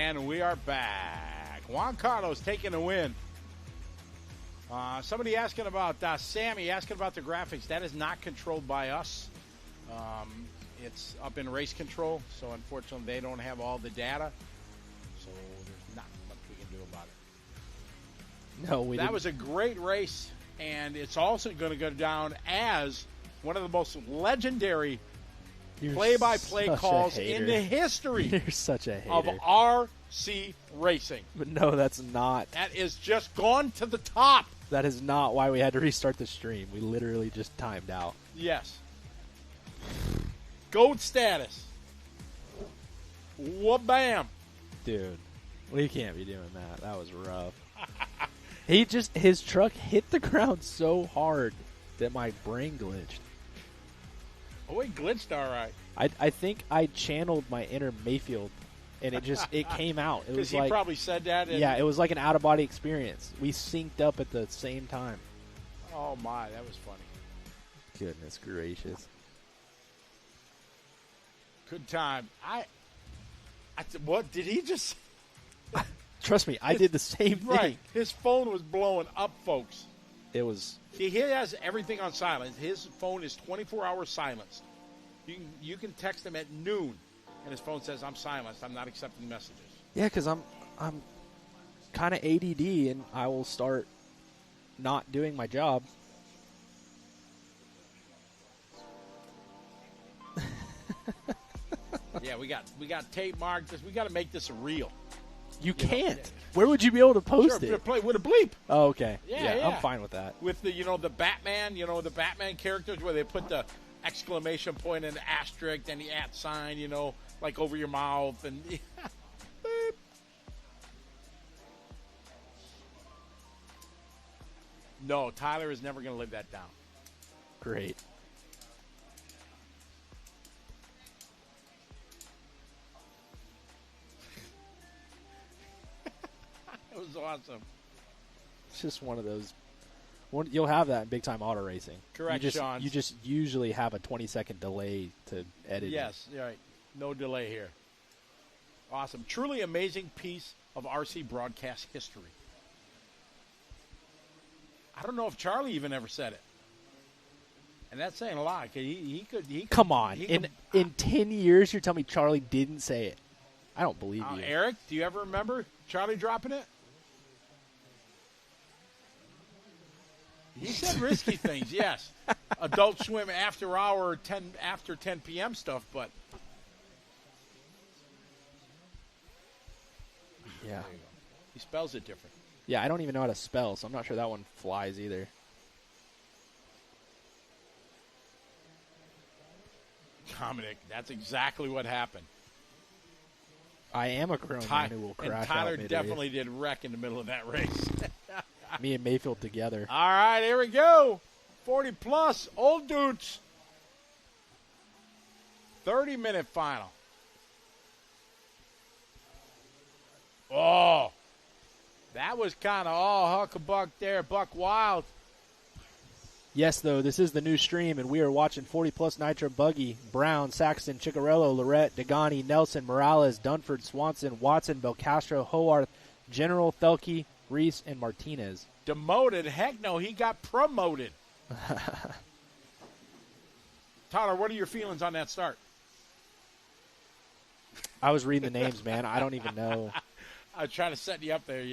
And we are back. Juan Carlos taking the win. Somebody asking about Sammy asking about the graphics. That is not controlled by us. It's up in race control, so unfortunately they don't have all the data. So there's not much we can do about it. No, we didn't. That was a great race, and it's also going to go down as one of the most legendary play-by-play calls in the history You're such a hater. of RC racing. But no, that's not. That is just gone to the top. That is not why we had to restart the stream. We literally just timed out. Yes. GOAT status. Wha-bam. Dude, we can't be doing that. That was rough. His truck hit the ground so hard that my brain glitched. Oh, it glitched all right. I think I channeled my inner Mayfield, and it came out. It was Because he probably said that. Yeah, it was like an out-of-body experience. We synced up at the same time. Oh, my. That was funny. Goodness gracious. Good time. What did he just? Trust me, I did the same thing. Right. His phone was blowing up, folks. It was. See, he has everything on silent. His phone is 24 hours silenced. You can text him at noon, and his phone says, "I'm silenced. I'm not accepting messages." Yeah, because I'm kind of ADD, and I will start not doing my job. Yeah, we got tape marked. We got to make this a reel. You can't. Where would you be able to post Sure, it? play with a bleep. Oh, okay. Yeah. I'm fine with that. With the the Batman, the Batman characters where they put the exclamation point and the asterisk and the @ sign, like over your mouth and. No, Tyler is never going to live that down. Great. It was awesome. It's just one of those. You'll have that in big time auto racing. Correct, Sean. You just usually have a 20-second delay to edit. Yes, right. No delay here. Awesome. Truly amazing piece of RC broadcast history. I don't know if Charlie even ever said it. And that's saying a lot. He could. Come on. In 10 years, you're telling me Charlie didn't say it. I don't believe you. Eric, do you ever remember Charlie dropping it? He said risky things, yes. Adult Swim after 10 p.m. stuff, but. Yeah. He spells it different. Yeah, I don't even know how to spell, so I'm not sure that one flies either. Dominic, that's exactly what happened. I am a grown man who will crash and Tyler out mid-race. definitely did wreck in the middle of that race. Me and Mayfield together. All right, here we go. 40-plus, old dudes. 30-minute final. Oh, that was kind of all huck-a-buck there, buck wild. Yes, though, this is the new stream, and we are watching 40-plus Nitro Buggy, Brown, Saxton, Ciccarello, Lorette, Degani, Nelson, Morales, Dunford, Swanson, Watson, Belcastro, Hoarth, General, Thelke, Reese, and Martinez. Demoted? Heck no, he got promoted. Tyler, what are your feelings on that start? I was reading the names, man. I don't even know. I was trying to set you up there,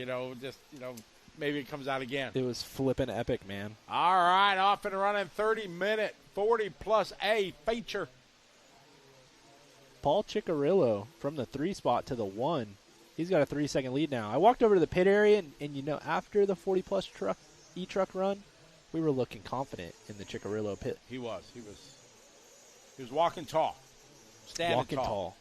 maybe it comes out again. It was flipping epic, man. All right, off and running, 30-minute, 40-plus A feature. Paul Ciccarello from the 3 spot to the 1. He's got a 3-second lead now. I walked over to the pit area, and after the 40-plus E-truck run, we were looking confident in the Ciccarello pit. He was walking tall. Standing walking tall.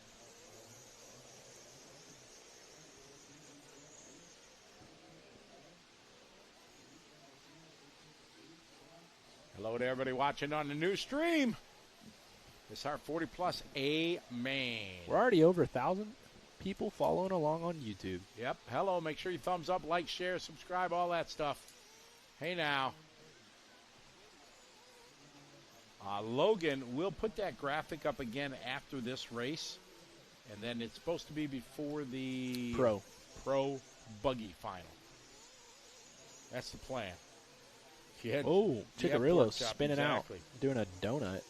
Hello to everybody watching on the new stream. It's our 40-plus A-main. We're already over 1,000 people following along on YouTube. Yep. Hello. Make sure you thumbs up, like, share, subscribe, all that stuff. Hey, now. Logan, we'll put that graphic up again after this race. And then it's supposed to be before the Pro buggy final. That's the plan. Chicarillo spinning out, doing a donut.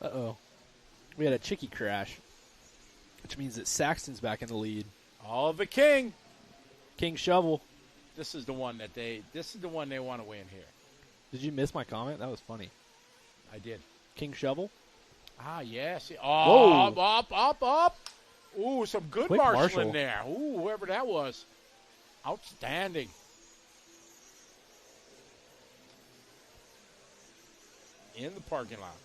Uh-oh. We had a Chicky crash, which means that Saxton's back in the lead. Oh, the king. King Shovel. This is the one they want to win here. Did you miss my comment? That was funny. I did. King Shovel? Ah, yes. Oh, up. Ooh, some good Quick marshalling there. Ooh, whoever that was. Outstanding. In the parking lot.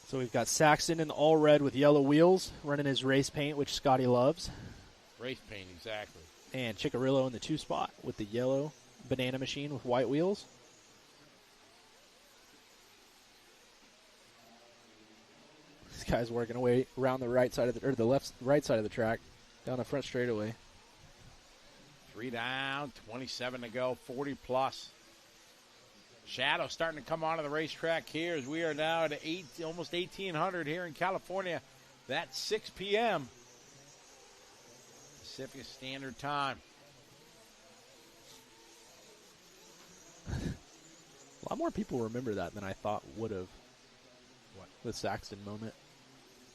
So we've got Saxton in the all red with yellow wheels, running his race paint, which Scotty loves. Race paint, exactly. And Chicarillo in the 2 spot with the yellow banana machine with white wheels. This guy's working away around the right side of right side of the track, down the front straightaway. 3 down, 27 to go, 40 plus. Shadow starting to come onto the racetrack here as we are now at almost 1,800 here in California. That's 6 p.m. Pacific Standard Time. A lot more people remember that than I thought would have. What? The Saxton moment.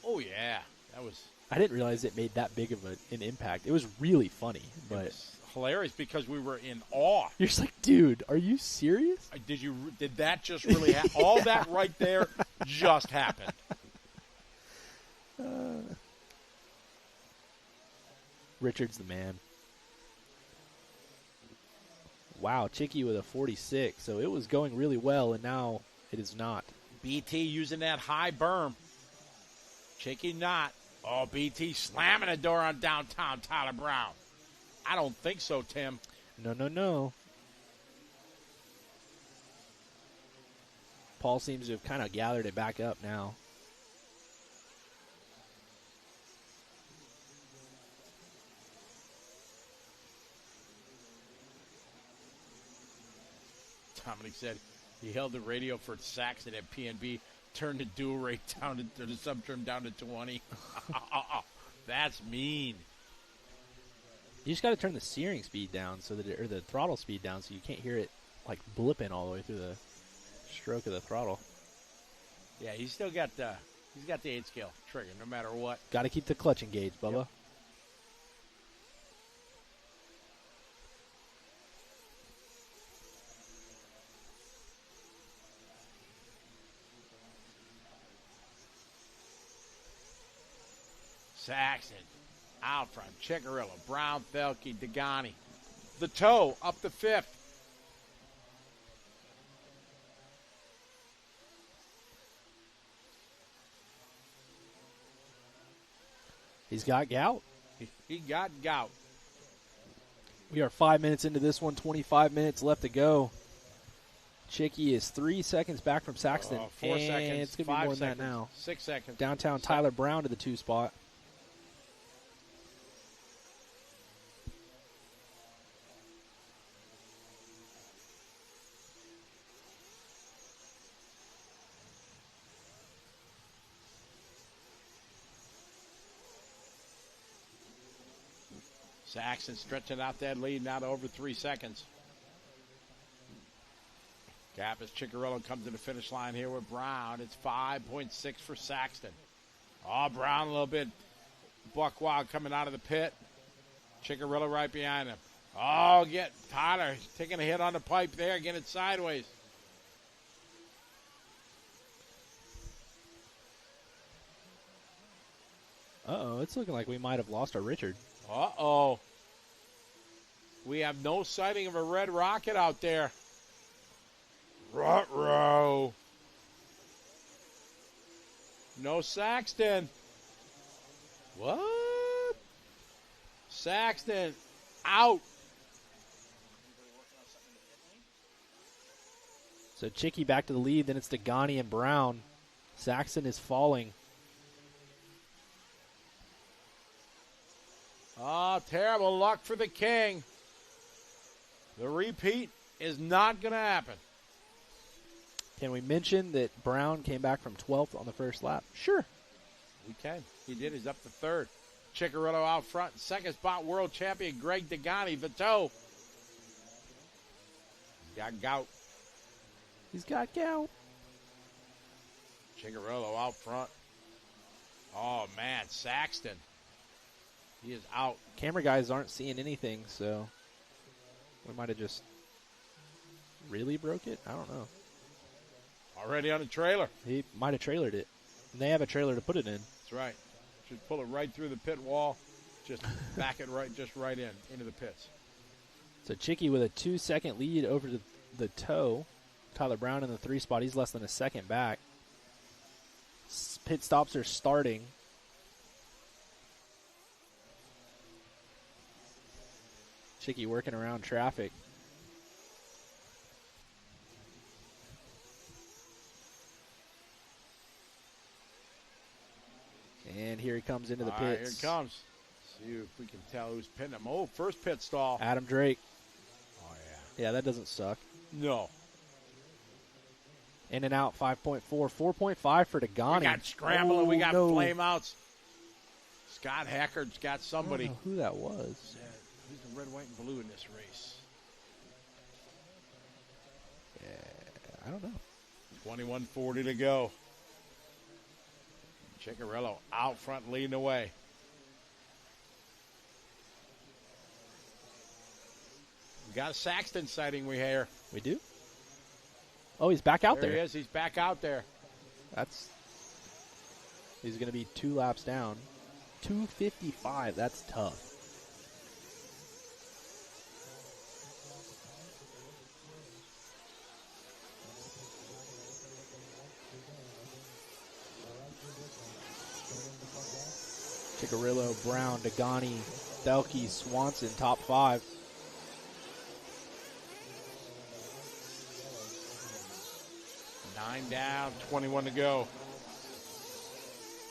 Oh, yeah. That was... I didn't realize it made that big of an impact. It was really funny, but... It was hilarious because we were in awe. You're just like, dude, are you serious? Did that just really happen? All that right there just happened. Richard's the man. Wow, Chicky with a 46. So it was going really well, and now it is not. BT using that high berm. Chicky not. Oh, BT slamming a door on downtown Tyler Brown. I don't think so, Tim. No. Paul seems to have kind of gathered it back up now. Dominic said he held the radio for Saxton at PNB, turned the dual rate down to the sub-trim down to 20. That's mean. You just got to turn the steering speed down or the throttle speed down so you can't hear it like blipping all the way through the stroke of the throttle. Yeah, he's still got the 8-scale trigger no matter what. Got to keep the clutch engaged, Bubba. Yep. Saxton out front, Chicarillo, Brown, Felke, Degani. The toe up the 5th. He's got gout. He got gout. We are 5 minutes into this one, 25 minutes left to go. Chicky is 3 seconds back from Saxton. 4 seconds. It's going to be more than that now. 6 seconds. Downtown Tyler Brown to the 2 spot. Saxton stretching out that lead now to over 3 seconds. Gap as Chicarillo comes to the finish line here with Brown. It's 5.6 for Saxton. Oh, Brown a little bit buck wild coming out of the pit. Chicarillo right behind him. Oh, get Tyler taking a hit on the pipe there, getting it sideways. Uh-oh, it's looking like we might have lost our Richard. Uh-oh. We have no sighting of a red rocket out there. Ruh-roh. No Saxton. What? Saxton out. So Chicky back to the lead. Then it's Degani and Brown. Saxon is falling. Oh, terrible luck for the King. The repeat is not going to happen. Can we mention that Brown came back from 12th on the first lap? Sure. We can. He did. He's up to third. Ciccarello out front. Second spot, world champion Greg Degani, Vito. Got gout. He's got gout. Ciccarello out front. Oh, man, Saxton. He is out. Camera guys aren't seeing anything, so we might have just really broke it. I don't know. Already on the trailer. He might have trailered it. And they have a trailer to put it in. That's right. Just pull it right through the pit wall. Just back it right into the pits. So Chicky with a 2-second lead over the toe. Tyler Brown in the 3 spot. He's less than a second back. Pit stops are starting. Chicky working around traffic. And here he comes into the pits. Here he comes. See if we can tell who's pitting him. Oh, first pit stall. Adam Drake. Oh, yeah. Yeah, that doesn't suck. No. In and out, 5.4. 4.5 for Degani. We got scrambling. We got no. flame outs. Scott Hackard's got somebody. I don't know who that was. Who's the red, white, and blue in this race? Yeah, I don't know. 21:40 to go. Ciccarello out front leading the way. We got a Saxton sighting we hear. We do? Oh, he's back out there. There he is. He's back out there. He's going to be 2 laps down. 2:55. That's tough. Ciccarello, Brown, Degani, Delkey, Swanson, top 5. Nine down, 21 to go.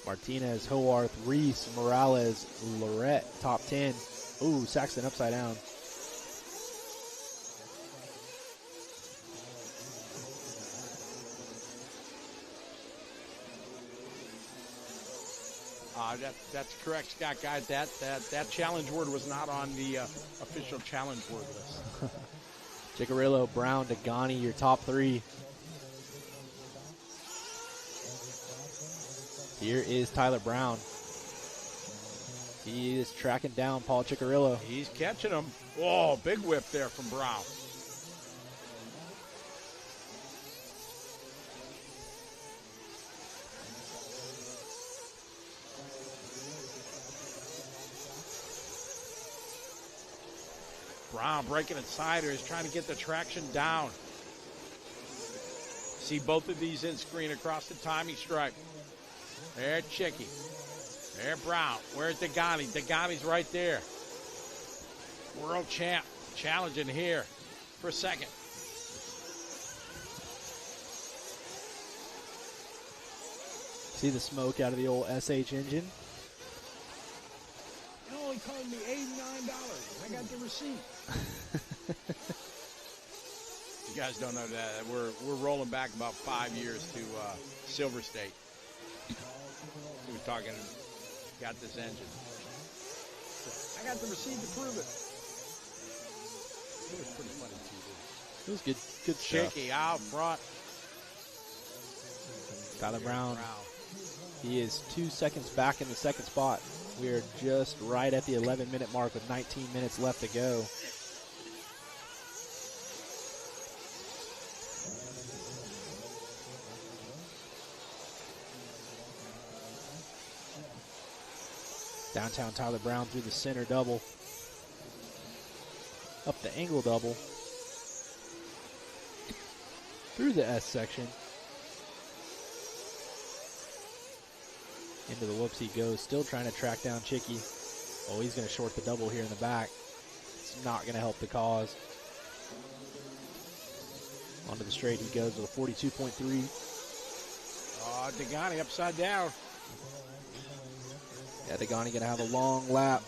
Martinez, Howarth, Reese, Morales, Lorette, top 10. Ooh, Saxon upside down. That's correct, Scott, guys. That challenge word was not on the official challenge word list. Ciccarello, Brown, Degani, your top 3. Here is Tyler Brown. He is tracking down Paul Ciccarello. He's catching him. Oh, big whip there from Brown. Brown breaking inside her. He's trying to get the traction down. See both of these in screen across the timing stripe. There, Chicky. There, Brown. Where's Degani? Degani's right there. World champ challenging here for a second. See the smoke out of the old SH engine? It only cost me $89. I got the receipt. You guys don't know that. We're rolling back about 5 years to Silver State. We were talking, got this engine. I got the receipt to prove it. It was pretty funny TV. It was good stuff. Chicky out front. Tyler Brown. He is 2 seconds back in the second spot. We are just right at the 11-minute mark with 19 minutes left to go. Downtown Tyler Brown through the center double. Up the angle double. Through the S section. Into the whoops he goes, still trying to track down Chicky. Oh, he's going to short the double here in the back. It's not going to help the cause. Onto the straight he goes with a 42.3. Oh, Degani upside down. Yeah, Degani going to have a long lap.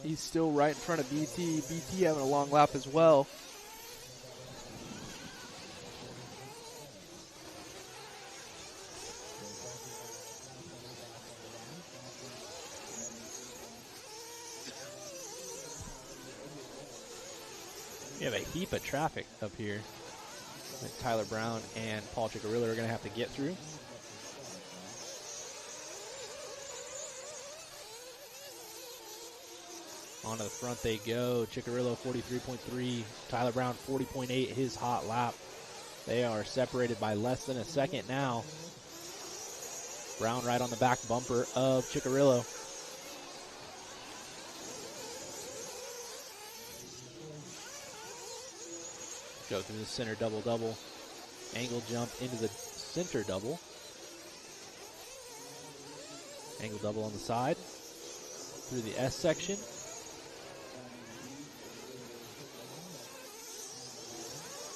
He's still right in front of BT. BT having a long lap as well. We have a heap of traffic up here that Tyler Brown and Paul Ciccarello are going to have to get through. Onto the front they go. Ciccarello 43.3, Tyler Brown 40.8, his hot lap. They are separated by less than a second now. Brown right on the back bumper of Ciccarello. Go through the center double-double. Angle jump into the center double. Angle double on the side. Through the S section.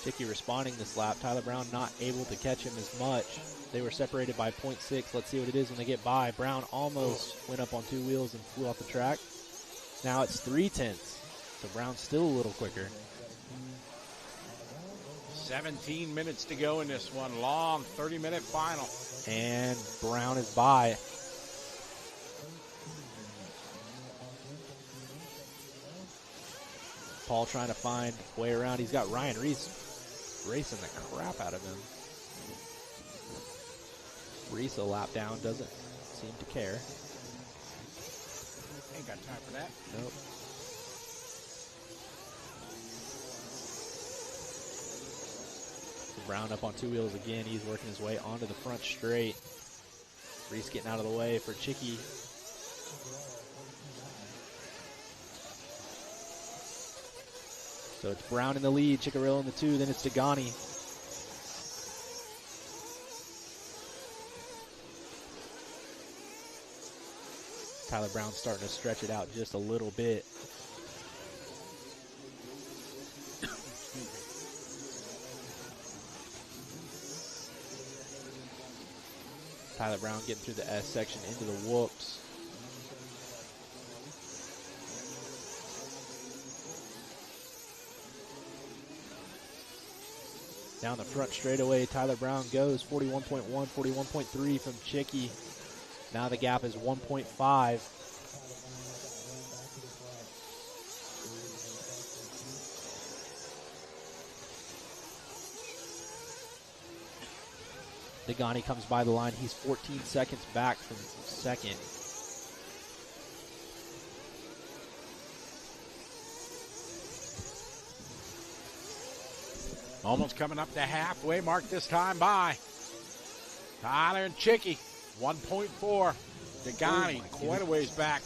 Chicky responding this lap. Tyler Brown not able to catch him as much. They were separated by 0.6. Let's see what it is when they get by. Brown almost went up on two wheels and flew off the track. Now it's 0.3. So Brown's still a little quicker. 17 minutes to go in this one. Long 30-minute final. And Brown is by. Paul trying to find a way around. He's got Ryan Reese racing the crap out of him. Reese a lap down, doesn't seem to care. Ain't got time for that. Nope. So Brown up on two wheels again. He's working his way onto the front straight. Reese getting out of the way for Chicky. So it's Brown in the lead, Ciccarello in the two, then it's Degani. Tyler Brown starting to stretch it out just a little bit. Tyler Brown getting through the S section into the whoops. Down the front straightaway, Tyler Brown goes 41.1, 41.3 from Chicky. Now the gap is 1.5. Degani comes by the line. He's 14 seconds back from second. Almost coming up the halfway mark this time by Tyler and Chicky. 1.4. Degani quite a ways back.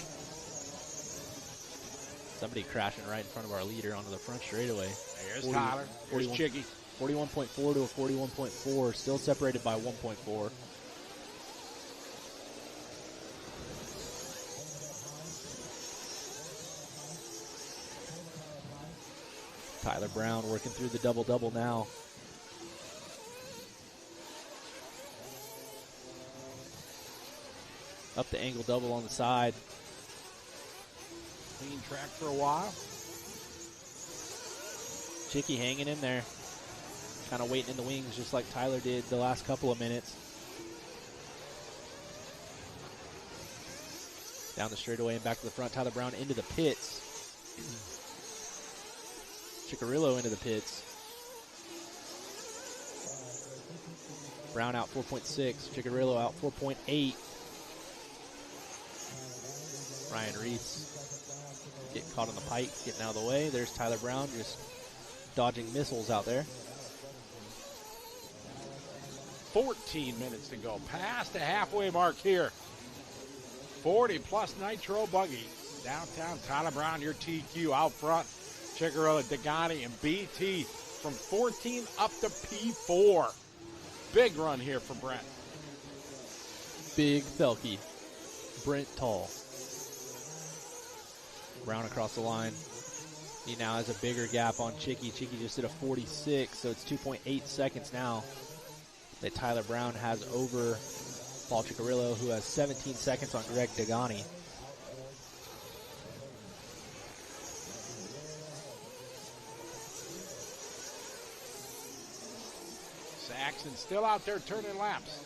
Somebody crashing right in front of our leader onto the front straightaway. There's Tyler. There's Chicky. 41.4 to a 41.4. Still separated by 1.4. Tyler Brown working through the double-double now. Up the angle double on the side. Clean track for a while. Chicky hanging in there. Kind of waiting in the wings just like Tyler did the last couple of minutes. Down the straightaway and back to the front. Tyler Brown into the pits. Ciccarello into the pits. Brown out 4.6. Ciccarello out 4.8. Ryan Reese getting caught on the pike, getting out of the way. There's Tyler Brown just dodging missiles out there. 14 minutes to go. Past the halfway mark here. 40-plus Nitro buggy. Downtown Tyler Brown, your TQ out front. Ciccarello, Degani, and BT from 14 up to P4. Big run here for Brent. Big Felky. Brent Tall. Brown across the line. He now has a bigger gap on Chicky. Chicky just did a 46, so it's 2.8 seconds now that Tyler Brown has over Paul Ciccarello, who has 17 seconds on Greg Degani. Saxon still out there turning laps.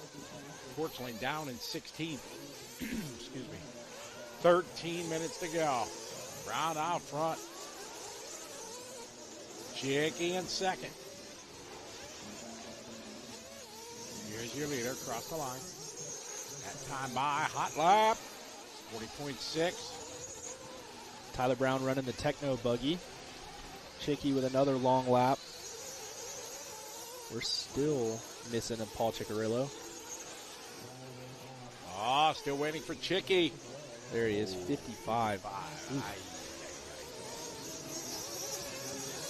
Unfortunately, down in 16th. Excuse me. 13 minutes to go. Brown out front. Chicky in second. Here's your leader across the line. That time by hot lap. 40.6. Tyler Brown running the Techno buggy. Chicky with another long lap. We're still missing a Paul Ciccarello. Oh, still waiting for Chicky. There he is, 55.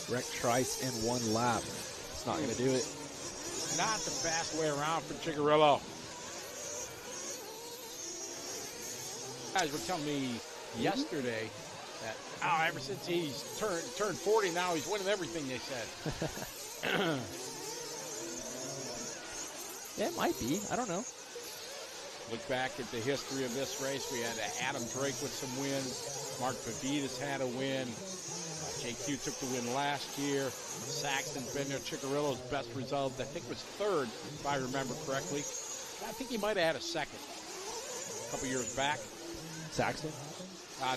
Wrecked Trice in one lap. It's not going to do it. Not the fast way around for Ciccarello. Guys were telling me yesterday that ever since he's turned 40 now, he's winning everything, they said. Yeah, it might be. I don't know. Look back at the history of this race. We had Adam Drake with some wins. Mark Pavitas had a win. JQ took the win last year. Saxton's been there. Ciccarello's best result, I think, was third, if I remember correctly. I think he might have had a second a couple years back. Saxton?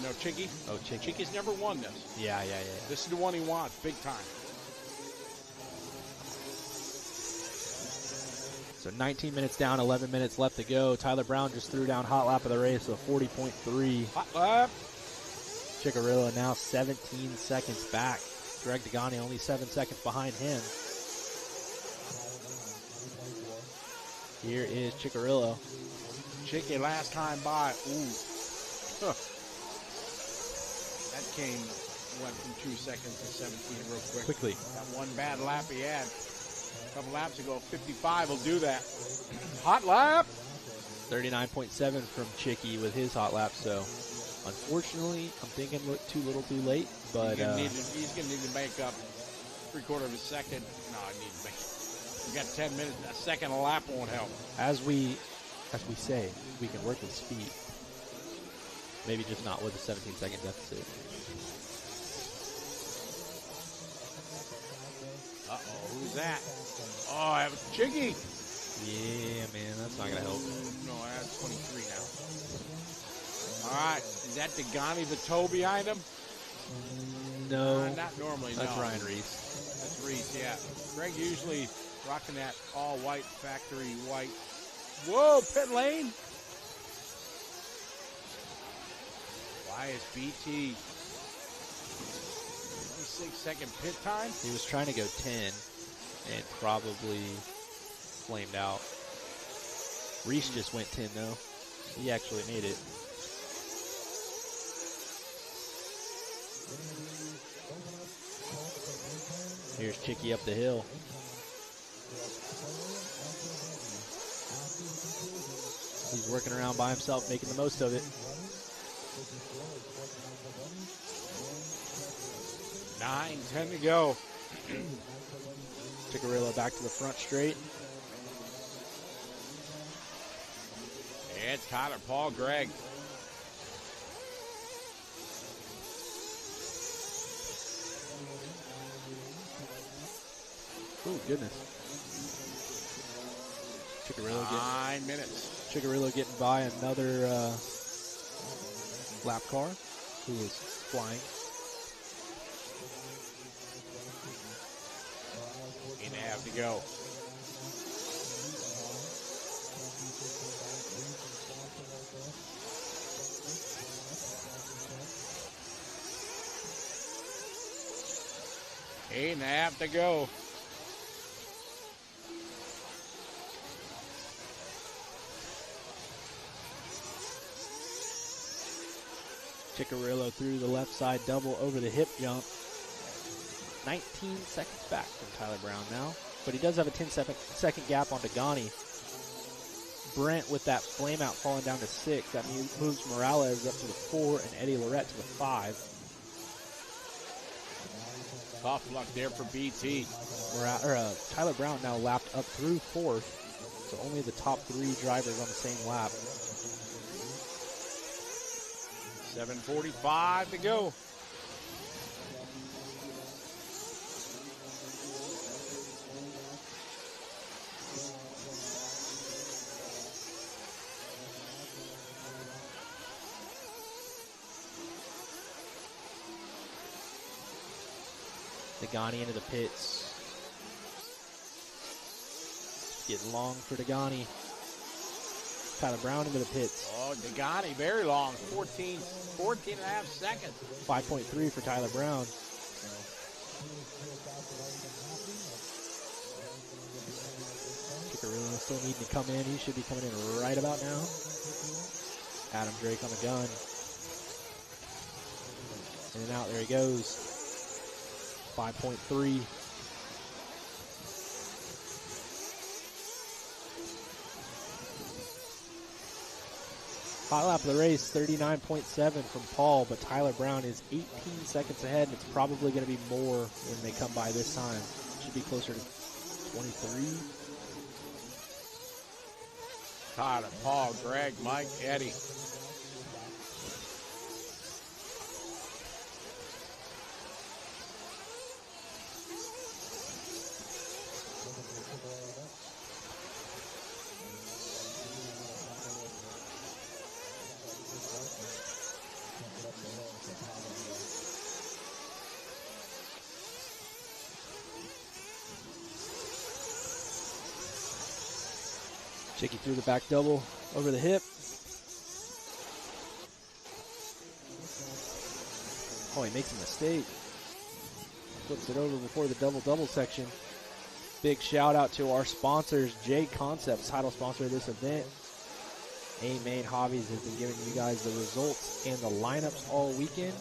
No, Chicky. Oh, Chicky. Chicky's never won this. Yeah. This is the one he wants, big time. So 19 minutes down, 11 minutes left to go. Tyler Brown just threw down hot lap of the race, so 40.3. Hot lap. Ciccarello now 17 seconds back. Greg Degani only 7 seconds behind him. Here is Ciccarello. Chicky last time by. Ooh. Huh. That went from 2 seconds to 17 real quick. Quickly. That one bad lap he had a couple laps ago. 55 will do that. Hot lap. 39.7 from Chicky with his hot lap, so unfortunately, I'm thinking too little too late, but he's going to need to make up 3/4 of a second. No, I need to make it. We got 10 minutes. A second a lap won't help. As we say, we can work with speed. Maybe just not with a 17-second deficit. Uh-oh, who's that? Oh, I have a Chicky. Yeah, man, that's not going to help. No, I have 23 now. All right, is that Degani the toe behind him? No. Not normally, That's no. Ryan Reese. That's Reese, yeah. Greg usually rocking that all-white, factory white. Whoa, pit lane. Why is BT 26-second pit time? He was trying to go 10 and probably flamed out. Reese just went 10, though. He actually made it. Here's Chicky up the hill. He's working around by himself, making the most of it. 9:10 to go. Ciccarello back to the front straight. It's Tyler, Paul, Greg. Oh, goodness. Ciccarello 9 minutes. Ciccarello getting by another lap car who is flying. 8.5 to go. Eight and a half to go. Ciccarello through the left side double over the hip jump. 19 seconds back from Tyler Brown now, but he does have a 10-second gap on Degani. Brent with that flame out falling down to 6. That moves Morales up to the 4 and Eddie Lorette to the 5. Tough luck there for BT. Tyler Brown now lapped up through 4th, so only the top 3 drivers on the same lap. 7:45 to go. Degani into the pits. Getting long for Degani. Tyler Brown into the pits. Oh, Degani, very long. 14 and a half seconds. 5.3 for Tyler Brown. Chicarillo still needing to come in. He should be coming in right about now. Adam Drake on the gun. In and out, there he goes. 5.3. Hot lap of the race, 39.7 from Paul, but Tyler Brown is 18 seconds ahead, and it's probably going to be more when they come by this time. Should be closer to 23. Tyler, Paul, Greg, Mike, Eddie. Chicky through the back double over the hip. Oh, he makes a mistake. Flips it over before the double-double section. Big shout out to our sponsors, J Concepts, title sponsor of this event. A-Main Hobbies has been giving you guys the results and the lineups all weekend.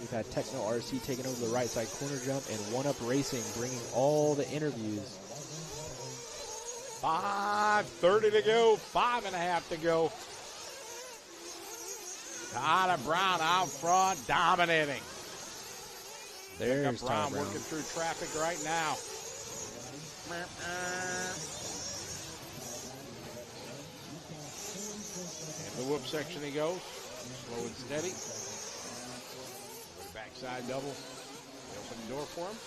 We've had Techno RC taking over the right side corner jump and One Up Racing bringing all the interviews. 5:30 to go, 5.5 to go. Tyler Brown out front, dominating. There's Brown Tyler Brown working through traffic right now. And the whoop section he goes, slow and steady. Over the backside double. They open the door for him.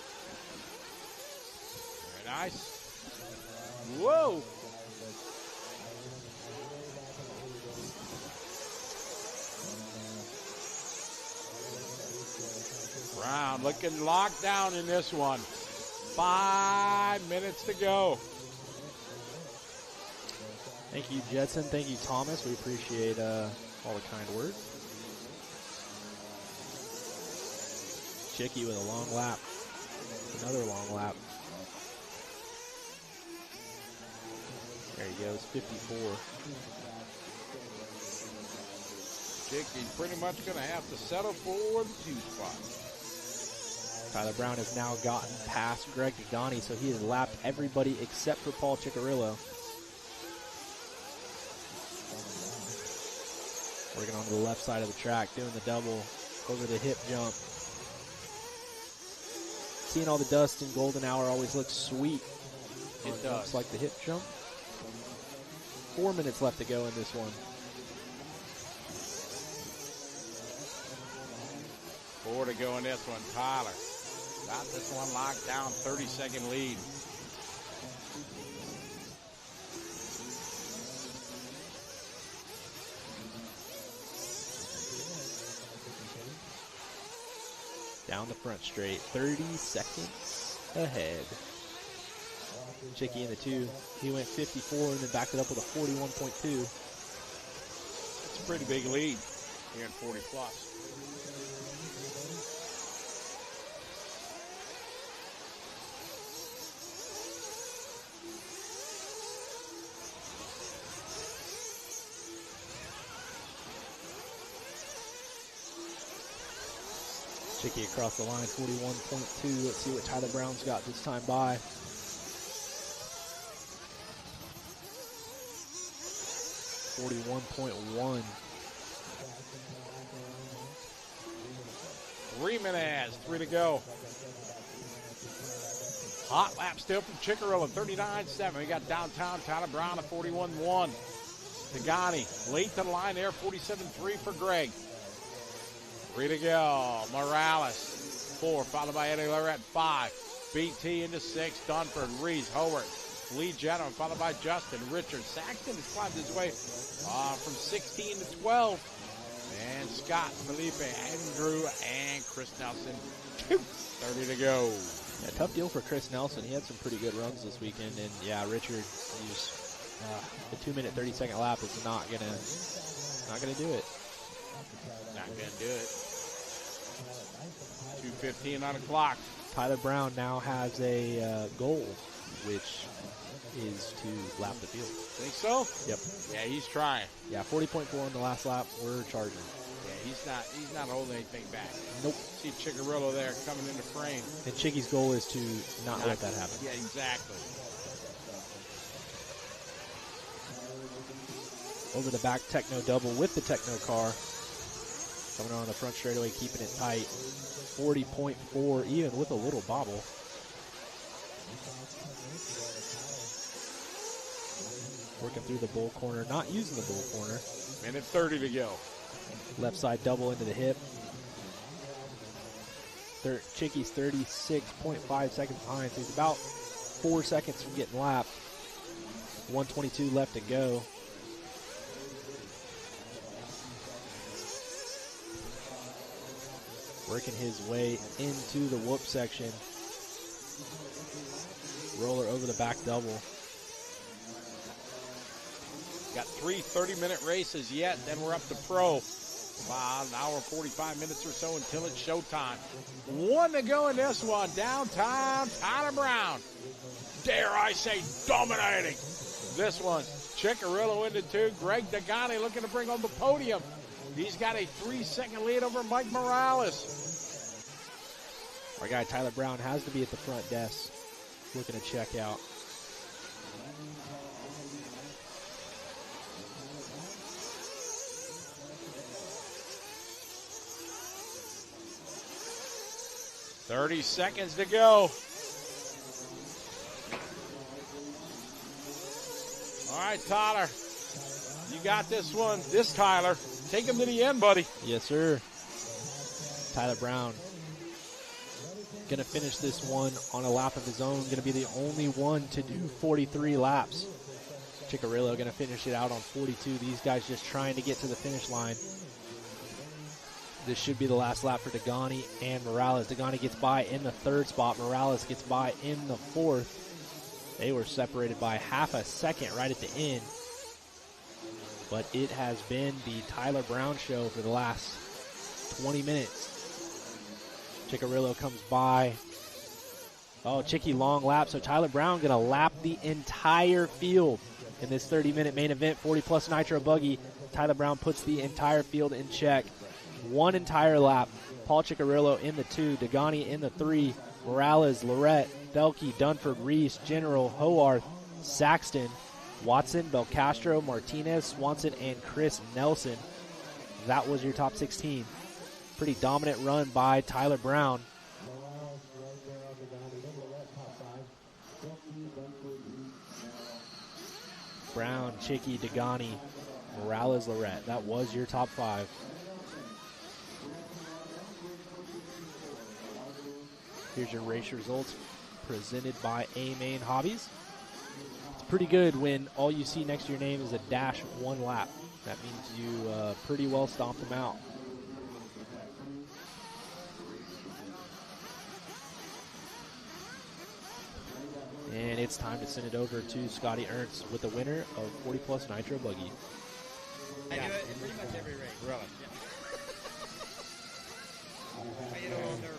Very nice. Whoa! Brown looking locked down in this one. 5 minutes to go. Thank you, Jetson. Thank you, Thomas. We appreciate all the kind words. Chicky with a long lap. Another long lap. There he goes, 54. Chicky's pretty much going to have to settle for the 2 spot. Tyler Brown has now gotten past Greg Degani, so he has lapped everybody except for Paul Chicarillo. Working on the left side of the track, doing the double over the hip jump. Seeing all the dust in golden hour always looks sweet. It does. Looks like the hip jump. 4 minutes left to go in this one. 4 to go in this one. Tyler got this one locked down, 30-second lead. Down the front straight, 30 seconds ahead. Chicky in the 2. He went 54 and then backed it up with a 41.2. It's a pretty big lead here in 40 plus. Chicky across the line, 41.2. Let's see what Tyler Brown's got this time by. .1. 3 minutes, 3 to go. Hot lap still from Chickarilla, 39.7. We got downtown Tyler Brown at 41.1. Tagani late to the line there, 47.3 for Greg. 3 to go. Morales, 4, followed by Eddie Lorette, 5. BT into 6. Dunford, Reese, Howard, Lee Jenner, followed by Justin, Richard. Saxton has climbed his way from 16 to 12. And Scott, Felipe, Andrew, and Chris Nelson, 30 to go. Yeah, tough deal for Chris Nelson. He had some pretty good runs this weekend. And, yeah, Richard used the 2-minute, 30-second lap is not gonna do it. Not going to do it. 2:15 on the clock. Tyler Brown now has a goal, which is to lap the field. Think so? Yep. Yeah, he's trying. Yeah, 40.4 on the last lap. We're charging. Yeah, he's not holding anything back. Nope. See Chickarillo there coming into frame. And Chicky's goal is to not let that happen. Yeah, exactly. Over the back, Techno double with the Techno car. Coming on the front straightaway, keeping it tight. 40.4, even with a little bobble. Working through the bull corner, not using the bull corner. Minute 30 to go. Left side double into the hip. Chicky's 36.5 seconds behind, so he's about 4 seconds from getting lapped. 1:22 left to go. Working his way into the whoop section. Roller over the back double. Got 3 30-minute races yet, then we're up to pro. Wow, an hour and 45 minutes or so until it's showtime. 1 to go in this one. Downtown Tyler Brown. Dare I say, dominating this one. Chickarillo into 2. Greg Dagani looking to bring on the podium. He's got a 3-second lead over Mike Morales. Our guy Tyler Brown has to be at the front desk looking to check out. $30 seconds to go. All right, Tyler. You got this one. This Tyler. Take him to the end, buddy. Yes, sir. Tyler Brown going to finish this one on a lap of his own. Going to be the only one to do 43 laps. Chickarillo going to finish it out on 42. These guys just trying to get to the finish line. This should be the last lap for Dagani and Morales. Dagani gets by in the 3rd spot. Morales gets by in the 4th. They were separated by half a second right at the end. But it has been the Tyler Brown show for the last 20 minutes. Chickarillo comes by. Oh, Chicky long lap. So Tyler Brown going to lap the entire field in this 30-minute main event. 40-plus Nitro buggy. Tyler Brown puts the entire field in check. 1 entire lap. Paul Chickarillo in the 2. Dagani in the 3. Morales, Lorette, Belkey, Dunford, Reese, General, Hoarth, Saxton, Watson, Belcastro, Martinez, Swanson, and Chris Nelson. That was your top 16. Pretty dominant run by Tyler Brown. Brown, Chicky, Dagani, Morales, Lorette. That was your top 5. Here's your race results presented by A-Main Hobbies. It's pretty good when all you see next to your name is a dash 1 lap. That means you pretty well stomped them out. And it's time to send it over to Scotty Ernst with the winner of 40-plus Nitro Buggy. I do it in pretty much every race. Really? I get a little nervous.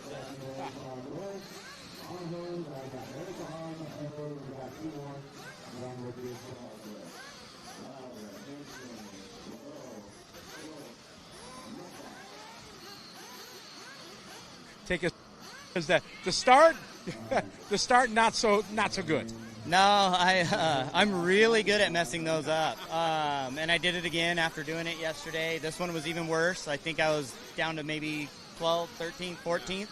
Take us. Is that the start? The start not so good. No, I'm really good at messing those up. And I did it again after doing it yesterday. This one was even worse. I think I was down to maybe 12th, 13th, 14th.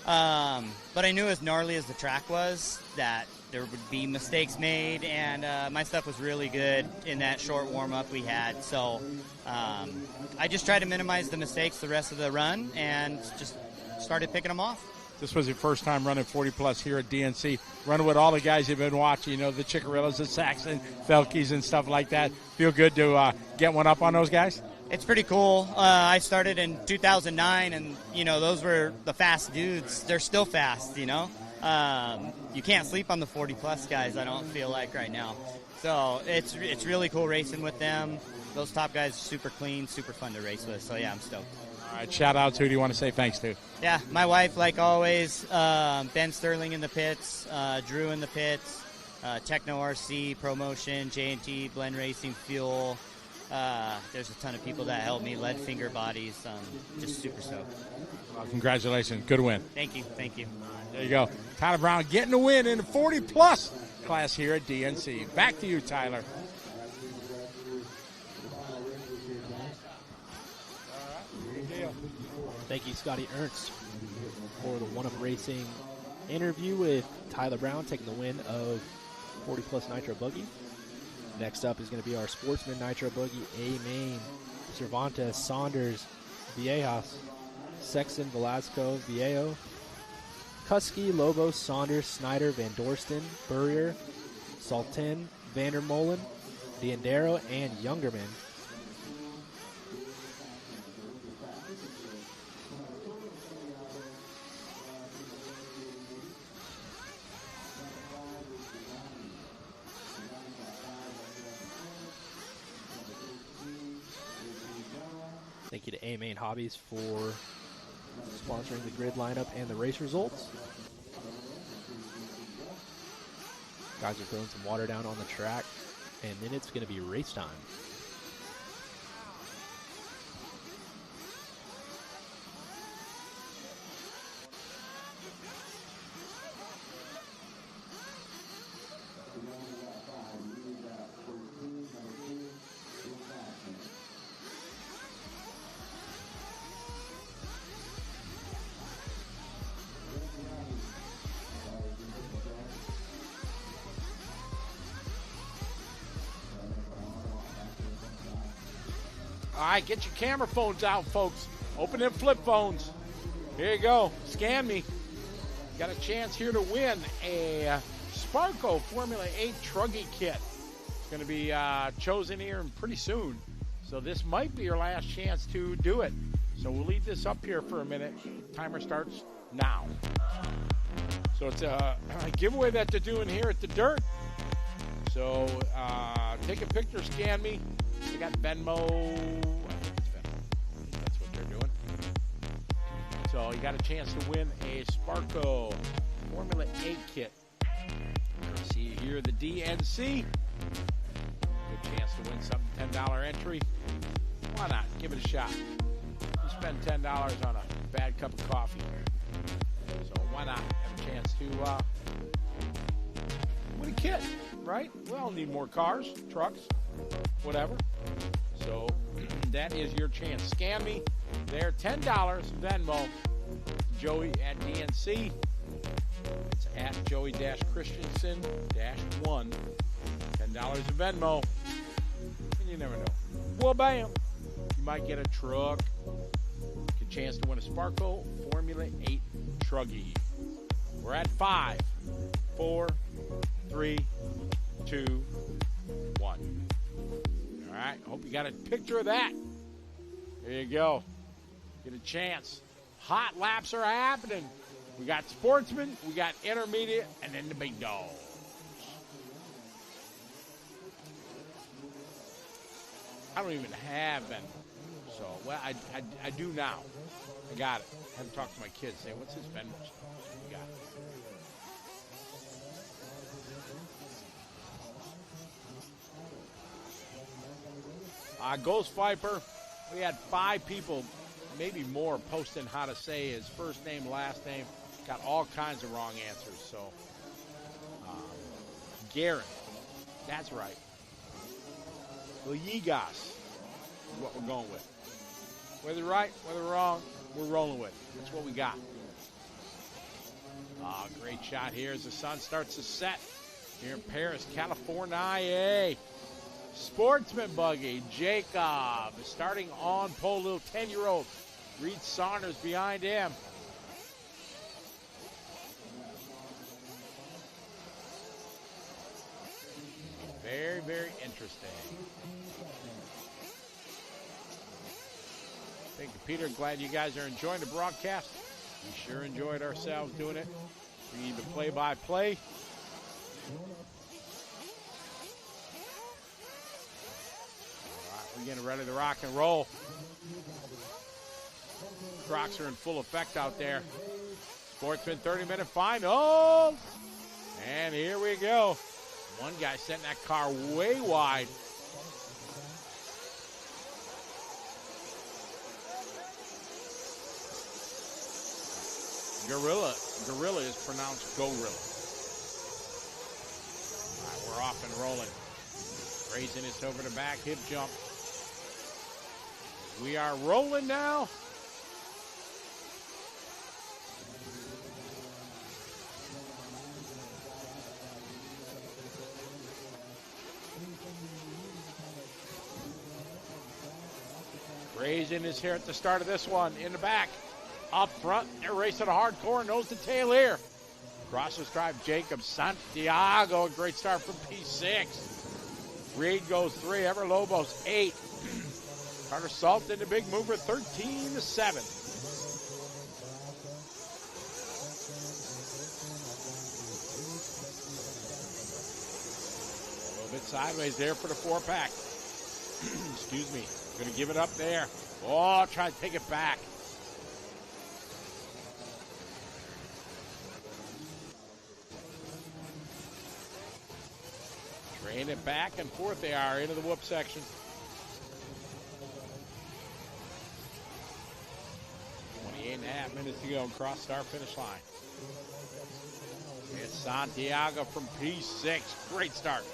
But I knew as gnarly as the track was that there would be mistakes made, and my stuff was really good in that short warm-up we had. So I just tried to minimize the mistakes the rest of the run and just started picking them off. This was your first time running 40-plus here at DNC. Running with all the guys you've been watching, the Chickarillas, the Saxon, Felkes, and stuff like that. Feel good to get one up on those guys? It's pretty cool. I started in 2009, and, those were the fast dudes. They're still fast, You can't sleep on the 40-plus guys, I don't feel like, right now. So it's really cool racing with them. Those top guys are super clean, super fun to race with. So, yeah, I'm stoked. All right, shout out to who do you want to say thanks to? Yeah, my wife, like always, Ben Sterling in the pits, Drew in the pits, Techno RC, Promotion, J&T, Blend Racing, Fuel. There's a ton of people that helped me, Lead Finger Bodies, just super stoked. Well, congratulations, good win. Thank you. There you go. Tyler Brown getting the win in the 40-plus class here at DNC. Back to you, Tyler. Thank you, Scotty Ernst, for the One Up Racing interview with Tyler Brown taking the win of 40-plus Nitro Buggy. Next up is going to be our Sportsman Nitro Buggy A-Main, Cervantes, Saunders, Viejas, Sexton, Velasco, Viejo, Kusky, Lobos, Saunders, Snyder, Van Dorsten, Burrier, Saltin, Vandermolen, Diandero, and Youngerman. Thank you to A-Main Hobbies for sponsoring the grid lineup and the race results. Guys are throwing some water down on the track, and then it's going to be race time. All right, get your camera phones out, folks. Open them flip phones. Here you go. Scan me. Got a chance here to win a Sparco Formula 8 Truggy kit. It's going to be chosen here pretty soon. So this might be your last chance to do it. So we'll leave this up here for a minute. Timer starts now. So it's a giveaway that they're doing here at the Dirt. So take a picture, scan me. They got Venmo. I think it's Venmo. I think that's what they're doing. So you got a chance to win a Sparco Formula 8 kit. See here the DNC. Good chance to win something, $10 entry. Why not? Give it a shot. You spend $10 on a bad cup of coffee. So why not have a chance to win a kit, right? We all need more cars, trucks, whatever. So that is your chance. Scan me there, $10 Venmo, Joey at DNC. It's at Joey-Christensen-1. $10 in Venmo. And you never know. Well, bam. You might get a truck. Get a chance to win a Sparco Formula 8 Truggy. We're at 5, 4, 3, 2, 1. All right, hope you got a picture of that. There you go. Get a chance. Hot laps are happening. We got Sportsman, we got Intermediate, and then the big dogs. I don't even have Venmo. So, well, I do now. I got it. I had to talk to my kids. Say, what's this Venmo stuff? So we got it. Ghost Viper, we had 5 people, maybe more, posting how to say his first name, last name. Got all kinds of wrong answers. So, Garrett, that's right. Villegas is what we're going with. Whether right, whether wrong, we're rolling with it. That's what we got. Great shot here as the sun starts to set here in Paris, California. Sportsman buggy. Jacob starting on pole, little 10-year-old. Reed Saunders behind him. Very, very interesting. Thank you, Peter. Glad you guys are enjoying the broadcast. We sure enjoyed ourselves doing it. We need the play-by-play. All right, we're getting ready to rock and roll. Crocs are in full effect out there. Sportsman 30-minute final. And here we go. One guy sent that car way wide. Gorilla is pronounced gorilla. All right, we're off and rolling. Raising this over the back, hip jump. We are rolling now. Raising his hair at the start of this one. In the back. Up front. They're racing hardcore. Nose to tail here. Crosses drive Jacob Santiago. A great start from P6. Reed goes 3. Ever Lobos 8. Carter Salt in the big mover 13-7. A little bit sideways there for the 4-pack. Excuse me. Going to give it up there. Oh, try to take it back. Train it back and forth they are into the whoop section. 28.5 minutes to go across start finish line. It's Santiago from P6. Great start.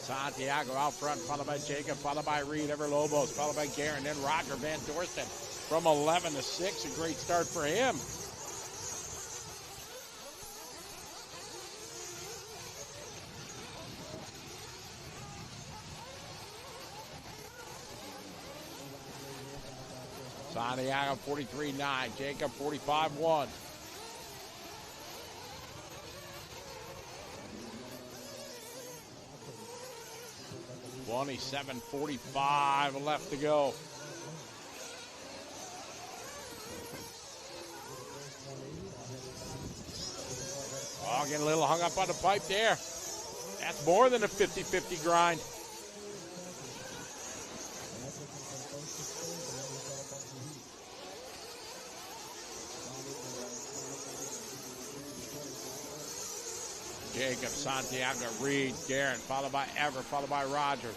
Santiago out front, followed by Jacob, followed by Reed, Ever Lobos, followed by Guerin, then Roger Van Dorsten from 11-6. A great start for him. Santiago 43.9, Jacob 45.1. $27.45 left to go. Oh, getting a little hung up on the pipe there. That's more than a 50-50 grind. Jacob, Santiago, Reed, Guerin, followed by Ever, followed by Roger,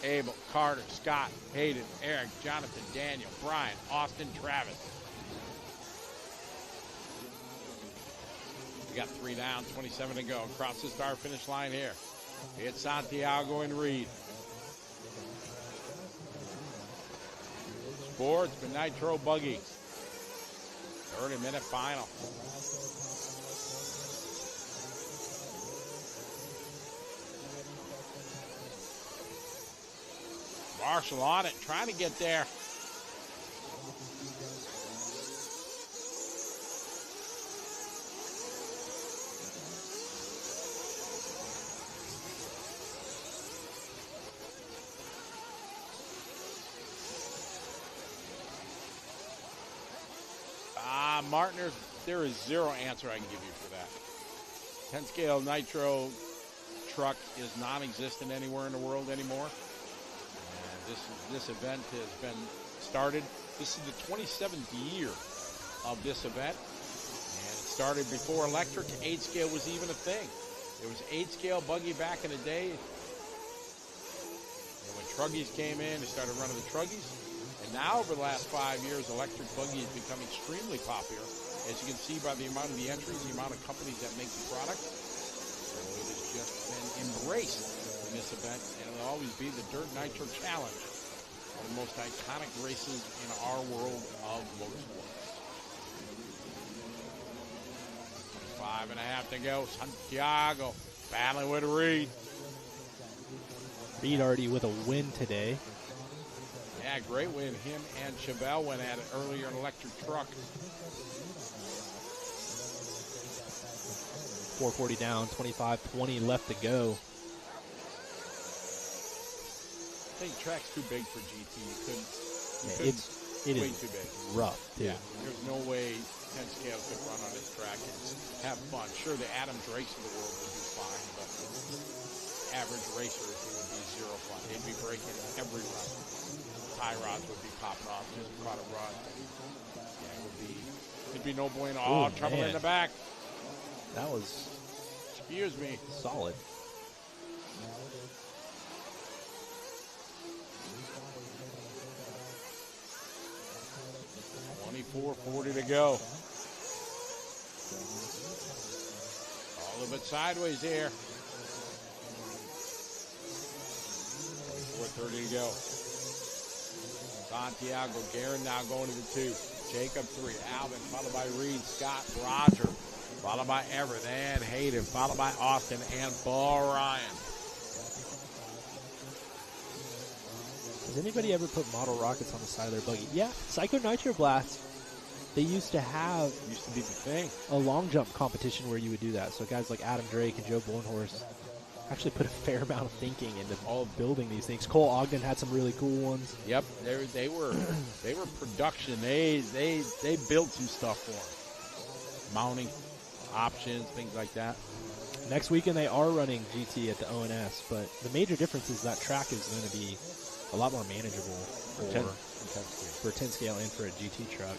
Abel, Carter, Scott, Hayden, Eric, Jonathan, Daniel, Brian, Austin, Travis. We got 3 down, 27 to go. Across the start finish line here. It's Santiago and Reed. Sportsman Nitro buggy. 30-minute final. Marshall on it, trying to get there. Martiners, there is zero answer I can give you for that. 10 scale Nitro truck is non-existent anywhere in the world anymore. This event has been started. This is the 27th year of this event. And it started before electric. 8 scale was even a thing. There was 8 scale buggy back in the day. And when truggies came in, they started running the truggies. And now over the last 5 years, electric buggy has become extremely popular. As you can see by the amount of the entries, the amount of companies that make the product. So it has just been embraced. The this event, and it'll always be the Dirt Nitro Challenge, one of the most iconic races in our world of motorsports. 5.5 to go. Santiago battling with Reed. Reed already with a win today. Yeah, great win. Him and Chevelle went at it earlier in electric truck. 440 down, 25-20 left to go. I think track's too big for GT. It way is too big. rough, too. Yeah, there's no way 10 scales could run on this track and have fun. Sure, the Adams race of the world would be fine, but average racers, it would be zero fun. They'd be breaking every run. Tie rods would be popping off, just caught a rod. Yeah, it'd be no bueno. Oh, trouble in the back. That was, excuse me, solid. $24.40 to go. All of it sideways there. 4:30 to go. Santiago, Guerin now going to the 2. Jacob 3. Alvin, followed by Reed, Scott, Roger, followed by Everett and Hayden, followed by Austin and Paul Ryan. Has anybody ever put model rockets on the side of their buggy? Yeah, Psycho Nitro Blast. They used to be the thing. A long jump competition where you would do that. So guys like Adam Drake and Joe Bornhorst actually put a fair amount of thinking into all building these things. Cole Ogden had some really cool ones. Yep, they were production. They built some stuff for them. Mounting, options, things like that. Next weekend they are running GT at the ONS, but the major difference is that track is going to be a lot more manageable for 10 scale and for a GT truck.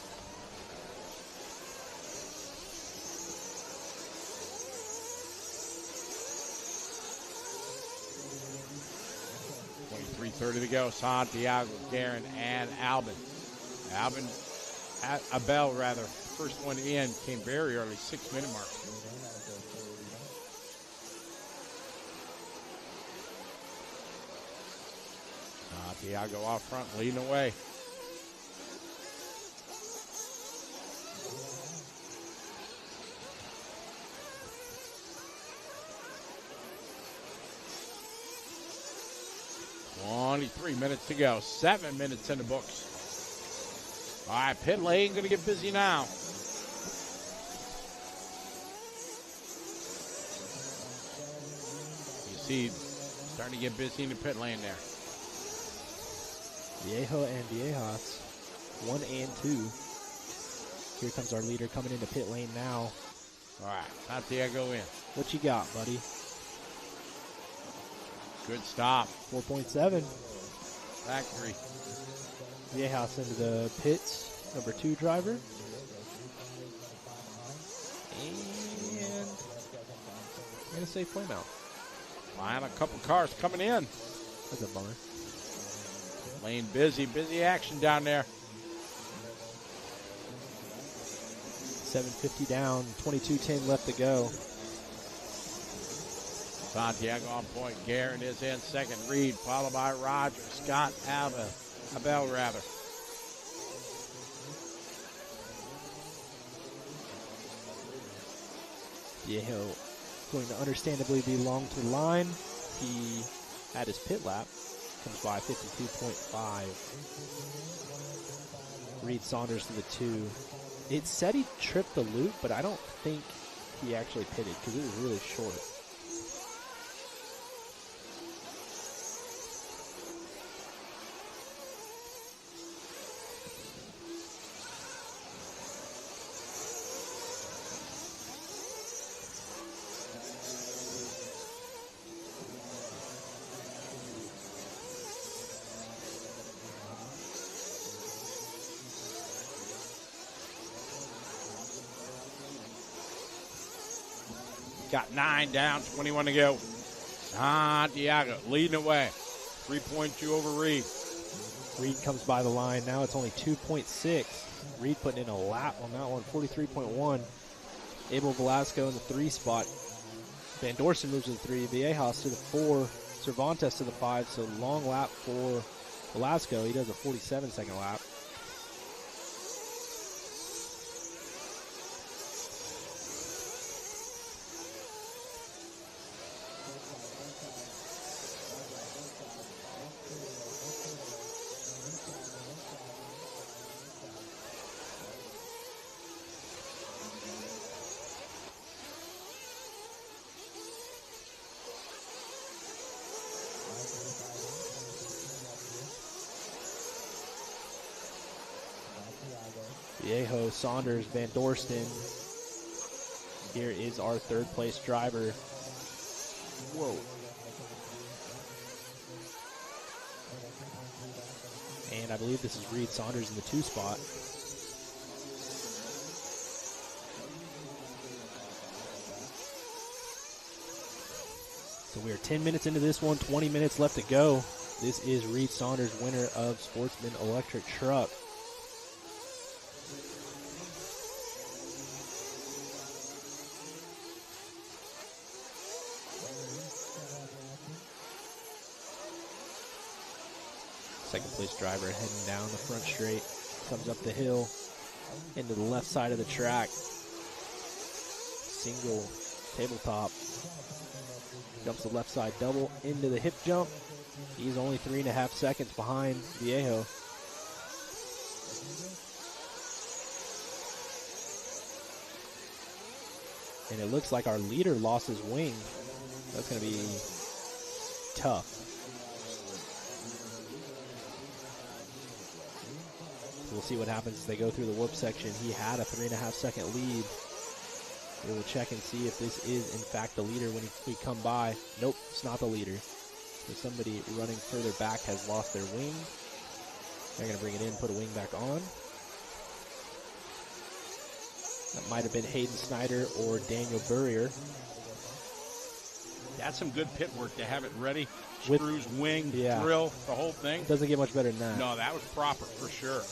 $23.30 to go. Santiago, Guerin, and Albin. Abel, first one in, came very early, 6-minute mark. Santiago off front, leading away. Only 3 minutes to go. 7 minutes in the books. All right, pit lane going to get busy now. You see, starting to get busy in the pit lane there. Viejo and Viejas, 1 and 2. Here comes our leader coming into pit lane now. All right, Santiago in. What you got, buddy? Good stop. 4.7. Factory. Viejas into the pits, number 2 driver. And I'm going to say flame out. Line a couple cars coming in. That's a bummer. Lane busy action down there. 750 down, 22:10 left to go. Santiago on point. Guerin is in second. Reed followed by Roger. Scott, Abel rather. Viejo going to understandably be long to the line. He had his pit lap. Comes by 52.5. Reed Saunders to the 2. It said he tripped the loop, but I don't think he actually pitted because it was really short. Got 9 down, 21 to go. Santiago leading away. 3.2 over Reed. Reed comes by the line. Now it's only 2.6. Reed putting in a lap on that one, 43.1. Abel Velasco in the 3 spot. Van Dorsen moves to the 3. Viejas to the 4. Cervantes to the 5, so long lap for Velasco. He does a 47-second lap. Viejo, Saunders, Van Dorsten. Here is our third place driver. Whoa. And I believe this is Reed Saunders in the 2 spot. So we are 10 minutes into this one, 20 minutes left to go. This is Reed Saunders, winner of Sportsman Electric Truck. Second place driver heading down the front straight, comes up the hill into the left side of the track. Single tabletop, jumps the left side double into the hip jump. He's only 3.5 seconds behind Viejo. And it looks like our leader lost his wing. That's going to be tough. We'll see what happens as they go through the whoop section. He had a 3.5 second lead. We will check and see if this is in fact the leader when we come by. Nope, it's not the leader. So somebody running further back has lost their wing. They're going to bring it in, put a wing back on. That might have been Hayden Snyder or Daniel Burrier. That's some good pit work to have it ready. With- Screws, wing, Yeah. drill, the whole thing. Doesn't get much better than that. No, that was proper for sure.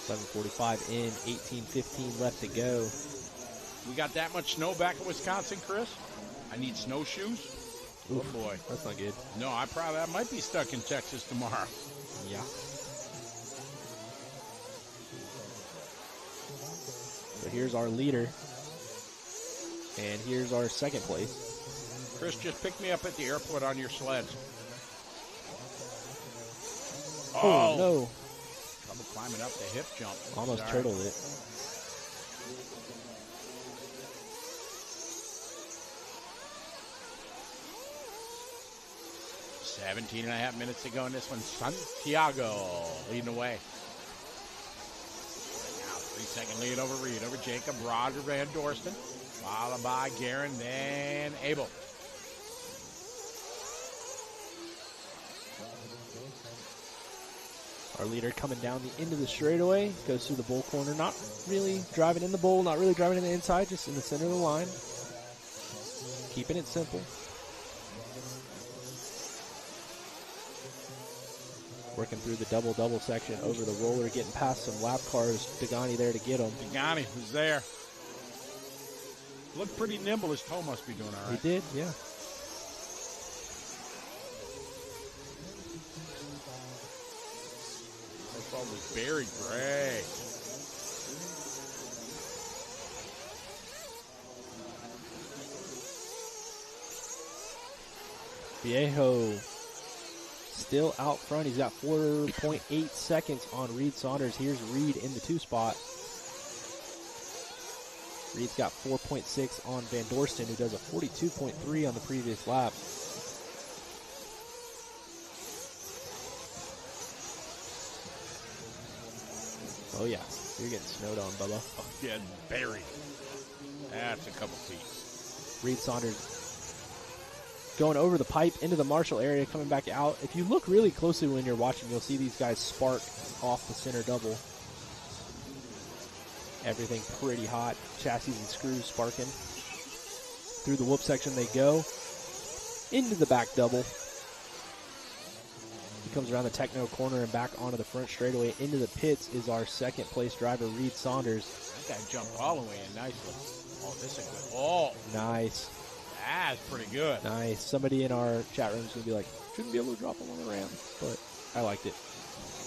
.745 in, 18:15 left to go. We got that much snow back in Wisconsin, Chris? I need snowshoes. Oh, boy. That's not good. No, I might be stuck in Texas tomorrow. Yeah. So here's our leader. And here's our second place. Chris, just pick me up at the airport on your sleds. Oh, no. Trouble climbing up the hip jump. Almost Sorry. turtled it. Seventeen and a half minutes to go in this one. Santiago leading the way. Now 3-second lead over Reed, over Jacob, Roger Van Dorsten, followed by Guerin, then Abel. Our leader coming down the end of the straightaway, goes through the bull corner, not really driving in the bull, not really driving in the inside, just in the center of the line. Keeping it simple. Working through the double section over the roller, getting past some lap cars. Degani there to get him. Degani was there. Looked pretty nimble. His toe must be doing all right. He did, yeah. That ball was very gray. Viejo still out front. He's got 4.8 seconds on Reed Saunders. Here's Reed in the 2 spot. Reed's got 4.6 on Van Dorsten, who does a 42.3 on the previous lap. Oh yeah, you're getting snowed on, Bubba. Oh, yeah, buried. That's a couple feet. Reed Saunders going over the pipe into the Marshall area, coming back out. If you look really closely when you're watching, you'll see these guys spark off the center double. Everything pretty hot. Chassis and screws sparking. Through the whoop section they go. Into the back double. comes around the Techno corner and back onto the front straightaway. Into the pits is our second place driver, Reed Saunders. That guy jumped all the way in nicely. Oh, this is a good. Oh, Nice. that's pretty good. Nice. Somebody in our chat room is going to be like, shouldn't be able to drop him on the ramp, but I liked it.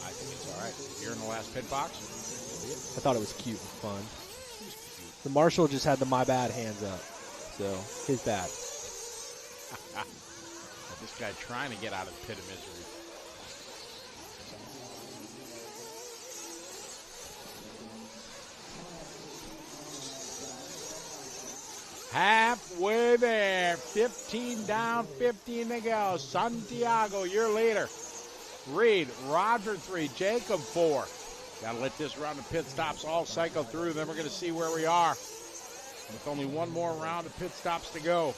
I think it's all right. You're in the last pit box. I thought it was cute and fun. The marshal just had the my bad hands up, so his bad. This guy trying to get out of the pit of misery. Halfway there. 15 down, 15 to go. Santiago, your leader. Reed, Roger 3, Jacob 4. Got to let this round of pit stops all cycle through. Then we're going to see where we are. With only one more round of pit stops to go.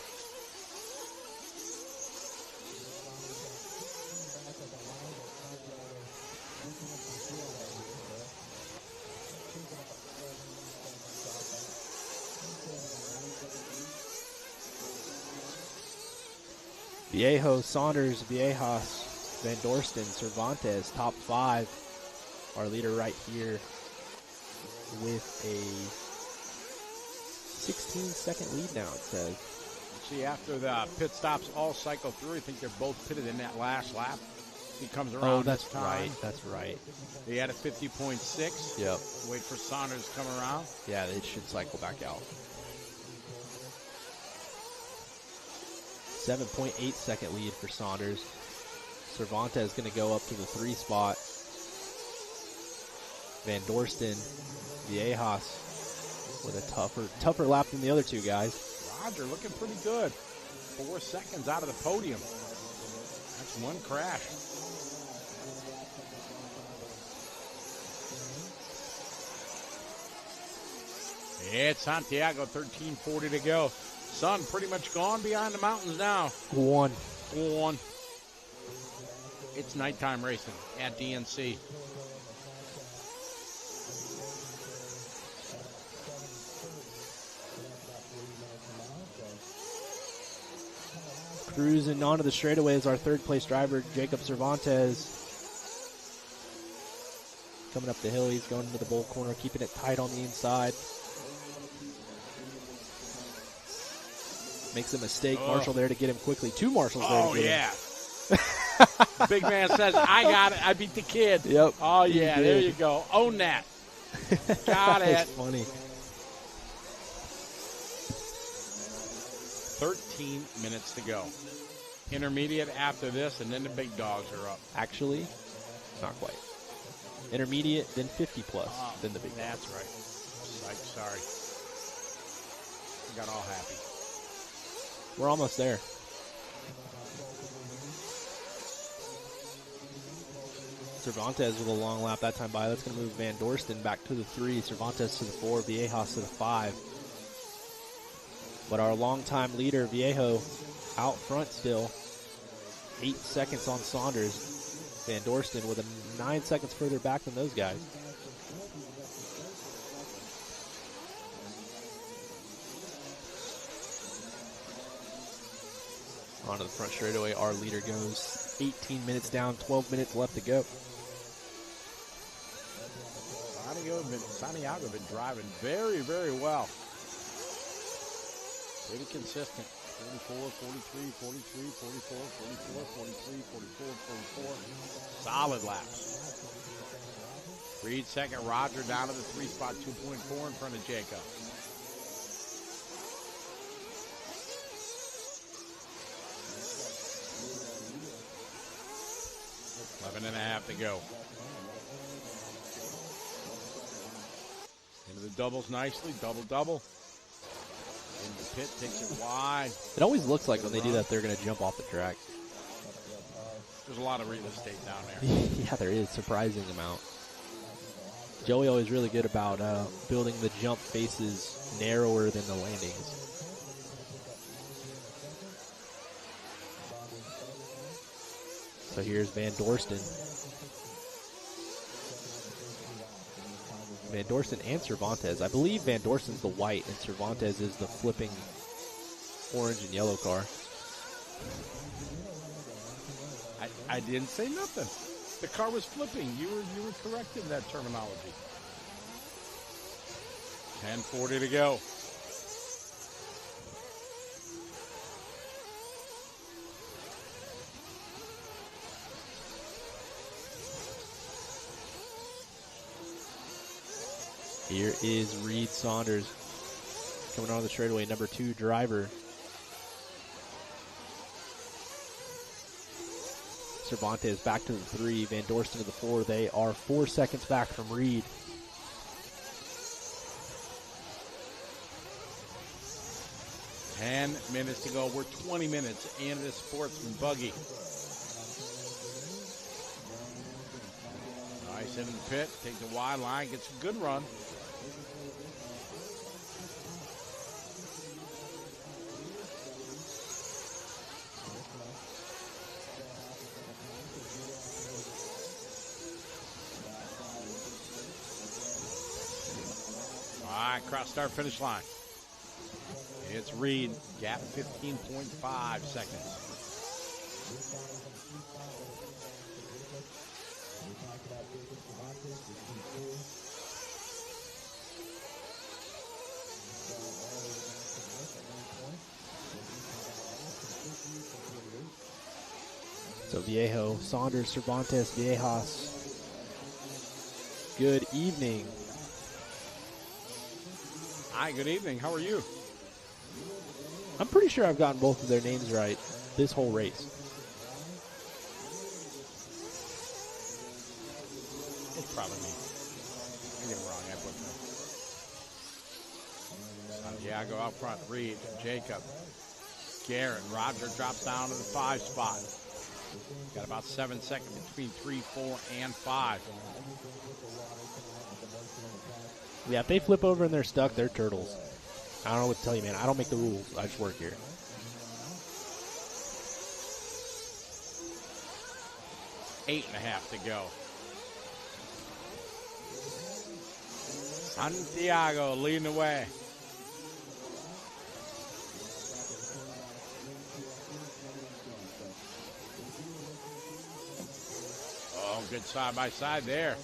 Viejo, Saunders, Viejas, Van Dorsten, Cervantes, top 5. Our leader right here with a 16-second lead now, it says. See, after the pit stops all cycle through, I think they're both pitted in that last lap. He comes around. Oh, that's this time. right. That's right. He had a 50.6. Yep. Wait for Saunders to come around. Yeah, it should cycle back out. 7.8 second lead for Saunders. Cervantes going to go up to the 3 spot. Van Dorsten, Viejas with a tougher lap than the other two guys. Roger looking pretty good. 4 seconds out of the podium. That's one crash. It's Santiago, 13:40 to go. Sun pretty much gone behind the mountains now. One. It's nighttime racing at DNC. Cruising onto the straightaway is our third place driver, Jacob Cervantes. Coming up the hill, he's going into the bowl corner, keeping it tight on the inside. Makes a mistake. Marshall there to get him quickly. 2 marshals there to get him. Big man says, I got it. I beat the kid. Yep. Oh, yeah. There you go. Own that. Got it. That's funny. 13 minutes to go. Intermediate after this, and then the big dogs are up. Actually, not quite. Intermediate, then 50 plus, then the big dogs. That's right. Psych, sorry. I got all happy. We're almost there. Cervantes with a long lap that time by. That's going to move Van Dorsten back to the 3, Cervantes to the 4, Viejas to the 5. But our longtime leader, Viejo, out front still. 8 seconds on Saunders. Van Dorsten with a 9 seconds further back than those guys. Onto the front straightaway, our leader goes. 18 minutes down, 12 minutes left to go. Santiago been driving very, very well. Pretty consistent. 44, 43, 43, 44, 44, 43, 44, 44. Solid laps. Reed second. Roger down to the 3 spot, 2.4 in front of Jacob. And a half to go. Into the doubles nicely. Double. In the pit, takes it wide. It always looks like when they do that, they're going to jump off the track. There's a lot of real estate down there. Yeah, there is. Surprising amount. Joey always really good about building the jump faces narrower than the landings. So here's Van Dorsten. Van Dorsten and Cervantes. I believe Van Dorsten's the white and Cervantes is the flipping orange and yellow car. I didn't say nothing. The car was flipping. You were correct in that terminology. 10:40 to go. Here is Reed Saunders coming on the straightaway, number 2 driver. Cervantes back to the 3, Van Dorsten to the 4. They are 4 seconds back from Reed. Ten minutes to go. We're 20 minutes into the Sportsman buggy. Nice into the pit. Take the wide line. Gets a good run. All right, cross start finish line. It's Reed, gap 15.5 seconds. So Viejo, Saunders, Cervantes, Viejas. Good evening. Hi, good evening. How are you? I'm pretty sure I've gotten both of their names right this whole race. It's probably me. I get it wrong. I put them. Santiago out front. Reed, Jacob, Garrett. Roger drops down to the 5 spot. Got about 7 seconds between 3, 4, and 5. Yeah, if they flip over and they're stuck, they're turtles. I don't know what to tell you, man. I don't make the rules. I just work here. Eight and a half to go. Santiago leading the way. Oh, good side by side there.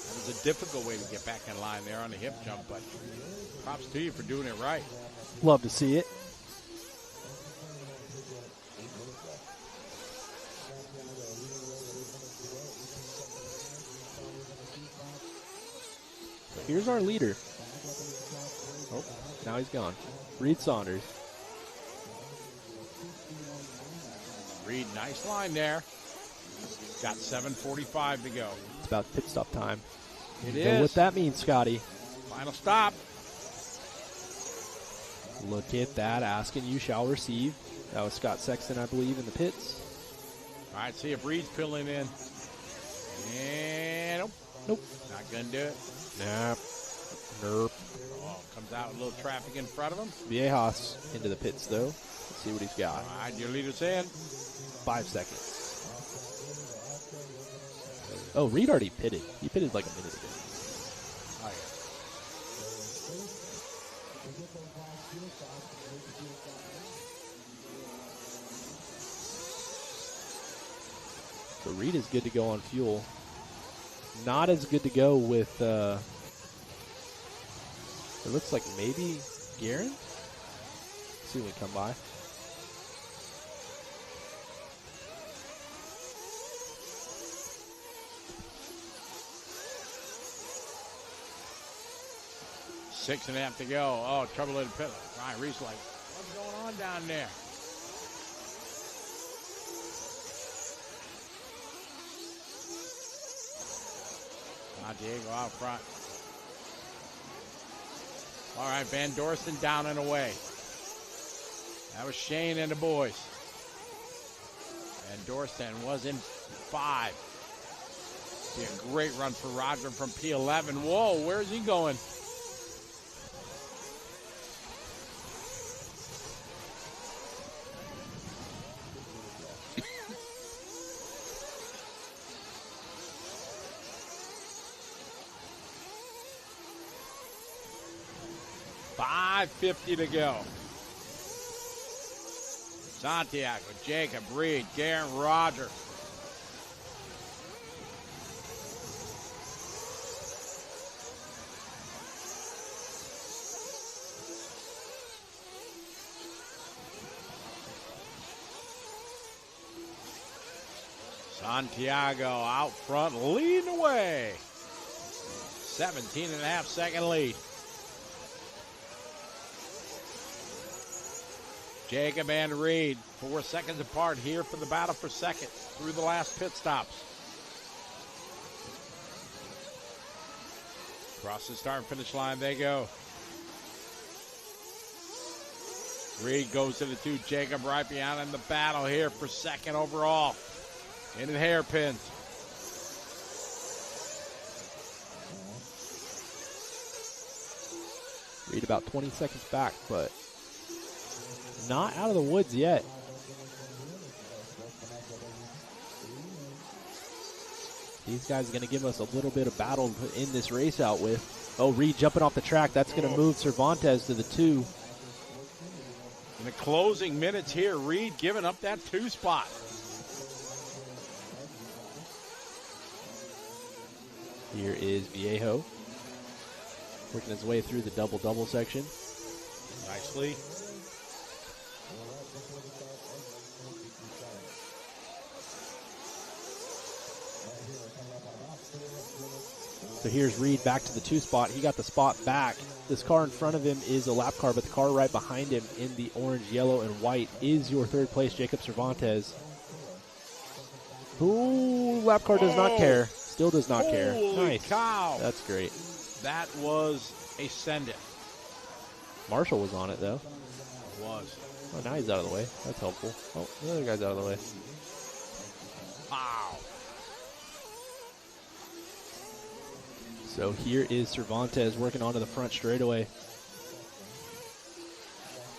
That was a difficult way to get back in line there on the hip jump, but props to you for doing it right. Love to see it. Here's our leader. Oh, now he's gone. Reed Saunders. Reed, nice line there. Got 7:45 to go. It's about pit stop time. It You know is. what that means, Scotty. Final stop. Look at that. Ask and you shall receive. That was Scott Sexton, I believe, in the pits. All right, see if Reed's pulling in. And nope. Nope. Not going to do it. Nope. Nope. Oh, comes out with a little traffic in front of him. Viejas into the pits, though. Let's see what he's got. All right, your leader's in. 5 seconds. Oh, Reed already pitted. He pitted like a minute ago. Oh, yeah. So Reed is good to go on fuel. Not as good to go with, it looks like maybe Guerin. See when we come by. Six and a half to go. Oh, trouble in the pit. Ryan Reed's like, what's going on down there? Diego out front. All right, Van Dorsten down and away. That was Shane and the boys. Van Dorsten was in 5. Be a great run for Roger from P11. Whoa, where's he going? 5:50 to go. Santiago, Jacob, Reed, Garen, Roger. Santiago out front, leading away. 17.5-second lead. Jacob and Reed, 4 seconds apart here for the battle for second through the last pit stops. Across the start and finish line they go. Reed goes to the 2. Jacob right behind in the battle here for second overall. Into the hairpins. Reed about 20 seconds back, but not out of the woods yet. These guys are going to give us a little bit of battle to end this race out with. Oh, Reed jumping off the track. That's going to move Cervantes to the 2. In the closing minutes here, Reed giving up that 2 spot. Here is Viejo working his way through the double-double section. Nicely. So here's Reed back to the 2 spot. He got the spot back. This car in front of him is a lap car, but the car right behind him in the orange, yellow, and white is your 3rd place, Jacob Cervantes. Ooh, lap car does not care. Still does not care. Holy cow. That's great. That was a send-it. Marshall was on it, though. It was. Oh, now he's out of the way. That's helpful. Oh, the other guy's out of the way. Wow. So here is Cervantes working onto the front straightaway.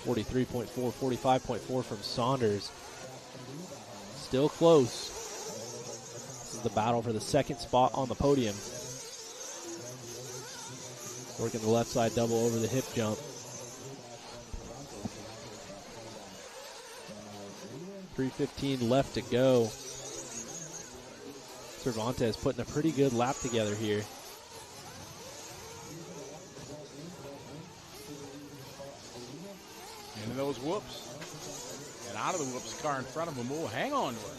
43.4, 45.4 from Saunders. Still close. This is the battle for the 2nd spot on the podium. Working the left side double over the hip jump. 3:15 left to go. Cervantes putting a pretty good lap together here. Into those whoops. And out of the whoops, car in front of him will hang on to it.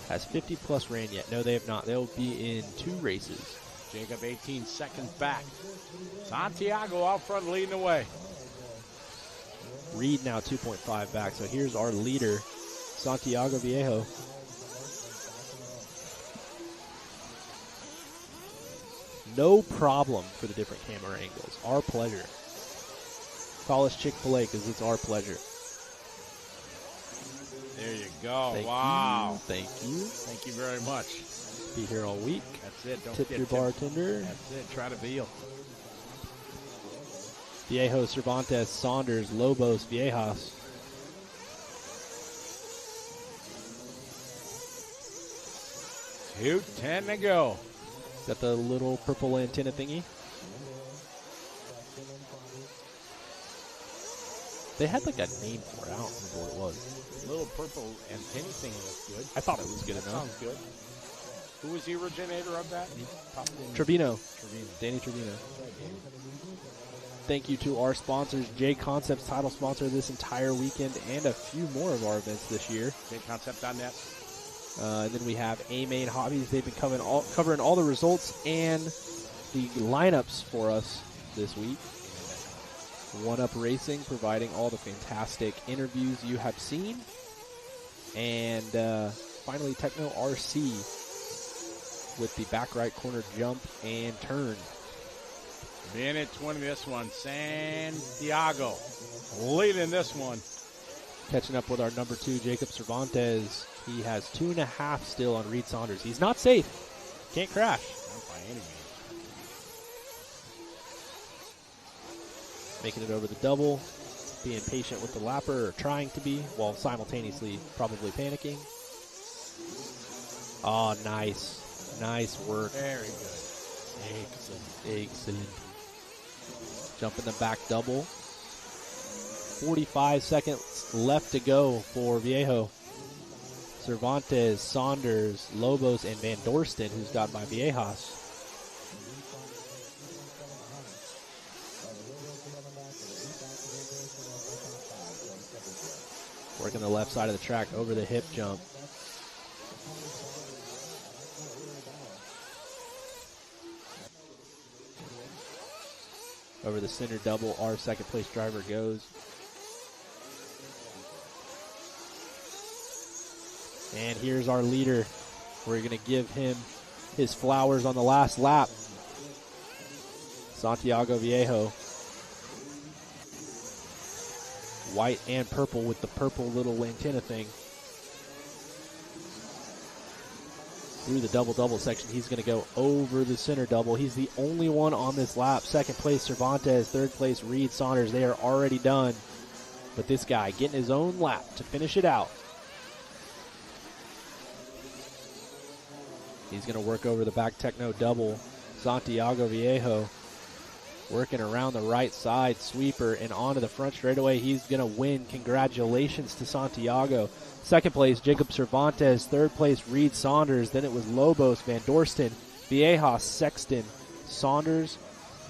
Has 50-plus ran yet? No, they have not. They'll be in 2 races. Jacob 18 seconds back. Santiago out front leading the way. Reed now 2.5 back. So here's our leader, Santiago Viejo. No problem for the different camera angles. Our pleasure. Call us Chick-fil-A because it's our pleasure. There you go. Thank wow. You. Thank you. Thank you very much. Be here all week. That's it. Don't tip forget your bartender. That's it. Try to veal. Viejo, Cervantes, Saunders, Lobos, Viejas. $2:10 to go. Got the little purple antenna thingy. They had like a name for it. I don't remember what it was. Little purple antenna thing looked good. I thought it was good enough. Sounds good. Who was the originator of that? Trevino. Danny Trevino. Thank you to our sponsors, J Concepts, title sponsor of this entire weekend, and a few more of our events this year. JConcept.net. And then we have A-Main Hobbies. They've been covering all the results and the lineups for us this week. One Up Racing, providing all the fantastic interviews you have seen. And finally, Techno RC with the back right corner jump and turn. Minute 20 this one. Santiago leading this one. Catching up with our number 2, Jacob Cervantes. He has 2.5 still on Reed Saunders. He's not safe. Can't crash. Not by any means. Making it over the double. Being patient with the lapper, or trying to be, while simultaneously probably panicking. Oh, nice. Nice work. Very good. Excellent. Excellent. Jump in the back double. 45 seconds left to go for Viejo. Cervantes, Saunders, Lobos, and Van Dorsten, who's got by Viejas. Working the left side of the track over the hip jump. Over the center double, our second place driver goes. And here's our leader. We're going to give him his flowers on the last lap. Santiago Viejo. White and purple with the purple little antenna thing. Through the double-double section, he's going to go over the center double. He's the only one on this lap. Second place, Cervantes. Third place, Reed, Saunders. They are already done. But this guy getting his own lap to finish it out. He's going to work over the back techno double. Santiago Viejo working around the right side, sweeper, and onto the front straightaway. He's going to win. Congratulations to Santiago. Second place, Jacob Cervantes. Third place, Reed Saunders. Then it was Lobos, Van Dorsten, Viejas, Sexton, Saunders,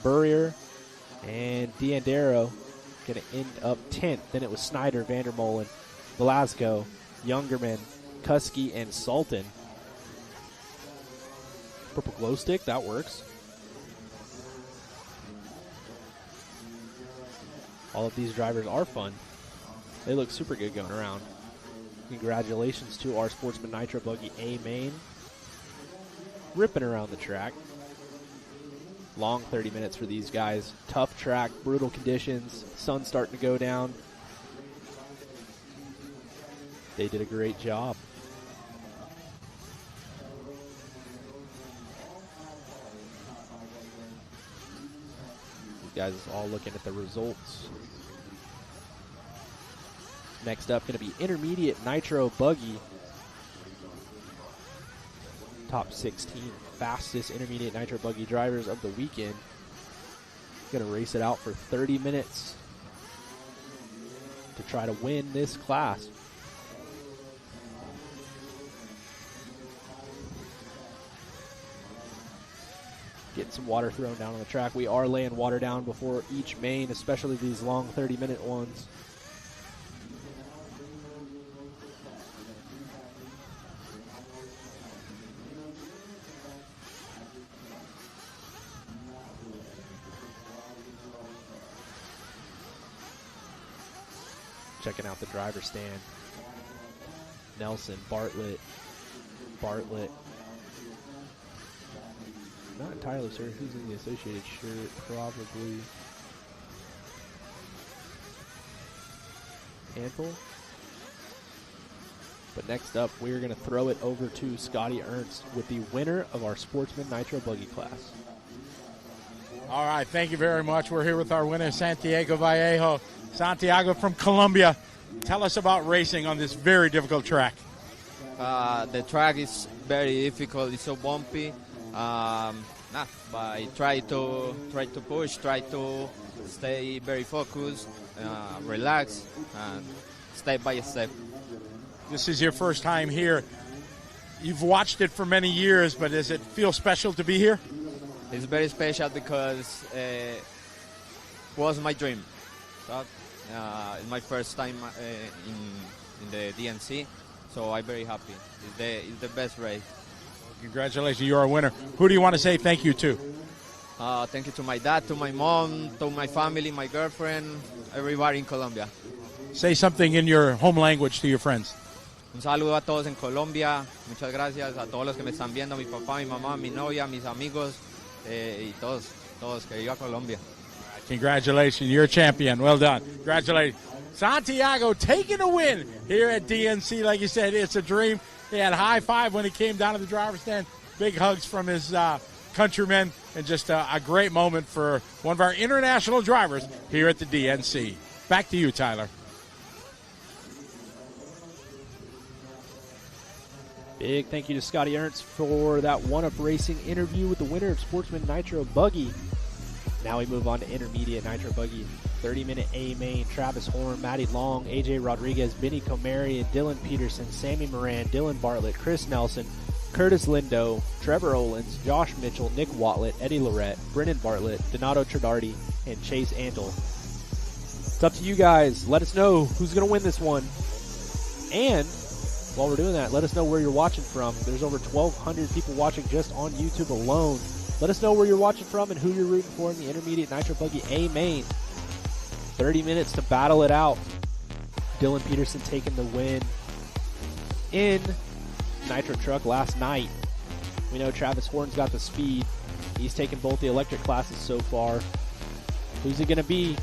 Burrier, and D'Andero. Going to end up 10th. Then it was Snyder, Vandermolen, Velasco, Youngerman, Kusky, and Sultan. Purple glow stick, that works. All of these drivers are fun. They look super good going around. Congratulations to our Sportsman Nitro Buggy A main. Ripping around the track. Long 30 minutes for these guys. Tough track, brutal conditions, sun starting to go down. They did a great job. Guys all looking at the results. Next up, going to be intermediate Nitro Buggy. Top 16 fastest intermediate Nitro Buggy drivers of the weekend. Going to race it out for 30 minutes to try to win this class. Getting some water thrown down on the track. We are laying water down before each main, especially these long 30-minute ones. Checking out the driver stand. Nelson, Bartlett. Not entirely sure who's in the associated shirt. Probably Handful. But next up, we're going to throw it over to Scotty Ernst with the winner of our Sportsman Nitro Buggy class. All right, thank you very much. We're here with our winner, Santiago Vallejo. Santiago from Colombia. Tell us about racing on this very difficult track. The track is very difficult. It's so bumpy. But I try to push, try to stay very focused, relax, and step by step. This is your first time here. You've watched it for many years, but does it feel special to be here? It's very special because it was my dream. So, it's my first time in the DNC, so I'm very happy. It's the best race. Congratulations, you're a winner. Who do you want to say thank you to? Thank you to my dad, to my mom, to my family, my girlfriend, everybody in Colombia. Say something in your home language to your friends. Un saludo a todos en Colombia. Muchas gracias a todos los que me están viendo, mi papá, mi mamá, mi novia, mis amigos, y todos, que viva Colombia. Congratulations, you're a champion. Well done. Congratulations. Santiago taking a win here at DNC. Like you said, it's a dream. He had a high five when he came down to the driver's stand. Big hugs from his countrymen, and just a great moment for one of our international drivers here at the DNC. Back to you, Tyler. Big thank you to Scotty Ernst for that one-up racing interview with the winner of Sportsman Nitro Buggy. Now we move on to intermediate Nitro Buggy. 30-minute A main, Travis Horn, Matty Long, AJ Rodriguez, Benny Comarian, Dylan Peterson, Sammy Moran, Dylan Bartlett, Chris Nelson, Curtis Lindo, Trevor Olins, Josh Mitchell, Nick Watlett, Eddie Lorette, Brennan Bartlett, Donato Tridardi, and Chase Antle. It's up to you guys. Let us know who's going to win this one. And while we're doing that, let us know where you're watching from. There's over 1,200 people watching just on YouTube alone. Let us know where you're watching from and who you're rooting for in the intermediate Nitro Buggy A main. 30 minutes to battle it out. Dylan Peterson taking the win in Nitro Truck last night. We know Travis Horn's got the speed. He's taken both the electric classes so far. Who's it going to be?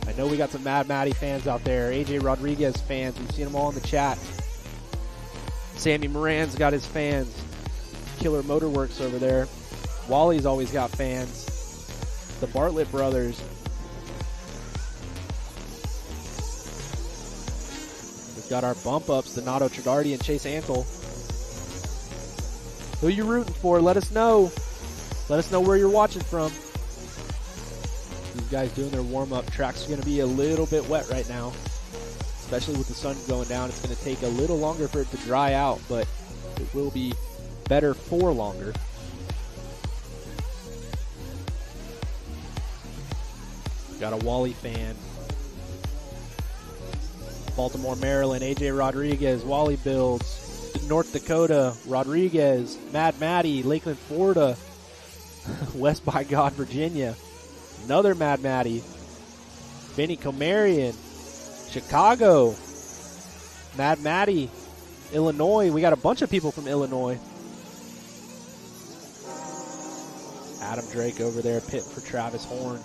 I know we got some Mad Matty fans out there. AJ Rodriguez fans. We've seen them all in the chat. Sammy Moran's got his fans. Killer Motorworks over there. Wally's always got fans. The Bartlett brothers. We've got our bump ups, Donato Tridardi and Chase Antle. Who you rooting for? Let us know. Let us know where you're watching from. These guys doing their warm-up. Track's going to be a little bit wet right now, especially with the sun going down. It's going to take a little longer for it to dry out, but it will be better for longer. Got a Wally fan. Baltimore, Maryland, AJ Rodriguez, Wally builds. North Dakota, Rodriguez, Mad Matty, Lakeland, Florida, West by God, Virginia. Another Mad Matty. Benny Comarian, Chicago, Mad Matty, Illinois. We got a bunch of people from Illinois. Adam Drake over there, pit for Travis Horn.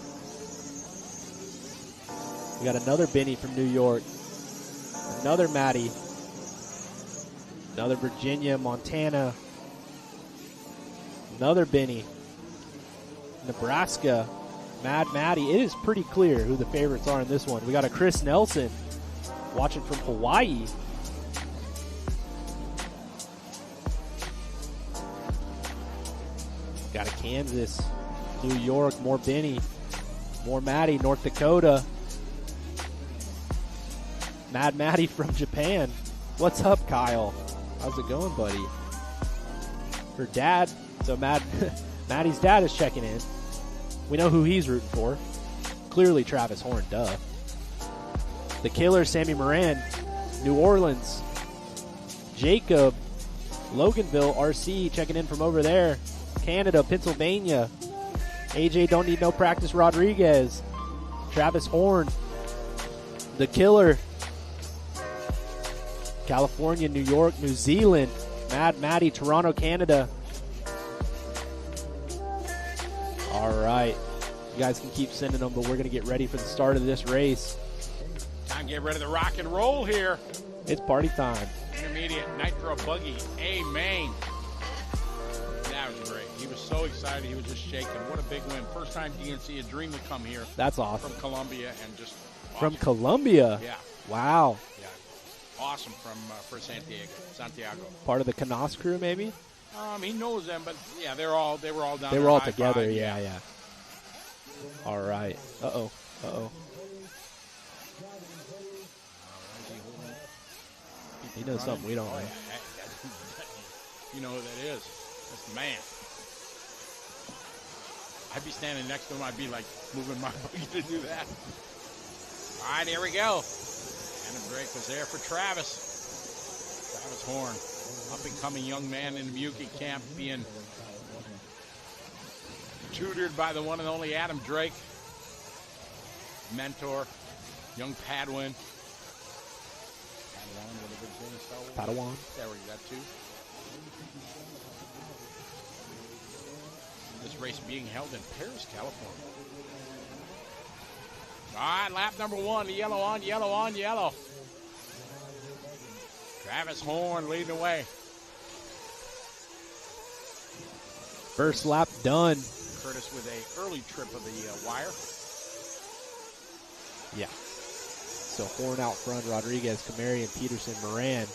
We got another Benny from New York. Another Matty. Another Virginia, Montana. Another Benny. Nebraska. Mad Matty. It is pretty clear who the favorites are in this one. We got a Chris Nelson watching from Hawaii. Got a Kansas, New York, more Benny, more Matty, North Dakota. Mad Matty from Japan. What's up, Kyle? How's it going, buddy? Her dad, so Matty's dad is checking in. We know who he's rooting for. Clearly Travis Horn, duh. The Killer, Sammy Moran, New Orleans. Jacob, Loganville, RC, checking in from over there. Canada, Pennsylvania. AJ Don't Need No Practice, Rodriguez. Travis Horn. The Killer. California, New York, New Zealand. Mad Matty, Toronto, Canada. All right. You guys can keep sending them, but we're going to get ready for the start of this race. Time to get ready to rock and roll here. It's party time. Intermediate Nitro Buggy A main. That was great. He was so excited. He was just shaking. What a big win. First time DNC, a dream to come here. That's awesome. From Colombia and just awesome. From Colombia? Yeah. Wow. Yeah. Awesome for Santiago. Part of the Canas crew, maybe? He knows them, but yeah, they were all down. They there were all high together. five. Yeah. All right. Uh-oh. He knows something we don't know. You know who that is. That's the man. I'd be standing next to him. I'd be like moving my buggy to do that. All right, here we go. Adam Drake was there for Travis. Travis Horn, up-and-coming young man in the Muki camp, being tutored by the one and only Adam Drake. Mentor, young Padawan. Padawan, what a good thing in Star Wars. Padawan. There we go, that too. This race being held in Paris, California. All right, lap number one, yellow on, yellow on, yellow. Travis Horn leading the way. First lap done. Curtis with a early trip of the wire. Yeah. So Horn out front, Rodriguez, Comarian, Peterson, Moran.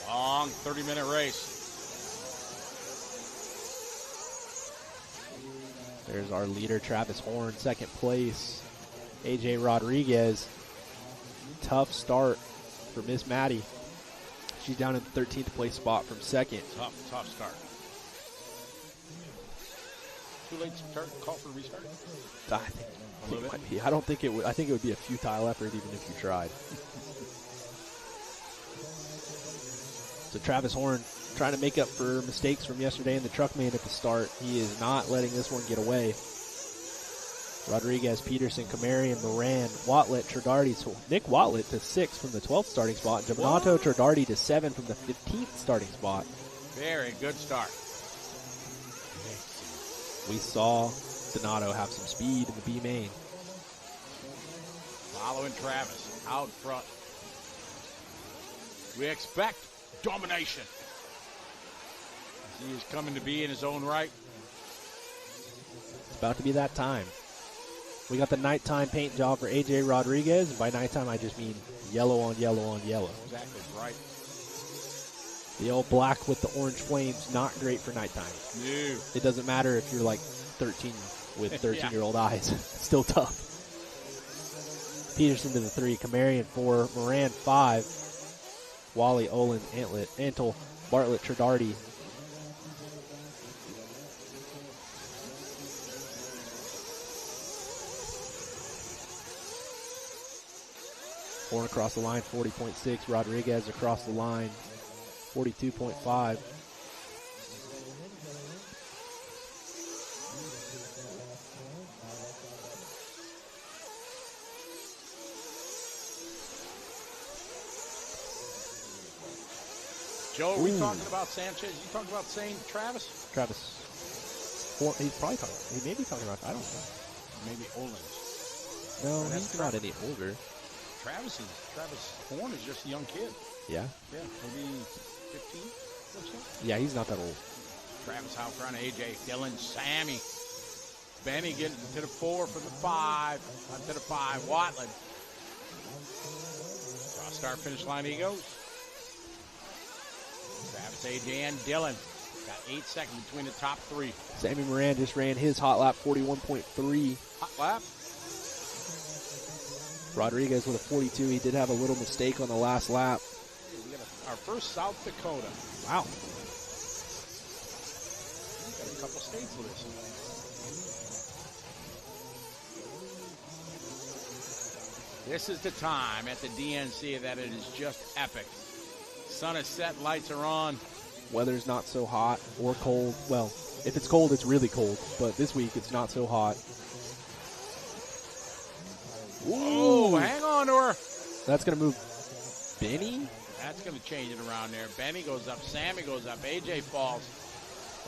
Long 30-minute race. There's our leader, Travis Horn, second place. AJ Rodriguez. Tough start for Miss Maddie. She's down in the 13th place spot from second. Tough start. Too late to start, call for restart? I think it might be. I don't think it would. I think it would be a futile effort even if you tried. So Travis Horn trying to make up for mistakes from yesterday in the truck main at the start. He is not letting this one get away. Rodriguez, Peterson, Kamarian, Moran, Watlet, Tradardi. So Nick Watlet to 6 from the 12th starting spot. Donato Tradardi to 7 from the 15th starting spot. Very good start. We saw Donato have some speed in the B main. Following Travis out front. We expect domination. He is coming to be in his own right. It's about to be that time. We got the nighttime paint job for AJ Rodriguez. And by nighttime, I just mean yellow on yellow on yellow. Exactly right. The old black with the orange flames, not great for nighttime. No. It doesn't matter if you're like 13 with 13-year-old eyes. Still tough. Peterson to the 3, Kamarian 4, Moran 5, Wally, Olin, Antle, Bartlett, Tradardi. Horn across the line, 40.6. Rodriguez across the line, 42.5. Joe, are we talking about Sanchez? You talking about saying Travis? Travis. He's probably talking. He may be talking about. I don't know. Maybe Olins. No, he's not any older. Travis Horn is just a young kid. Yeah. Yeah, maybe 15 or so. Yeah, he's not that old. Travis out front, AJ, Dylan, Sammy. Benny getting to the 4 for the 5. Up to the 5. Watland. Cross start finish line he goes. Travis, AJ, and Dylan. Got 8 seconds between the top 3. Sammy Moran just ran his hot lap, 41.3. Hot lap. Rodriguez with a 42. He did have a little mistake on the last lap. We got our first South Dakota. Wow. We got a couple states with this. This is the time at the DNC that it is just epic. Sun is set, lights are on. Weather's not so hot or cold. Well, if it's cold, it's really cold. But this week, it's not so hot. Whoa, hang on to her. That's going to move Benny? That's going to change it around there. Benny goes up, Sammy goes up, AJ falls.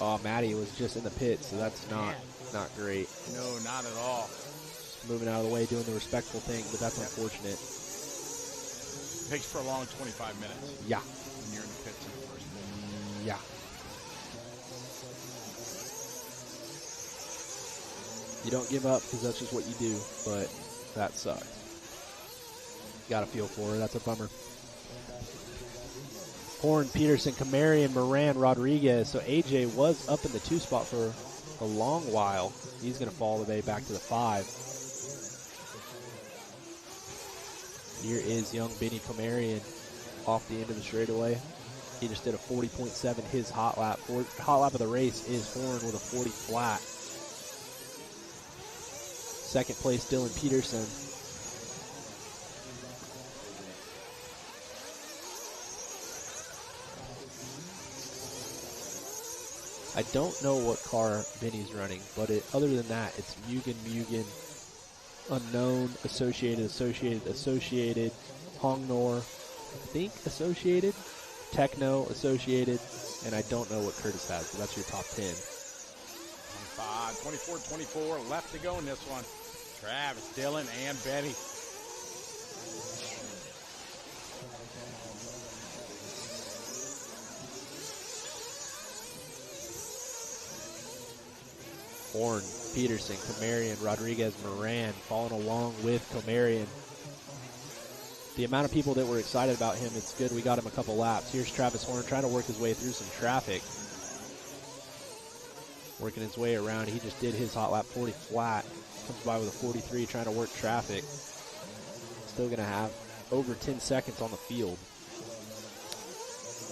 Oh, Maddie was just in the pit, so that's not great. No, not at all. Moving out of the way, doing the respectful thing, but that's unfortunate. Takes for a long 25 minutes. Yeah. When you're in the pits in the first minute. Yeah. You don't give up because that's just what you do, but that sucks. Got to feel for her. That's a bummer. Horn, Peterson, Kamarian, Moran, Rodriguez. So AJ was up in the 2 spot for a long while. He's going to fall the way back to the 5. Here is young Benny Kamarian off the end of the straightaway. He just did a 40.7 his hot lap. Hot lap of the race is Horn with a 40 flat. Second place, Dylan Peterson. I don't know what car Benny's running, but other than that, it's Mugen, Unknown, Associated, Hongnor, I think Associated, Techno, Associated, and I don't know what Curtis has, so that's your top 10. 24, left to go in this one. Travis, Dylan, and Benny. Horn, Peterson, Kamarian, Rodriguez, Moran following along with Kamarian. The amount of people that were excited about him, it's good we got him a couple laps. Here's Travis Horn trying to work his way through some traffic. working his way around. He just did his hot lap 40 flat. Comes by with a 43 trying to work traffic. Still going to have over 10 seconds on the field.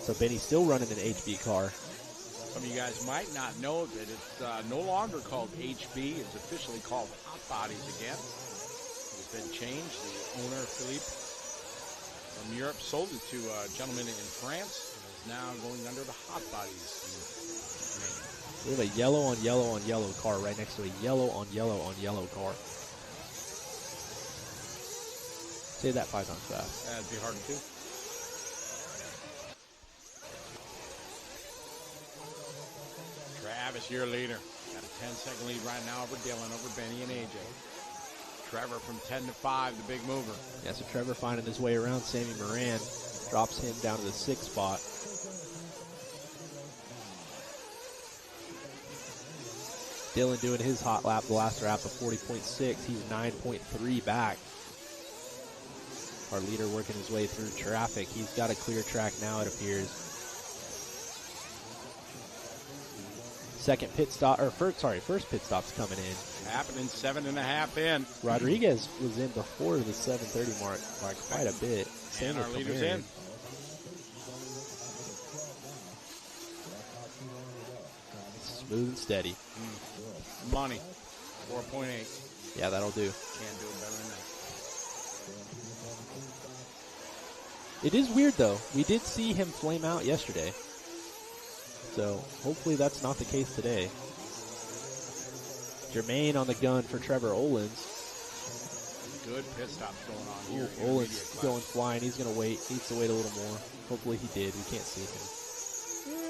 So Benny's still running an HB car. Some of you guys might not know that it's no longer called HB. It's officially called Hot Bodies again. It's been changed. The owner, Philippe, from Europe, sold it to a gentleman in France. And is now going under the Hot Bodies name. We have a yellow on yellow on yellow car right next to a yellow on yellow on yellow car. Say that 5 times fast. That'd be hard to do. Travis, your leader. Got a 10-second lead right now over Dylan, over Benny and AJ. Trevor from 10 to 5, the big mover. Yeah, so Trevor finding his way around Sammy Moran. Drops him down to the 6th spot. Dylan doing his hot lap, the last lap of 40.6. He's 9.3 back. Our leader working his way through traffic. He's got a clear track now, it appears. Second pit stop, or first pit stop's coming in. Happening 7.5 in. Rodriguez was in before the 7:30 mark by quite a bit. And our leader's in. Smooth and steady. Money, 4.8. Yeah, that'll do. Can't do it better than that. It is weird, though. We did see him flame out yesterday. So hopefully that's not the case today. Jermaine on the gun for Trevor Olins. Good pit stops going on here. Olins going flying. He's going to wait. Needs to wait a little more. Hopefully he did. We can't see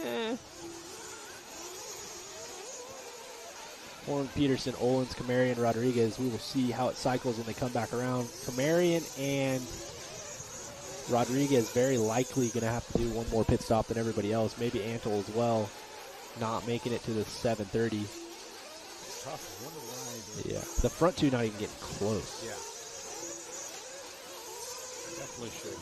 him. Warren Peterson, Olins, Camarian, Rodriguez. We will see how it cycles when they come back around. Camarian and Rodriguez very likely going to have to do one more pit stop than everybody else. Maybe Antle as well. Not making it to the 7:30. Tough. I wonder why. Yeah. The front two not even getting close. Yeah. Definitely should.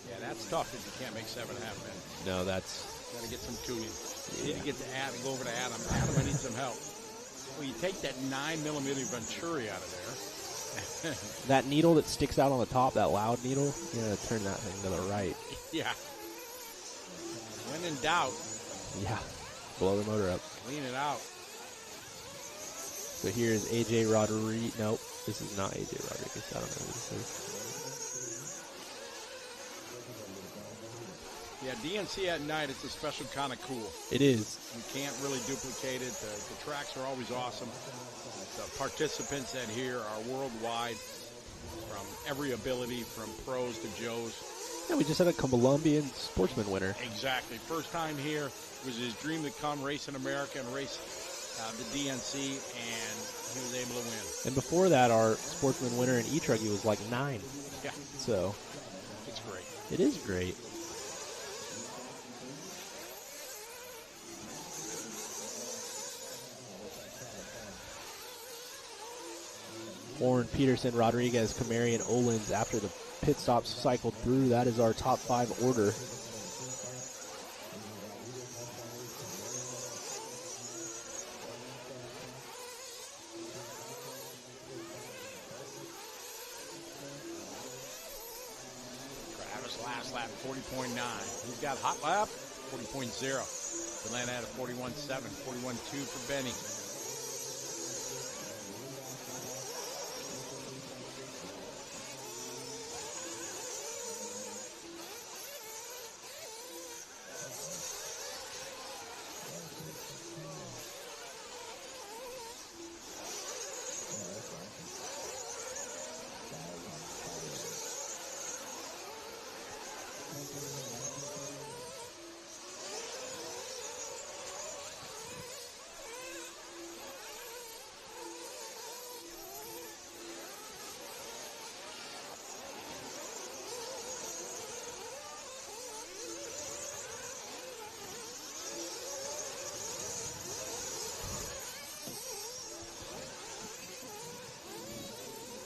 Yeah, that's tough if you can't make 7.5 minutes. No, that's... Got to get some tuning. Yeah. You need to get to Adam, go over to Adam. Adam, I need some help. Well, you take that 9mm Venturi out of there. That needle that sticks out on the top, that loud needle, you're going to turn that thing to the right. Yeah. When in doubt. Yeah. Blow the motor up. Clean it out. So here's AJ Rodriguez. Nope, this is not AJ Rodriguez. I don't know who this is. Yeah, DNC at night, it's a special kind of cool. It is. You can't really duplicate it. The tracks are always awesome. The participants that here are worldwide, from every ability, from pros to Joes. Yeah, we just had a Colombian Sportsman winner. Exactly. First time here. It was his dream to come race in America and race the DNC, and he was able to win. And before that, our Sportsman winner in E-Truggy was like 9. Yeah. So. It's great. It is great. Warren, Peterson, Rodriguez, Camarian, Olins after the pit stops cycled through. That is our top 5 order. Travis last lap, 40.9. He's got hot lap, 40.0. Atlanta at a 41.7, 41.2 for Benny.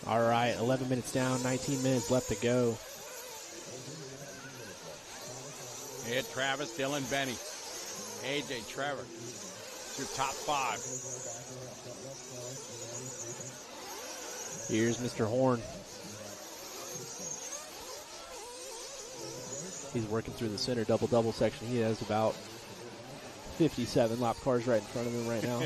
All right, 11 minutes down, 19 minutes left to go. Hit Travis, Dylan, Benny. AJ, Trevor. It's your top 5. Here's Mr. Horn. He's working through the center double-double section. He has about 57 lap cars right in front of him right now.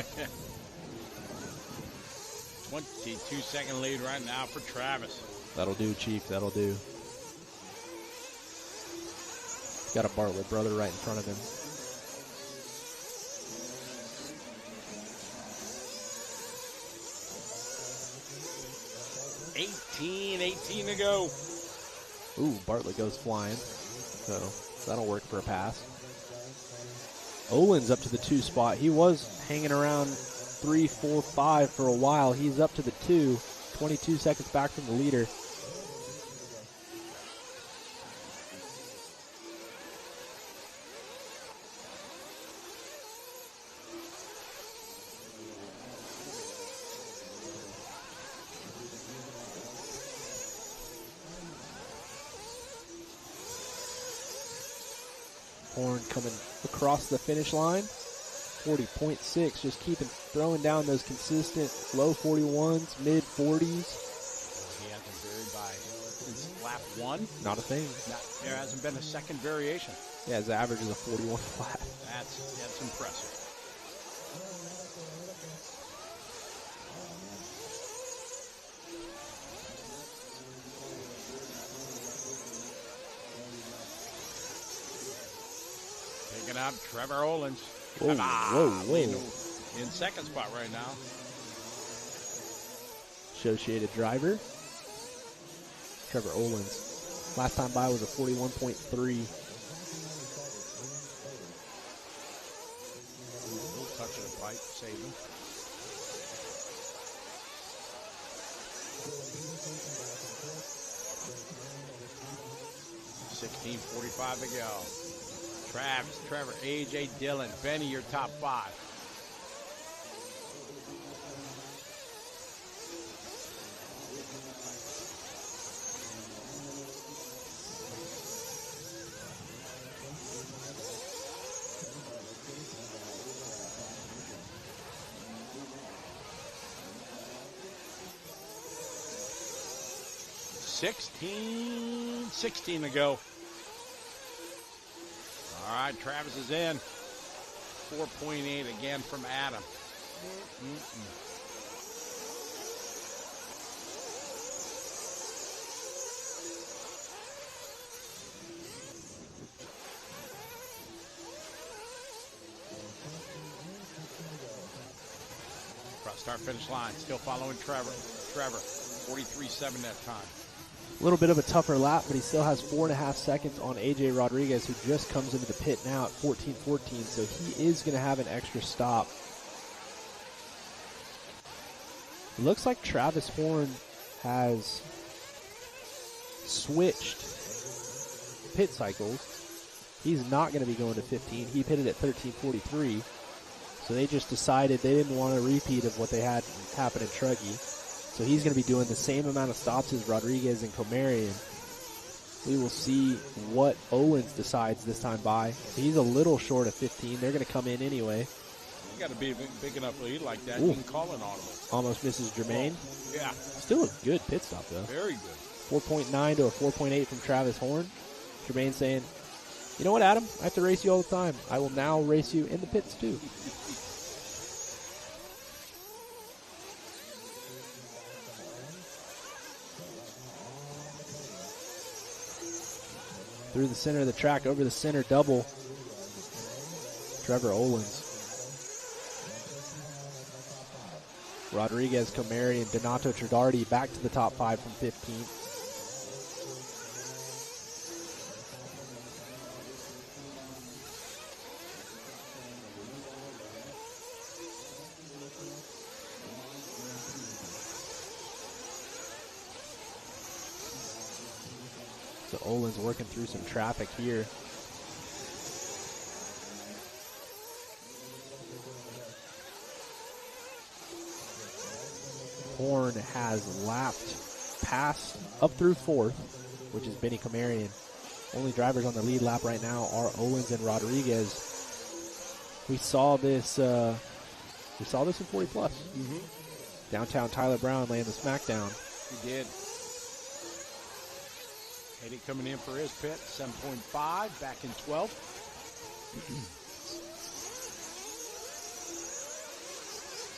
22-second lead right now for Travis. That'll do, Chief. That'll do. Got a Bartlett brother right in front of him. 18 to go. Ooh, Bartlett goes flying. So that'll work for a pass. Olin's up to the 2 spot. He was hanging around 3, 4, 5 for a while. He's up to the 2, 22 seconds back from the leader. Horn coming across the finish line. 40.6, just keeping throwing down those consistent low 41s, mid 40s. He hasn't varied by since lap 1. Not a thing. There hasn't been a second variation. Yeah, his average is a 41 flat. That's impressive. Picking up Trevor Owens. Whoa. In second spot right now. Associated driver. Trevor Owens. Last time by was a 41.3. Touch of the pipe, saving. $16.45 to go. Travis, Trevor, AJ, Dillon, Benny, your top 5. $16 to go. All right, Travis is in. 4.8 again from Adam. Cross start finish line, still following Trevor. Trevor, 43.7 that time. A little bit of a tougher lap, but he still has 4.5 seconds on AJ Rodriguez, who just comes into the pit now at 14.14, so he is going to have an extra stop. It looks like Travis Horn has switched pit cycles. He's not going to be going to 15. He pitted at 13.43, so they just decided they didn't want a repeat of what they had happen in Truckee. So he's going to be doing the same amount of stops as Rodriguez and Comarion. We will see what Owens decides this time by. So he's a little short of 15. They're going to come in anyway. You got to be a big enough lead like that. Ooh. You can call an audible. Almost misses Jermaine. Yeah. Still a good pit stop, though. Very good. 4.9 to a 4.8 from Travis Horn. Jermaine saying, you know what, Adam? I have to race you all the time. I will now race you in the pits, too. Through the center of the track, over the center double. Trevor Owens. Rodriguez, Comarion, Donato Tridardi back to the top 5 from 15. So Olin's working through some traffic here. Horn has lapped past up through 4th, which is Benny Comarion. Only drivers on the lead lap right now are Owens and Rodriguez. We saw this We saw this in 40 plus. Mm-hmm. Downtown Tyler Brown laying the smackdown. He did. Eddie coming in for his pit, 7.5, back in 12.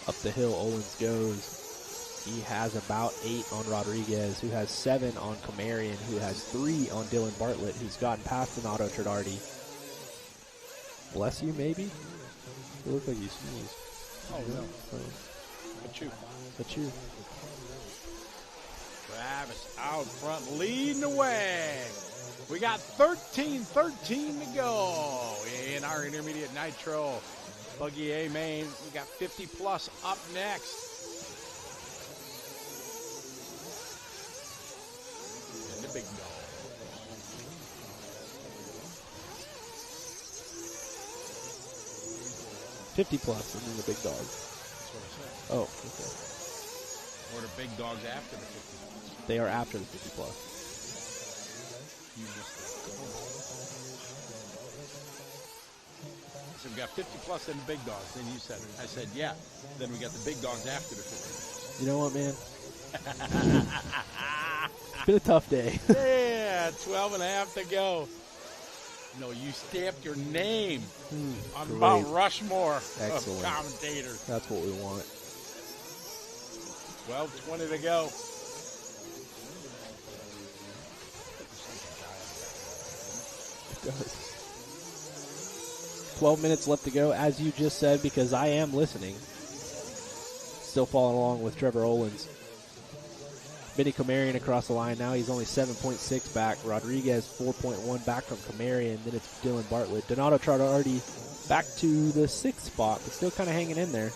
Up the hill, Olins goes. He has about 8 on Rodriguez, who has 7 on Kamarian, who has 3 on Dylan Bartlett, who's gotten past Donato Trardardi. Bless you, maybe? You look like you sneezed. Oh, no. But you. Travis out front leading the way. We got 13 to go in our intermediate nitro. Buggy A main. We got 50 plus up next. And the big dog. $50 plus, and then the big dog. That's what I said. Oh, okay. Or the big dogs after the 50 plus. They are after the 50 plus. You missed it. So we got 50 plus and the big dogs. Then you said it. I said, yeah. Then we got the big dogs after the 50. You know what, man? It's been a tough day. Yeah, 12 and a half to go. No, you stamped your name on great. Mount Rushmore Excellent. of commentators. That's what we want. 12:20 to go. 12 minutes left to go, as you just said, because I am listening. Still following along with Trevor Olins. Benny Kamarian across the line now. He's only 7.6 back. Rodriguez 4.1 back from Kamarian. Then it's Dylan Bartlett. Donato Trardardi back to the 6th spot, but still kind of hanging in there.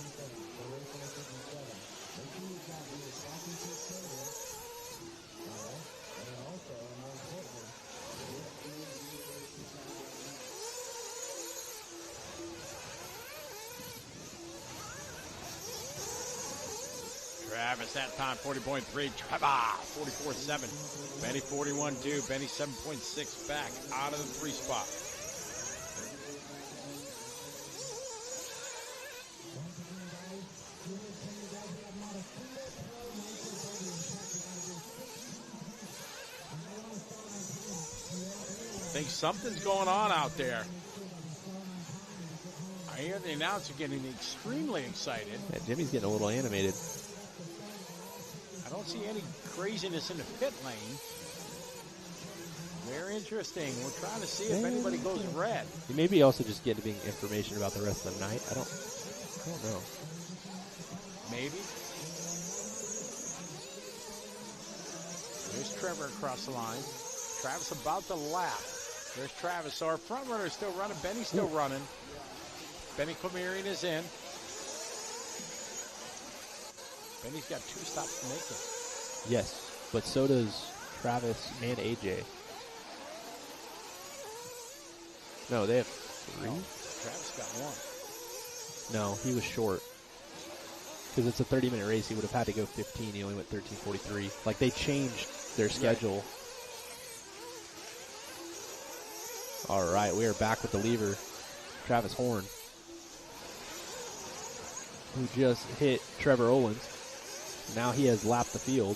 Travis that time 40.3. Trevor 44.7. Benny 41.2. Benny 7.6 back out of the 3 spot. I think something's going on out there. I hear the announcer getting extremely excited. Yeah, Jimmy's getting a little animated. I don't see any craziness in the pit lane. Very interesting. We're trying to see if anybody goes red. He may be also just getting information about the rest of the night. I don't know. Maybe. There's Trevor across the line. Travis about to lap. There's Travis. So our front runner is still running. Benny's still running. Benny Kamarian is in. Benny's got 2 stops to make it. Yes, but so does Travis and AJ. No, they have 3? No, Travis got 1. No, he was short. Because it's a 30-minute race. He would have had to go 15. He only went 13:43. Like, they changed their schedule. Right. All right, we are back with the leaver. Travis Horn, who just hit Trevor Olins. Now he has lapped the field.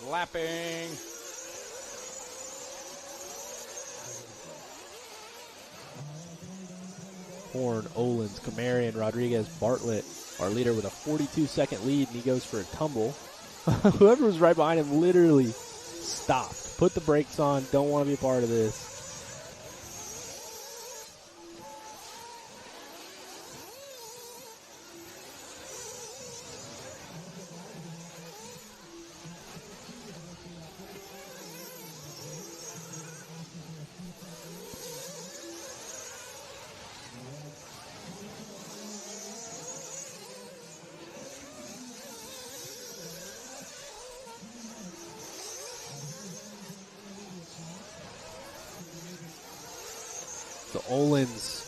Lapping. Horn, Olins, Kamarian, Rodriguez, Bartlett, our leader with a 42-second lead, and he goes for a tumble. Whoever was right behind him literally stopped. Put the brakes on. Don't want to be a part of this. The Olins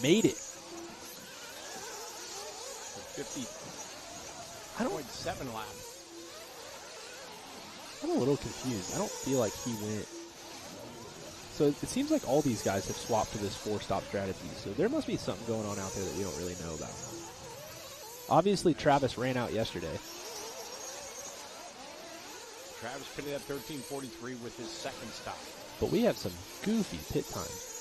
made it. 50.7 laps. I'm a little confused. I don't feel like he went So it seems like all these guys have swapped to this 4-stop strategy. So there must be something going on out there that we don't really know about. Obviously, Travis ran out yesterday. Travis pitted at 13:43 with his second stop. But we have some goofy pit times.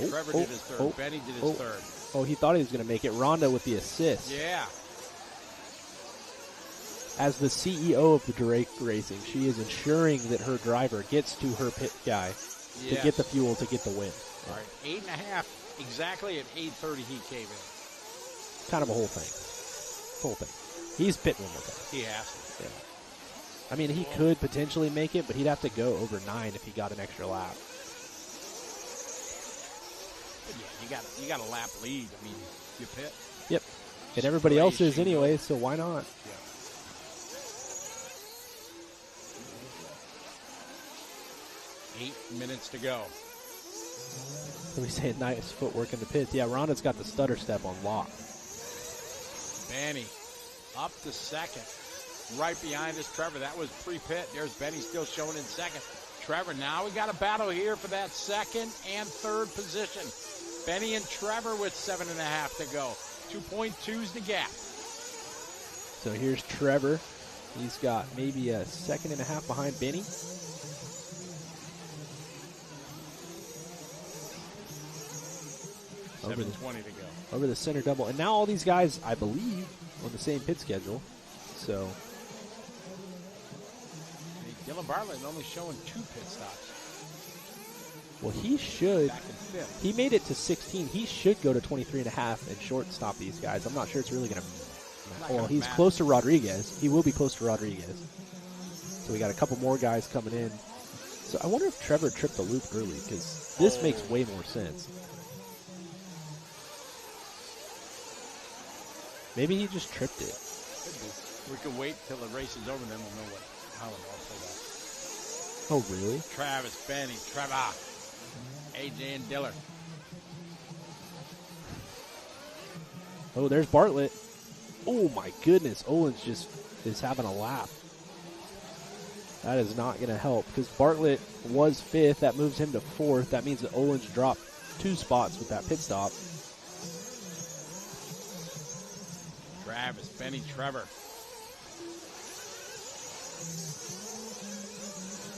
Trevor did his third. Benny did his third. Oh, he thought he was going to make it. Rhonda with the assist. Yeah. As the CEO of the Drake Racing, she is ensuring that her driver gets to her pit guy to get the fuel to get the win. All right, 8.5 exactly at 8:30 he came in. Kind of a whole thing. Whole thing. He's pitting one more time. He has to. Yeah. I mean, he could potentially make it, but he'd have to go over 9 if he got an extra lap. But yeah, you got a lap lead. I mean, you pit. Yep. And everybody else is anyway, so why not? Yeah. Eight minutes to go. We say nice footwork in the pits. Yeah, Rhonda's got the stutter step on lock. Benny up to second. Right behind us, Trevor. That was pre-pit. There's Benny still showing in second. Trevor, now we got a battle here for that second and third position. Benny and Trevor with 7.5 to go. 2.2's the gap. So here's Trevor. He's got maybe a 1.5 seconds behind Benny. Over 7:20 to go. Over the center double. And now all these guys, I believe, on the same pit schedule. So Dylan Bartlett only showing 2 pit stops. Well, he should. Back in 5th. He made it to 16. He should go to 23.5 and short stop these guys. I'm not sure it's really going to. Well, he's close to Rodriguez. He will be close to Rodriguez. So we got a couple more guys coming in. So I wonder if Trevor tripped the loop early because this makes way more sense. Maybe he just tripped it. Could be. We could wait till the race is over, then we'll know how it all played out. Oh, really? Travis, Benny, Trevor, AJ, and Diller. Oh, there's Bartlett. Oh, my goodness. Owens just is having a lap. That is not going to help because Bartlett was 5th. That moves him to 4th. That means that Owens dropped 2 spots with that pit stop. Travis, Benny, Trevor.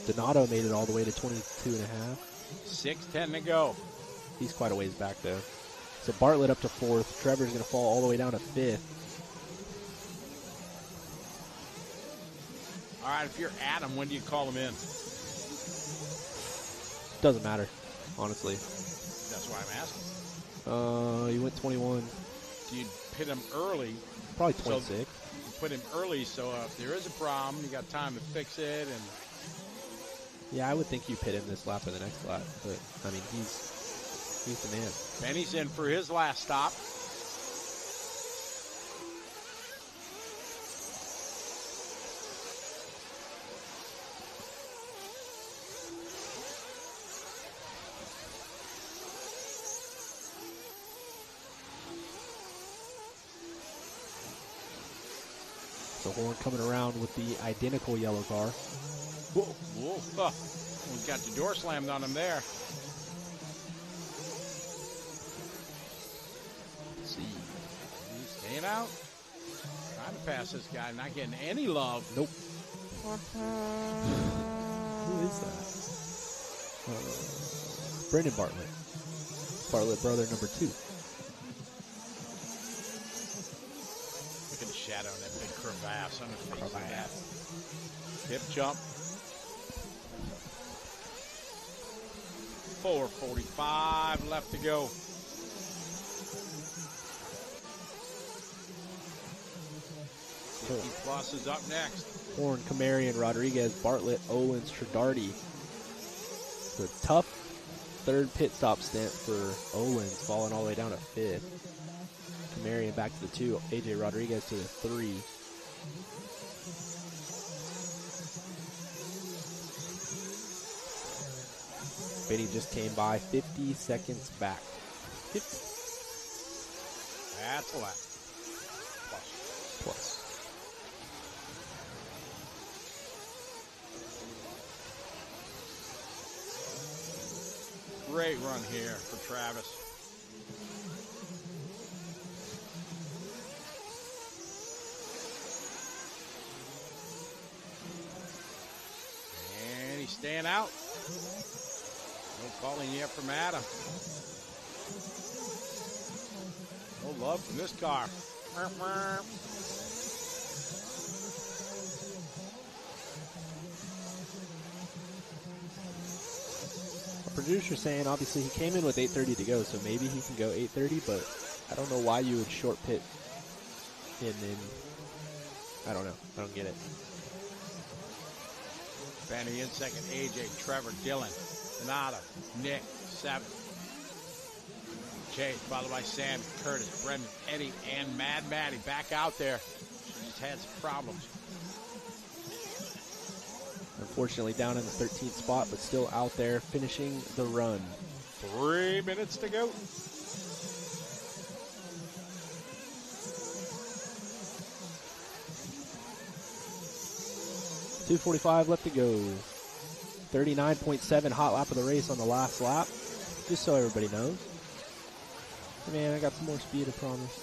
Donato made it all the way to 22.5. 6:10 to go. He's quite a ways back, though. So Bartlett up to 4th. Trevor's going to fall all the way down to 5th. All right, if you're Adam, when do you call him in? Doesn't matter, honestly. That's why I'm asking. You went 21. Do you pit him early? Probably 26. So you put him early, so if there is a problem, you got time to fix it. And yeah, I would think you pit him this lap or the next lap. But, I mean, he's the man. Benny's in for his last stop. So Horn coming around with the identical yellow car. Whoa, whoa. Oh, we got the door slammed on him there. Let's see. He's staying out. Trying to pass this guy, not getting any love. Nope. Who is that? Brendan Bartlett. Bartlett brother number 2. Look at the shadow on that big crevasse on his face. Hip jump. 4:45 left to go. Plus is up next. Horn, Camarian, Rodriguez, Bartlett, Owens, Tredarty. The tough third pit stop stint for Owens, falling all the way down to 5th. Camarian back to the 2. AJ Rodriguez to the 3. Benny just came by 50 seconds back. 50. That's a lap. Plus. great run here for Travis. And he's staying out. No calling yet from Adam. No love from this car. Producer saying obviously he came in with 8:30 to go, so maybe he can go 8:30, but I don't know why you would short pit him in. I don't know. I don't get it. Benny in second, AJ, Trevor, Dylan, Donata, Nick, 7. Chase, followed by Sam, Curtis, Brendan, Eddie, and Mad Maddie back out there. She just had some problems. Unfortunately down in the 13th spot, but still out there finishing the run. 3 minutes to go. .245 left to go. 39.7 hot lap of the race on the last lap. Just so everybody knows. Man, I got some more speed, I promise.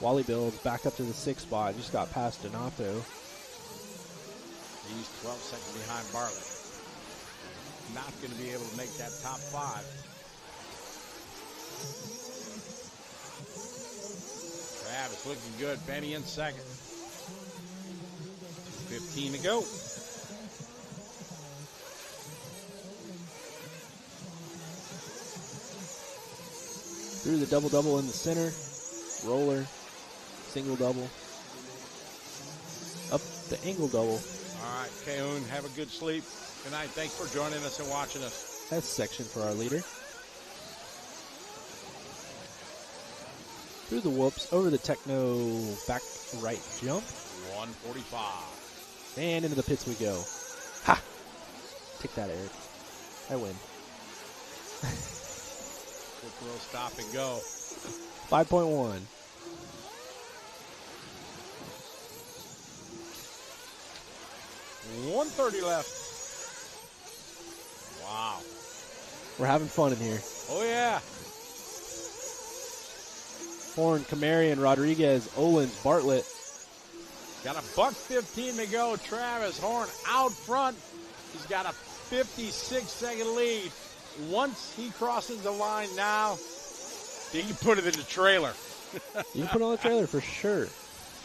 Wally builds back up to the 6th spot. Just got past Donato. He's 12 seconds behind Bartlett. Not going to be able to make that top 5. Travis looking good. Benny in second. 2:15 to go. Through the double-double in the center. Roller. Single double. Up the angle double. All right, Cahoon, have a good sleep. Good night. Thanks for joining us and watching us. That's section for our leader. Through the whoops, over the Techno back right jump. 145. And into the pits we go. Ha! Take that, Eric. I win. Quick little stop and go. 5.1. $130 left. Wow. We're having fun in here. Oh, yeah. Horn, Camarian, Rodriguez, Olins, Bartlett. Got a $1:15 to go. Travis Horn out front. He's got a 56-second lead. Once he crosses the line now, he can put it in the trailer. You can put it on the trailer for sure.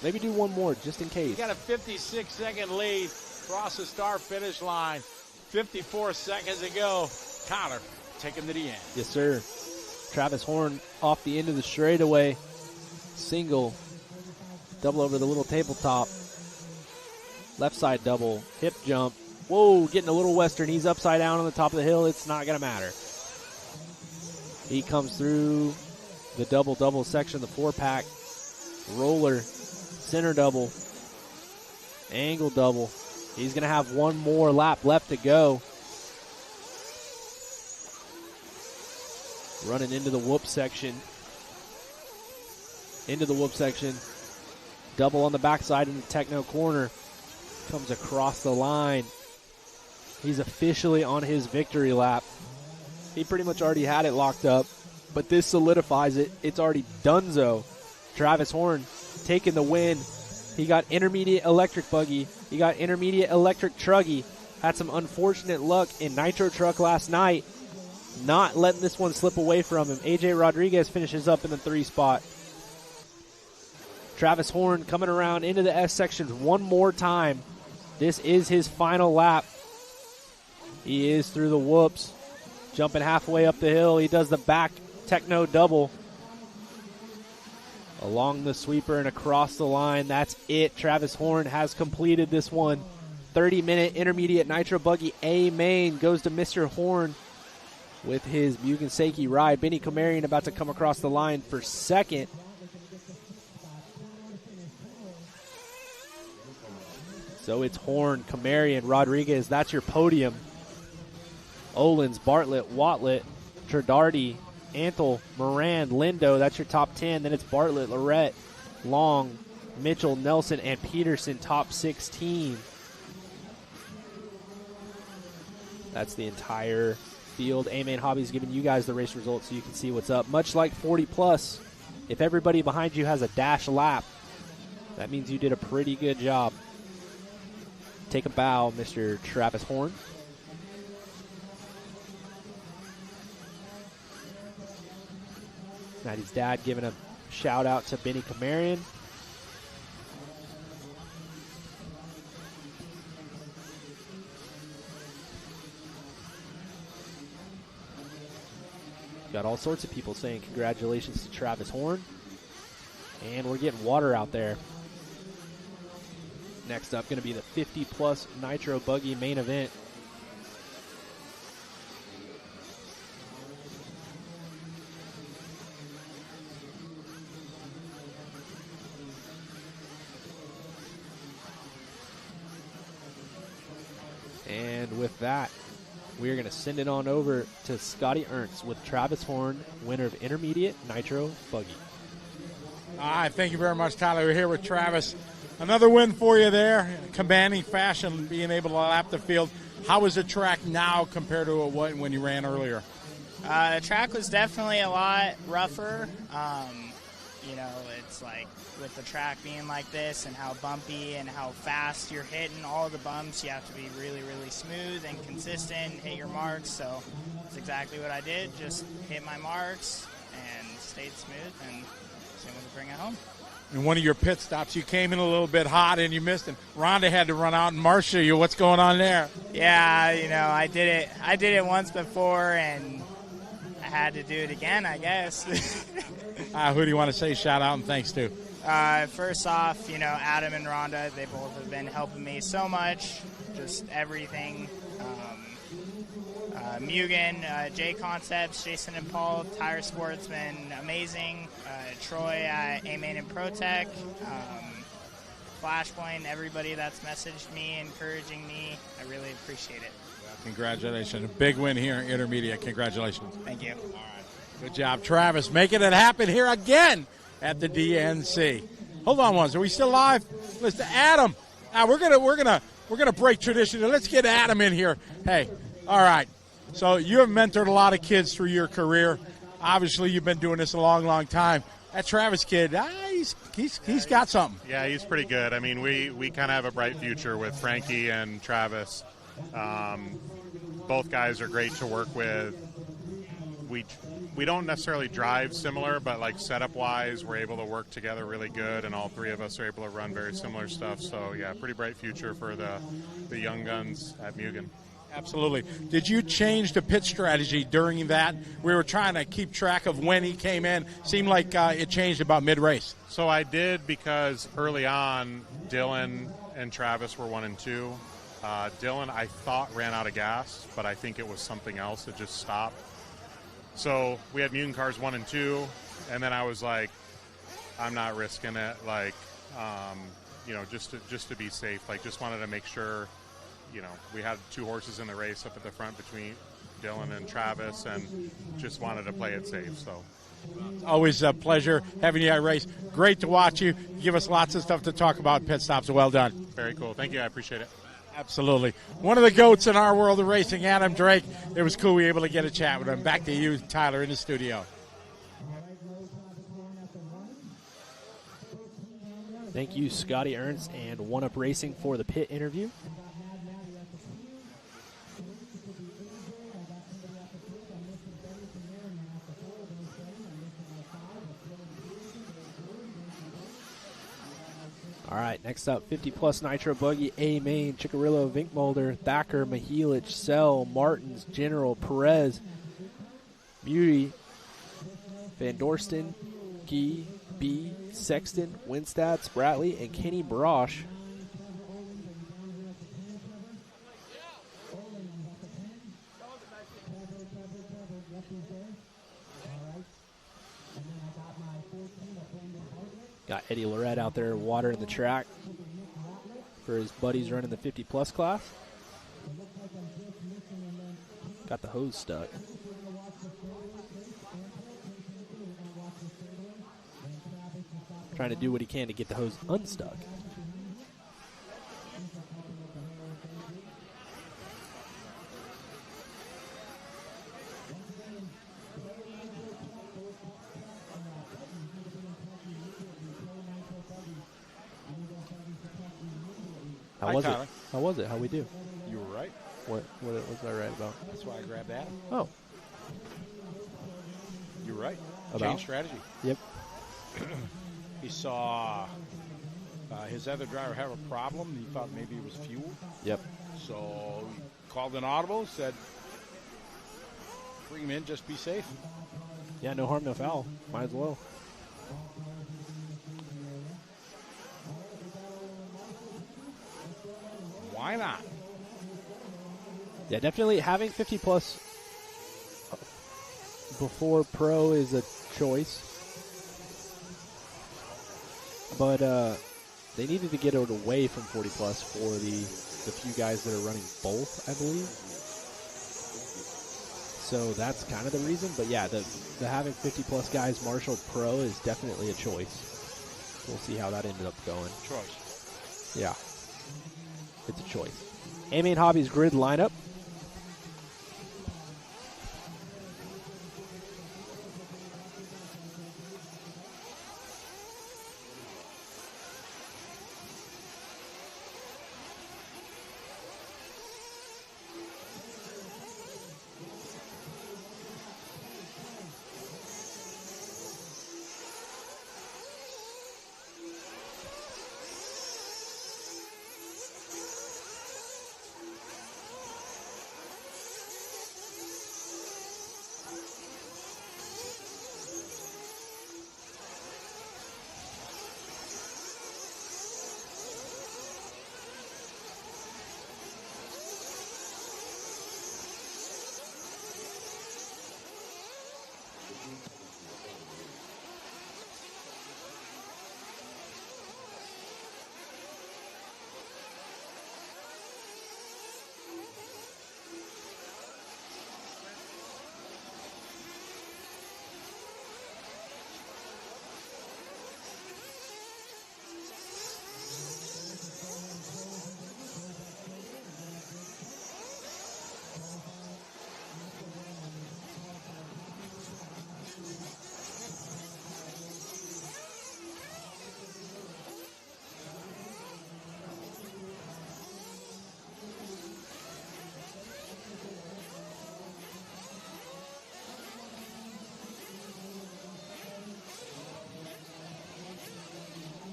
Maybe do one more just in case. He got a 56-second lead. Cross the start-finish line. 54 seconds to go. Tyler, take him to the end. Yes, sir. Travis Horn off the end of the straightaway. Single. Double over the little tabletop. Left side double. Hip jump. Whoa, getting a little western. He's upside down on the top of the hill. It's not going to matter. He comes through the double-double section, the 4-pack. Roller. Center double. Angle double. He's going to have one more lap left to go. Running into the whoop section. Into the whoop section. Double on the backside in the Techno corner. Comes across the line. He's officially on his victory lap. He pretty much already had it locked up, but this solidifies it. It's already donezo. Travis Horn taking the win. He got intermediate electric buggy. He got intermediate electric truggy. Had some unfortunate luck in Nitro truck last night. Not letting this one slip away from him. AJ Rodriguez finishes up in the 3 spot. Travis Horn coming around into the S sections one more time. This is his final lap. He is through the whoops. Jumping halfway up the hill. He does the back Techno double. Along the sweeper and across the line. That's it. Travis Horn has completed this one. 30-minute intermediate Nitro Buggy A main goes to Mr. Horn with his Mugen Seiki ride. Benny Camarian about to come across the line for second. So it's Horn, Camarian, Rodriguez. That's your podium. Olins, Bartlett, Watlett, Tradardi, Antle, Moran, Lindo. That's your top 10. Then it's Bartlett, Lorette, Long, Mitchell, Nelson, and Peterson, top 16. That's the entire field. A-Main Hobbies giving you guys the race results so you can see what's up. Much like 40 plus, if everybody behind you has a dash lap, that means you did a pretty good job. Take a bow, Mr. Travis Horn. Maddie's dad giving a shout out to Benny Camarian. Got all sorts of people saying congratulations to Travis Horn. And we're getting water out there. Next up, going to be the 50 plus Nitro Buggy main event. And with that, we're going to send it on over to Scotty Ernst with Travis Horn, winner of Intermediate Nitro Buggy. All right, thank you very much, Tyler. We're here with Travis. Another win for you there, commanding fashion, being able to lap the field. How is the track now compared to when you ran earlier? The track was definitely a lot rougher. It's like with the track being like this and how bumpy and how fast you're hitting all the bumps, you have to be really, really smooth and consistent, hit your marks. So that's exactly what I did. Just hit my marks and stayed smooth and was able to bring it home. In one of your pit stops, you came in a little bit hot and you missed, and Rhonda had to run out and marshal you. What's going on there? Yeah, I did it once before, and I had to do it again, I guess. Who do you want to say shout out and thanks to? First off, Adam and Rhonda, they both have been helping me so much, just everything. Mugen, J Concepts, Jason and Paul, Tire Sportsman, amazing. Troy at A-Main and ProTech, Flashpoint, everybody that's messaged me, encouraging me. I really appreciate it. Congratulations. A big win here in Intermediate. Congratulations. Thank you. All right. Good job, Travis. Making it happen here again at the DNC. Hold on once. Are we still live? Listen, Adam. We're gonna break tradition. Let's get Adam in here. Hey, all right. So you have mentored a lot of kids through your career. Obviously, you've been doing this a long, long time. That Travis kid, he's got something. Yeah, he's pretty good. I mean, we kind of have a bright future with Frankie and Travis. Both guys are great to work with. We don't necessarily drive similar, but like setup-wise, we're able to work together really good, and all three of us are able to run very similar stuff. So, yeah, pretty bright future for the young guns at Mugen. Absolutely. Did you change the pit strategy during that? We were trying to keep track of when he came in. Seemed like it changed about mid-race. So I did, because early on, Dylan and Travis were 1 and 2. Dylan, I thought, ran out of gas, but I think it was something else that just stopped. So we had Mugen cars 1 and 2, and then I was like, I'm not risking it. Like, just to be safe. Like, just wanted to make sure. We had 2 horses in the race up at the front between Dylan and Travis, and just wanted to play it safe. So, always a pleasure having you at race. Great to watch you. Give us lots of stuff to talk about in pit stops. Well done. Very cool. Thank you. I appreciate it. Absolutely. One of the GOATs in our world of racing, Adam Drake. It was cool we were able to get a chat with him. Back to you, Tyler, in the studio. Thank you, Scotty Ernst and One Up Racing, for the pit interview. All right, next up, 50-plus Nitro Buggy, A-Main, Chicarillo, Vinkmolder, Thacker, Mahilich, Sell, Martins, General, Perez, Muty, Van Dorsten, Gee, B, Sexton, Winstad, Spratley, and Kenny Brosh. Got Eddie Lorette out there watering the track for his buddies running the 50-plus class. Got the hose stuck. Trying to do what he can to get the hose unstuck. How Hi, was Tyler. it? How was it? How we do? You were right. What was I right about? That's why I grabbed that. Oh, You were right. About? Change strategy. yep. He saw his other driver have a problem. He thought maybe it was fuel. Yep. So he called an audible, said, bring him in, just be safe. Yeah, no harm, no foul. Might as well. Why not? Yeah, definitely having 50 plus before pro is a choice. But they needed to get it away from 40 plus for the few guys that are running both, I believe. So that's kind of the reason. But yeah, the having 50 plus guys marshal pro is definitely a choice. We'll see how that ended up going. Choice. Yeah. It's a choice. A-Main Hobbies grid lineup.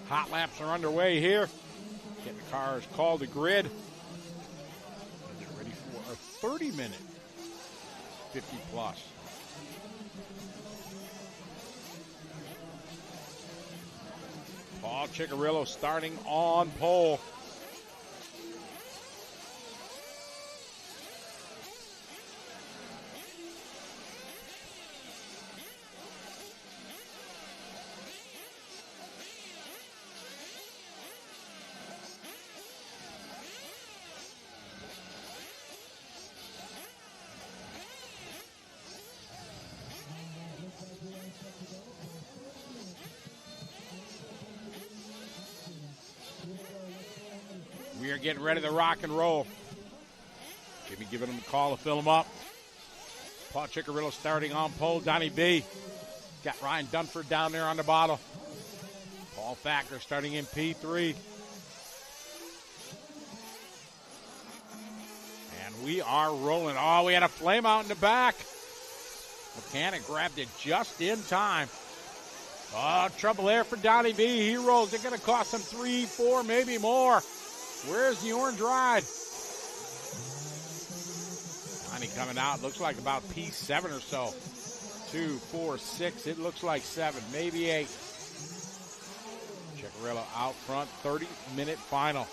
Hot laps are underway here. Getting the cars called to grid. Get ready for a 30-minute 50 plus. Paul Ciccarello starting on pole. We are getting ready to rock and roll. Jimmy giving him a call to fill him up. Paul Ciccarello starting on pole. Donnie B. Got Ryan Dunford down there on the bottle. Paul Thacker starting in P3. And we are rolling. Oh, we had a flame out in the back. Mechanic grabbed it just in time. Oh, trouble there for Donnie B. He rolls. It's going to cost him 3, 4, maybe more. Where's the orange ride? Donnie coming out. Looks like about P7 or so. 2, 4, 6. It looks like 7, maybe 8. Ciccarello out front. 30-minute final.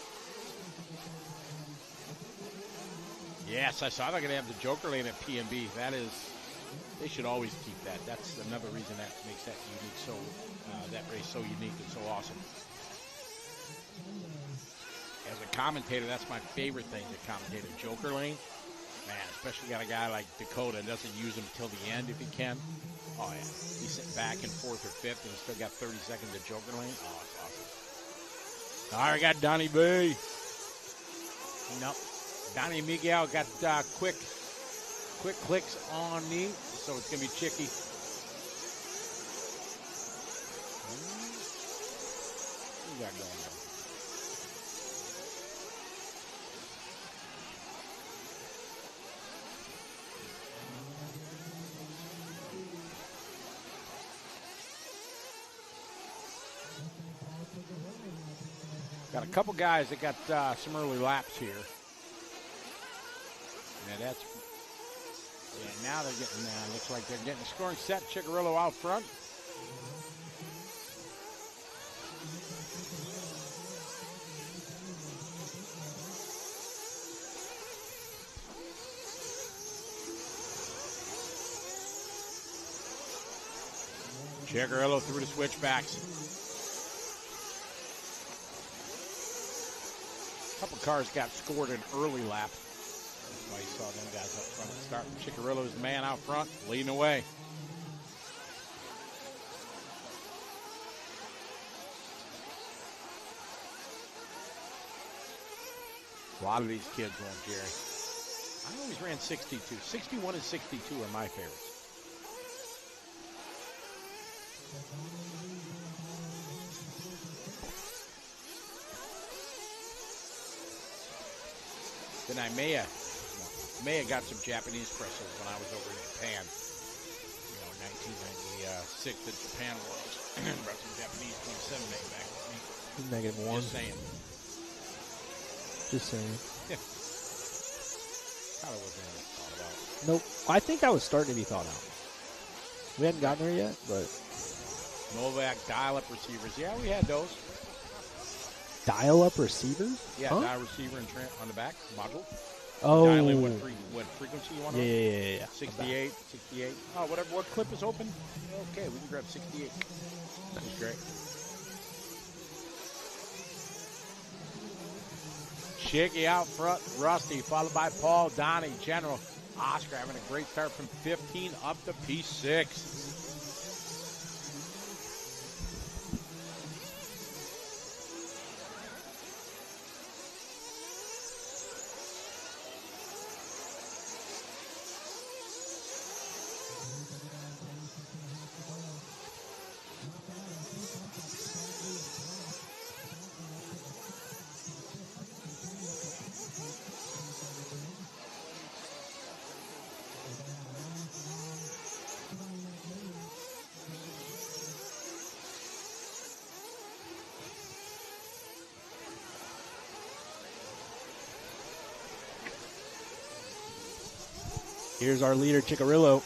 Yes, I saw they're going to have the Joker lane at P&B. That is, they should always keep that. That's another reason that makes that unique, so that race so unique and so awesome. As a commentator, that's my favorite thing to commentate, a Joker lane. Man, especially got a guy like Dakota and doesn't use them until the end if he can. Oh, yeah. He's sitting back in 4th or 5th and he's still got 30 seconds of Joker lane. Oh, it's awesome. All right, got Donnie B. Nope. Donnie Miguel got quick clicks on me, so it's going to be Chicky. What you got going on? Got a couple guys that got some early laps here. Yeah, now they're getting, looks like they're getting the scoring set. Chickarillo out front. Chickarillo through the switchbacks. A couple cars got scored an early lap. That's why you saw them guys up front at the start. Chickarillo's the man out front, leading away. A lot of these kids won't, Jerry. I always ran 62. 61 and 62 are my favorites. Then Maya got some Japanese pretzels when I was over in Japan. 1996 at Japan World. Brought some Japanese 27 meg back with me. -1. Just saying. Yeah. Probably wasn't even thought about. Nope. I think I was starting to be thought out. We hadn't gotten there yet, but Novak dial-up receivers. Yeah, we had those. dial-up receivers? Yeah, Huh? dial receiver and on the back module. Oh. Dial in what frequency you want to run. Yeah. 68. Oh, whatever. What clip is open? Okay, we can grab 68. That was great. Chicky out front. Rusty, followed by Paul, Donnie, General. Oscar having a great start from 15 up to P6. Here's our leader, Chickarillo.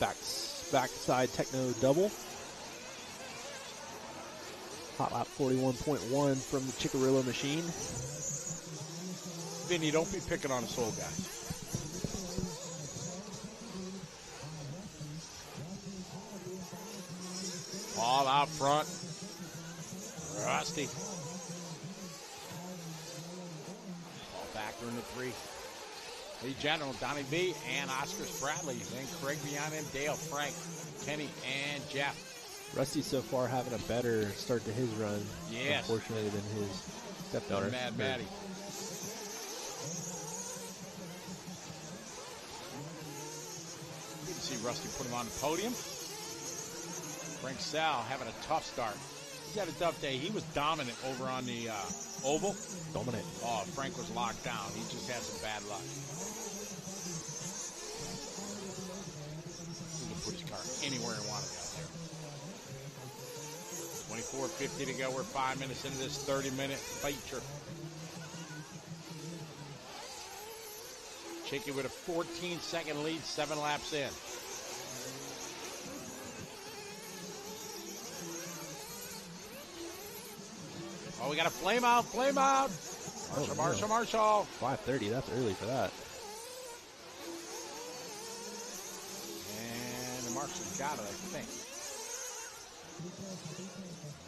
Backside techno double. Hot lap 41.1 from the Chickarillo machine. Vinny, don't be picking on us old guys. All out front. Rusty. Ball back in the 3. The General, Donnie B, and Oscar Spradley. Then Craig Beyond and Dale, Frank, Kenny, and Jeff. Rusty so far having a better start to his run, yes, unfortunately, than his stepdaughter. Mad Maddie. Good to see Rusty put him on the podium. Frank Sal having a tough start. He's had a tough day. He was dominant over on the oval. Dominant. Oh, Frank was locked down. He just had some bad luck. He could put his car anywhere he wanted out there. 24:50 to go. We're 5 minutes into this 30-minute feature. Chicky with a 14-second lead, 7 laps in. Oh, we got a flame out. Marshall. 5:30, that's early for that. And the Marshall's got it, I think.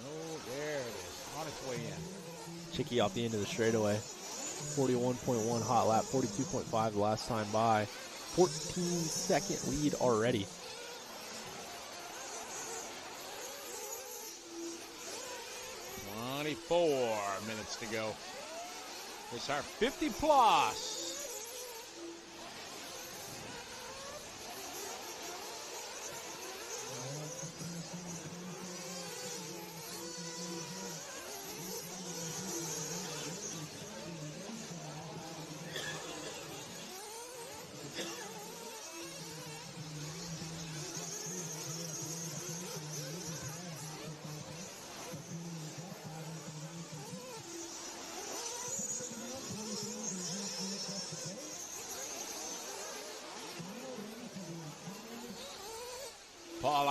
Oh, there it is. On its way in. Chicky off the end of the straightaway. 41.1 hot lap, 42.5 the last time by. 14-second lead already. Four minutes to go. It's our 50 plus.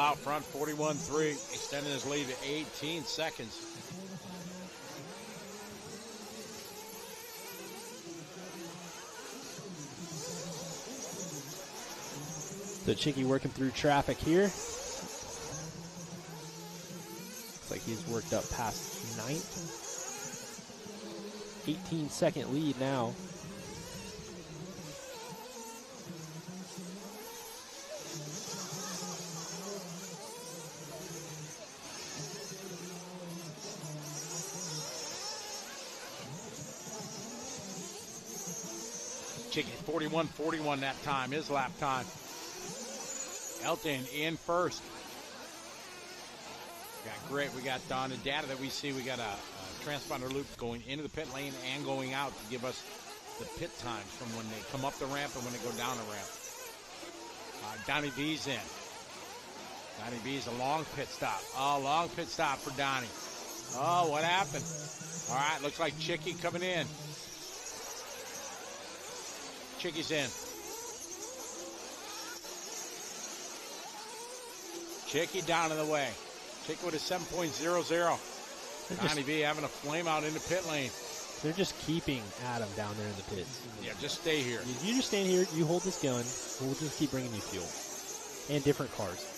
out front, 41-3, extending his lead to 18 seconds. So Chicky working through traffic here. Looks like he's worked up past ninth. 18-second lead now. Chicky 41-41 that time, his lap time. Elton in first. We got on the data that we see, we got a transponder loop going into the pit lane and going out to give us the pit times from when they come up the ramp and when they go down the ramp. Donnie B's in. Donnie B's a long pit stop. Oh, long pit stop for Donnie. Oh, what happened? All right, looks like Chicky coming in. Chicky's in. Chicky down in the way. Chicky with a 7.00. Donnie B having a flame out in the pit lane. They're just keeping Adam down there in the pits. Yeah, just stay here. You just stand here, you hold this gun, we'll just keep bringing you fuel. And different cars.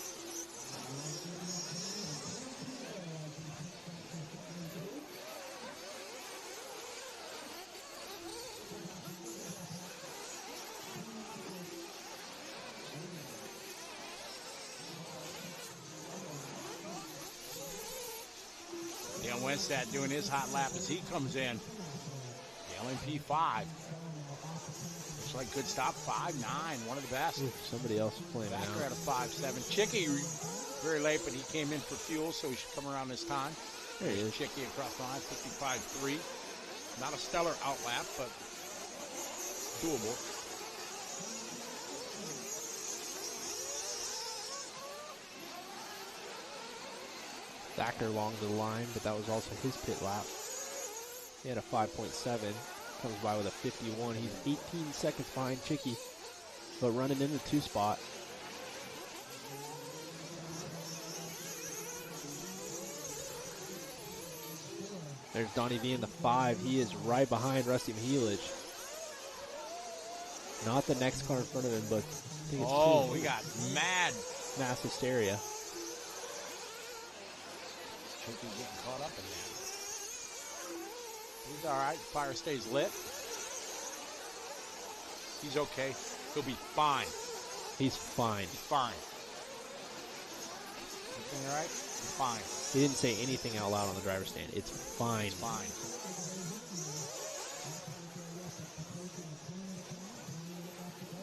Winstead doing his hot lap as he comes in. The LMP 5. Looks like good stop, 5.9, one of the best. Ooh, somebody else playing out. Backer at a 5.7. Chicky, very late, but he came in for fuel, so he should come around this time. There he is. Chicky across the line, 55.3. Not a stellar out lap, but doable. Thacker along the line, but that was also his pit lap. He had a 5.7. Comes by with a 51. He's 18 seconds behind Chicky, but running in the 2 spot. There's Donnie V in the 5. He is right behind Rusty Mihelic. Not the next car in front of him, but I think it's two. We got mad mass hysteria. Chicky getting caught up in that. He's all right. Fire stays lit. He's okay. He'll be fine. He's fine. He's fine. Everything all right? He's fine. He didn't say anything out loud on the driver's stand. It's fine. It's fine.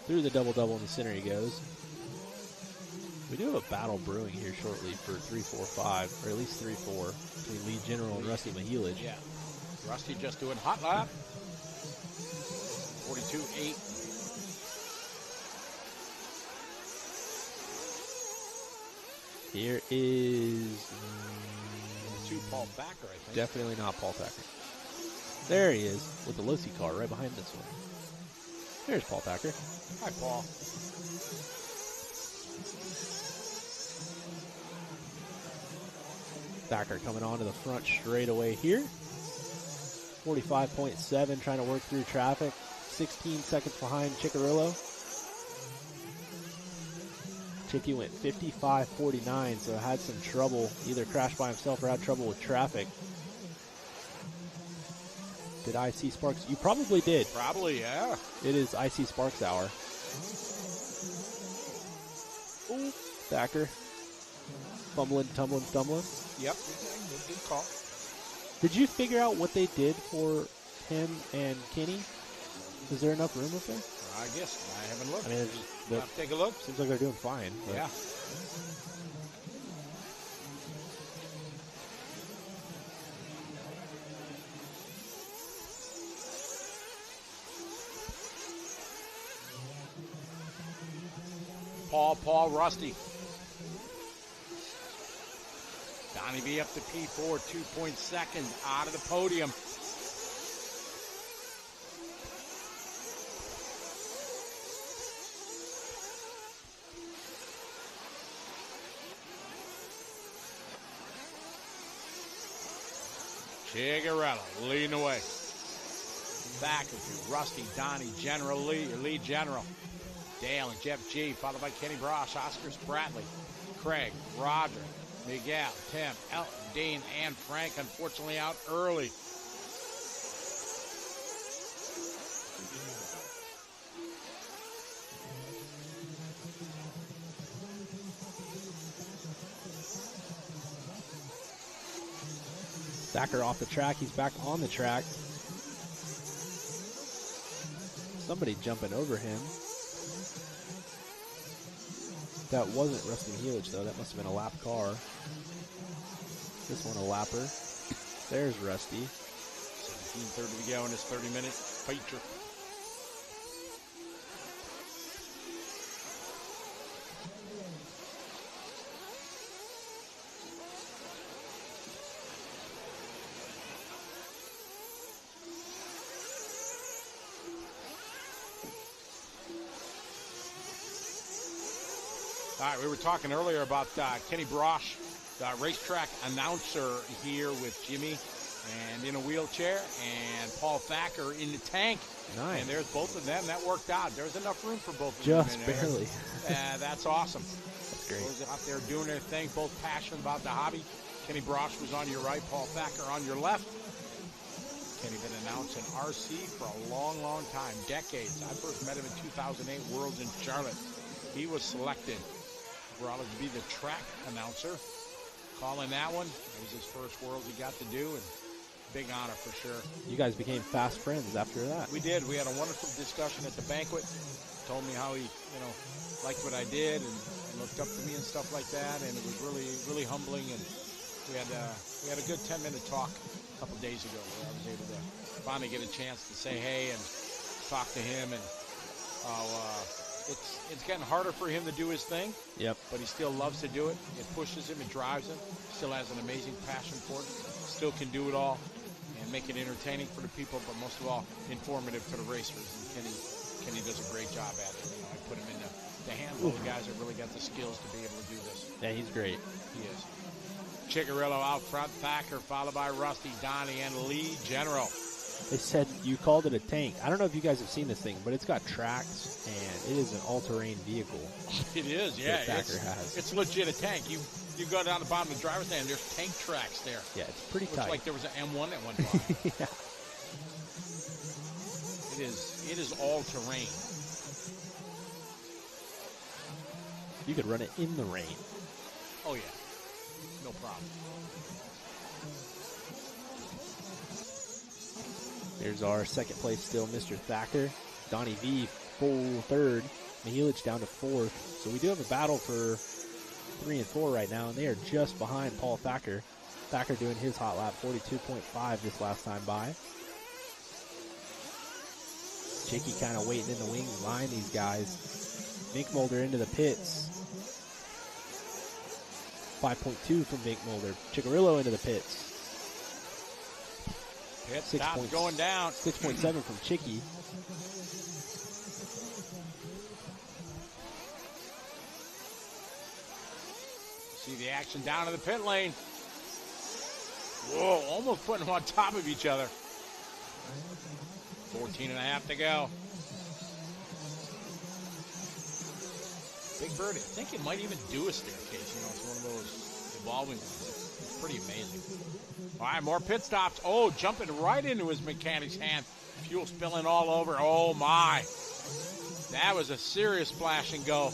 Through the double-double in the center he goes. We do have a battle brewing here shortly for 3-4-5, or at least 3-4, between Lee General and Rusty Mihelic. Yeah. Rusty just doing hot lap. 42.8. Here is... to Paul Thacker, I think. Definitely not Paul Thacker. There he is, with the Losi car right behind this one. There's Paul Thacker. Hi, Paul. Thacker coming onto the front straightaway here. 45.7, trying to work through traffic. 16 seconds behind Chickarillo. Chicky went 55.49, so had some trouble. Either crashed by himself or had trouble with traffic. Did I see Sparks? You probably did. Probably, yeah. It is IC Sparks hour. Ooh, Thacker. Fumbling, tumbling, stumbling. Yep. Good call. Did you figure out what they did for him and Kenny? Is there enough room up there? I guess. I haven't looked. I mean, take a look. Seems like they're doing fine. Yeah. Paul, Rusty. Donnie B up to P4, 2.2 out of the podium. Chigarella leading away. Back to Rusty, Donnie, General Lee General. Dale and Jeff G, followed by Kenny Brosh, Oscar Spratley, Craig, Roderick, Miguel, Tim, Elton, Dean, and Frank, unfortunately out early. Thacker off the track. He's back on the track. Somebody jumping over him. That wasn't Rusty Mihelic, though. That must have been a lap car. This one a lapper. There's Rusty. 17:30 to go in this 30-minute feature. All right, we were talking earlier about Kenny Brosh, the racetrack announcer here with Jimmy and in a wheelchair, and Paul Thacker in the tank. Nice. And there's both of them. That worked out. There's enough room for both of Just them in there. barely. That's awesome. That's great. Those out there doing their thing, both passionate about the hobby. Kenny Brosh was on your right, Paul Thacker on your left. Kenny been announcing RC for a long, long time, decades. I first met him in 2008 Worlds in Charlotte. He was selected to be the track announcer. Calling that one. It was his first Worlds he got to do, and big honor for sure. You guys became fast friends after that. We did. We had a wonderful discussion at the banquet. Told me how he, liked what I did and looked up to me and stuff like that, and it was really, really humbling. And we had a good 10-minute talk a couple days ago where I was able to finally get a chance to say hey and talk to him. And it's getting harder for him to do his thing. Yep. But he still loves to do it. It pushes him, it drives him. Still has an amazing passion for it. Still can do it all and make it entertaining for the people, but most of all, informative to the racers. And Kenny does a great job at it. I put him in the handful of guys that really got the skills to be able to do this. Yeah, he's great. He is. Chigarillo out front, Thacker, followed by Rusty, Donnie, and Lee General. They said you called it a tank. I don't know if you guys have seen this thing, but it's got tracks, and it is an all-terrain vehicle. It is, yeah. It's legit a tank. You go down the bottom of the driver's stand, there's tank tracks there. Yeah, it's pretty Looks tight. like there was an M1 at one time. Yeah. It is all-terrain. You could run it in the rain. Oh, yeah. No problem. There's our second place still, Mr. Thacker. Donnie V, full third. Mihelic down to fourth. So we do have a battle for 3 and 4 right now, and they are just behind Paul Thacker. Thacker doing his hot lap, 42.5 this last time by. Chicky kind of waiting in the wings behind these guys. Mink Mulder into the pits. 5.2 from Mink Mulder. Chigarillo into the pits. Pit stop going down. 6.7 from Chicky. See the action down in the pit lane. Whoa, almost putting them on top of each other. 14 and a half to go. Big Bird, I think it might even do a staircase. It's one of those evolving ones. It's pretty amazing. All right, more pit stops. Oh, jumping right into his mechanic's hand. Fuel spilling all over. Oh, my. That was a serious splash and go. I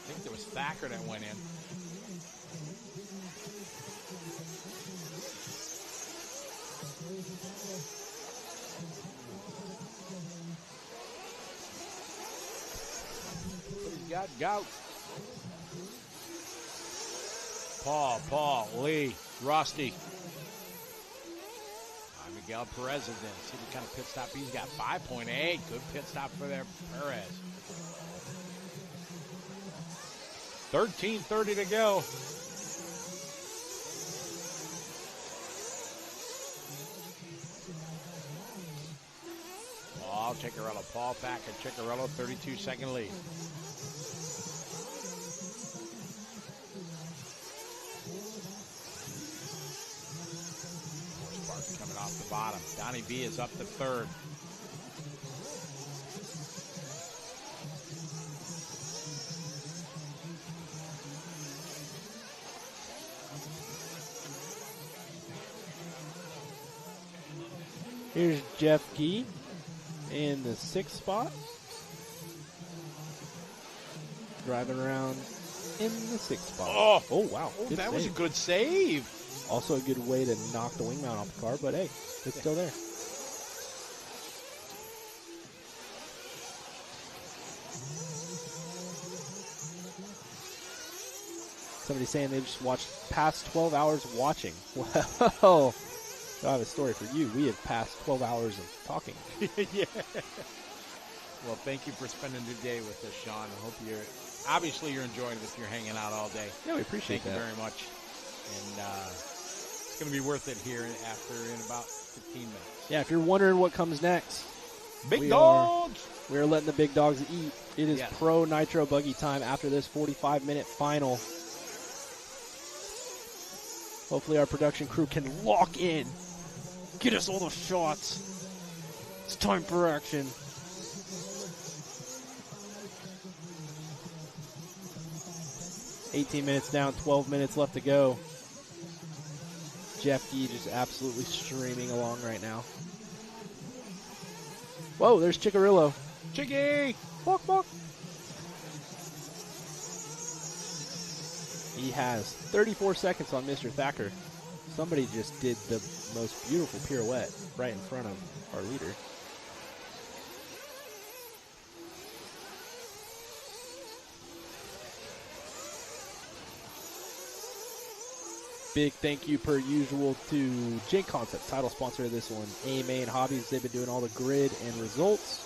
think there was Thacker that went in. He's got gout. Paul, Lee, Rusty. Miguel Perez is in. See what kind of pit stop he's got. 5.8. Good pit stop for their Perez. 13:30 to go. Chicarello. Paul Thacker. Chicarello, 32-second lead. off the bottom. Donnie B is up to third. Here's Jeff Gee in the 6th spot. Driving around in the 6th spot. Oh, wow. Oh, Good that was a save. good save. Also a good way to knock the wing mount off the car, but hey, it's still there. Somebody's saying they just watched past 12 hours of watching. Well, I have a story for you. We have passed 12 hours of talking. Yeah. Well, thank you for spending the day with us, Sean. I hope obviously you're enjoying it if you're hanging out all day. Yeah, we appreciate Thank that. you very much. And it's going to be worth it here in about 15 minutes. Yeah, if you're wondering what comes next, Big dogs! We are letting the big dogs eat. It is Yes. pro Nitro buggy time after this 45-minute final. Hopefully our production crew can lock in. Get us all the shots. It's time for action. $18 minutes down, 12 minutes left to go. Jeff Gee just absolutely streaming along right now. Whoa, there's Chickarillo. Chicky! Walk, walk. He has 34 seconds on Mr. Thacker. Somebody just did the most beautiful pirouette right in front of our leader. Big thank you per usual to J Concepts, title sponsor of this one. A-Main Hobbies, they've been doing all the grid and results.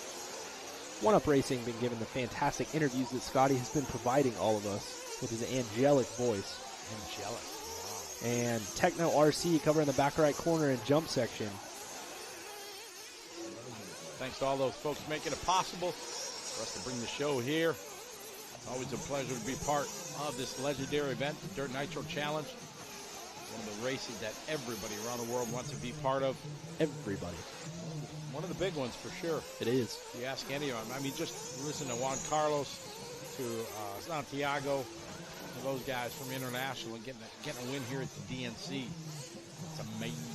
One Up Racing been giving the fantastic interviews that Scotty has been providing all of us with his angelic voice. Angelic. Wow. And Techno RC covering the back right corner and jump section. Thanks to all those folks making it possible for us to bring the show here. Always a pleasure to be part of this legendary event, the Dirt Nitro Challenge. One of the races that everybody around the world wants to be part of. Everybody. One of the big ones for sure. It is. If you ask any of them. I mean, just listen to Juan Carlos, to Santiago, to those guys from International and getting a win here at the DNC. It's amazing.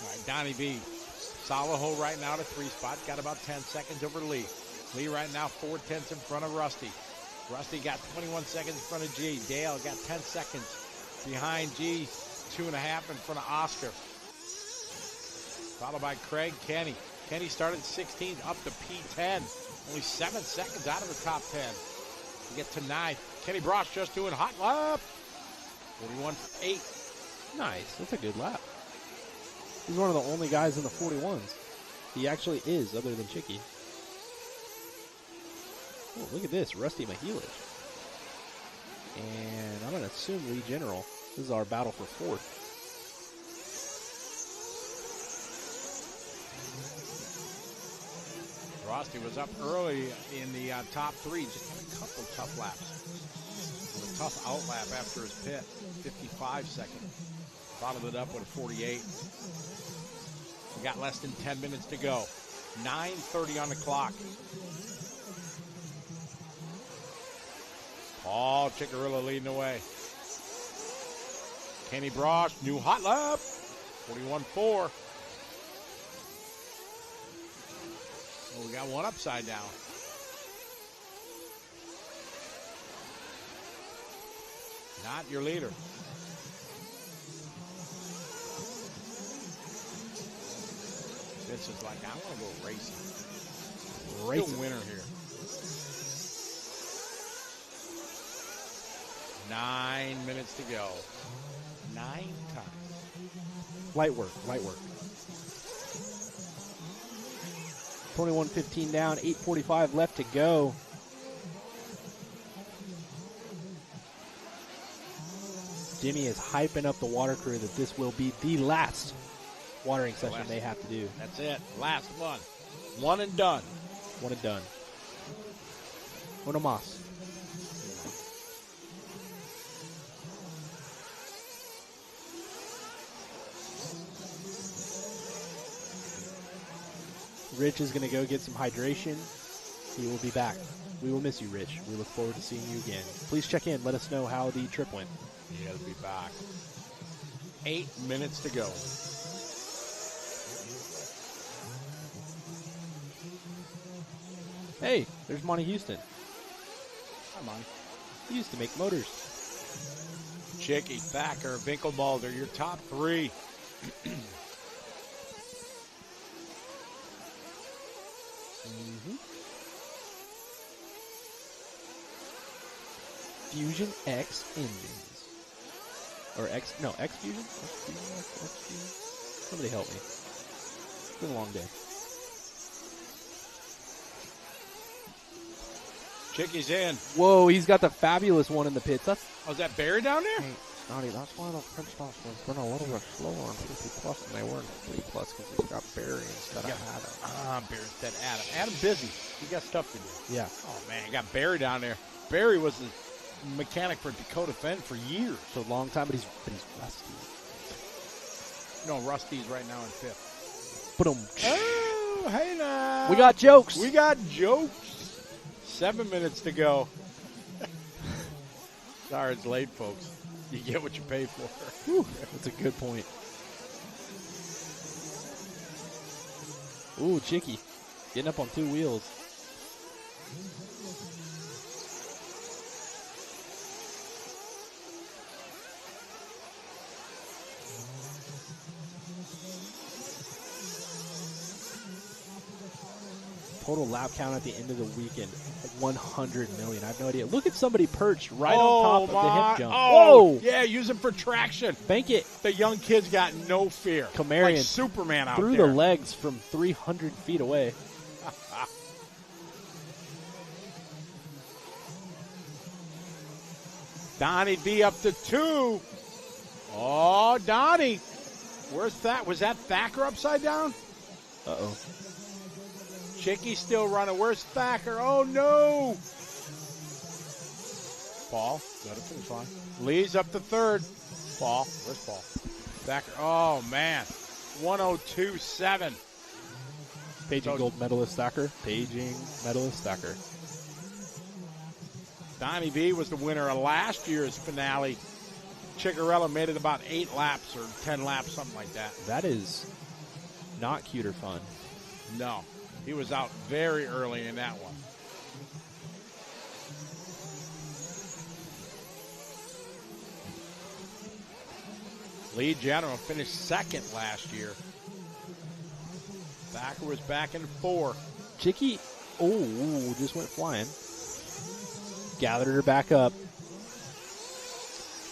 All right, Donnie B. Salaho right now to 3 spot. Got about 10 seconds over Lee. Lee right now 4/10 in front of Rusty. Rusty got 21 seconds in front of G. Dale got 10 seconds behind G. 2.5 in front of Oscar. Followed by Craig Kenny. Kenny started 16th up to P10. Only 7 seconds out of the top 10. To get to 9th. Kenny Brosh just doing hot lap. 41.8. Nice. That's a good lap. He's one of the only guys in the 41s. He actually is, other than Chicky. Oh, look at this. Rusty Mahelic. And I'm going to assume Lee General. This is our battle for 4th. Rusty was up early in the top 3. Just had a couple tough laps. With a tough out lap after his pit. 55 seconds. Followed it up with a 48. We got less than 10 minutes to go. 9:30 on the clock. Paul Chickarillo leading the way. Kenny Brosh, new hot lap. 41.4. Well, we got one upside down. Not your leader. This is like, I want to go racing. Real winner here. 9 minutes to go. 9 times. Light work, light work. 21:15 down, 8:45 left to go. Jimmy is hyping up the water crew that this will be the last watering session they have to do. That's it. Last one. One and done. One and done. Uno más. Rich is going to go get some hydration. He will be back. We will miss you, Rich. We look forward to seeing you again. Please check in. Let us know how the trip went. He'll be back. 8 minutes to go. Hey, there's Monty Houston. Hi, Monty. He used to make motors. Chicky, Thacker, Winkelbalder, your top 3. Fusion X engines. Or X Fusion? X Fusion. Somebody help me. It's been a long day. Chicky's in. Whoa, he's got the fabulous one in the pits. That's Oh, is that Barry down there? Hey, Scotty, that's why the French toss was been a little bit slower on 50 plus than they were in 3 plus because he's got Barry instead of Adam. Barry instead of Adam. Adam busy. He got stuff to do. Yeah. Oh, man, got Barry down there. Barry was the mechanic for Dakota Fenn for years. So long time, but he's rusty. No, Rusty's right now in 5th. Boom. Oh, hey now. We got jokes. We got jokes. 7 minutes to go. Sorry, it's late, folks. You get what you pay for. Whew, that's a good point. Ooh, Chicky. Getting up on 2 wheels. Total lap count at the end of the weekend, 100 million. I have no idea. Look at somebody perched right on top of the hip jump. Oh, Whoa! yeah, use it for traction. Bank it. The young kid's got no fear. Kamarian like Superman out through there. the legs from 300 feet away. Donnie B up to 2. Oh, Donnie. Where's that? Was that Thacker upside down? Uh-oh. Chicky's still running. Where's Thacker? Oh, no. Paul, got it to the fine. Lee's up to 3rd. Paul, where's Paul? Thacker. Oh, man. 102.7. Paging gold medalist Thacker. Paging medalist Thacker. Donnie B was the winner of last year's finale. Chicarella made it about 8 laps or 10 laps, something like that. That is not cute or fun. No. He was out very early in that one. Lee General finished 2nd last year. Thacker was back in 4. Chicky, just went flying. Gathered her back up.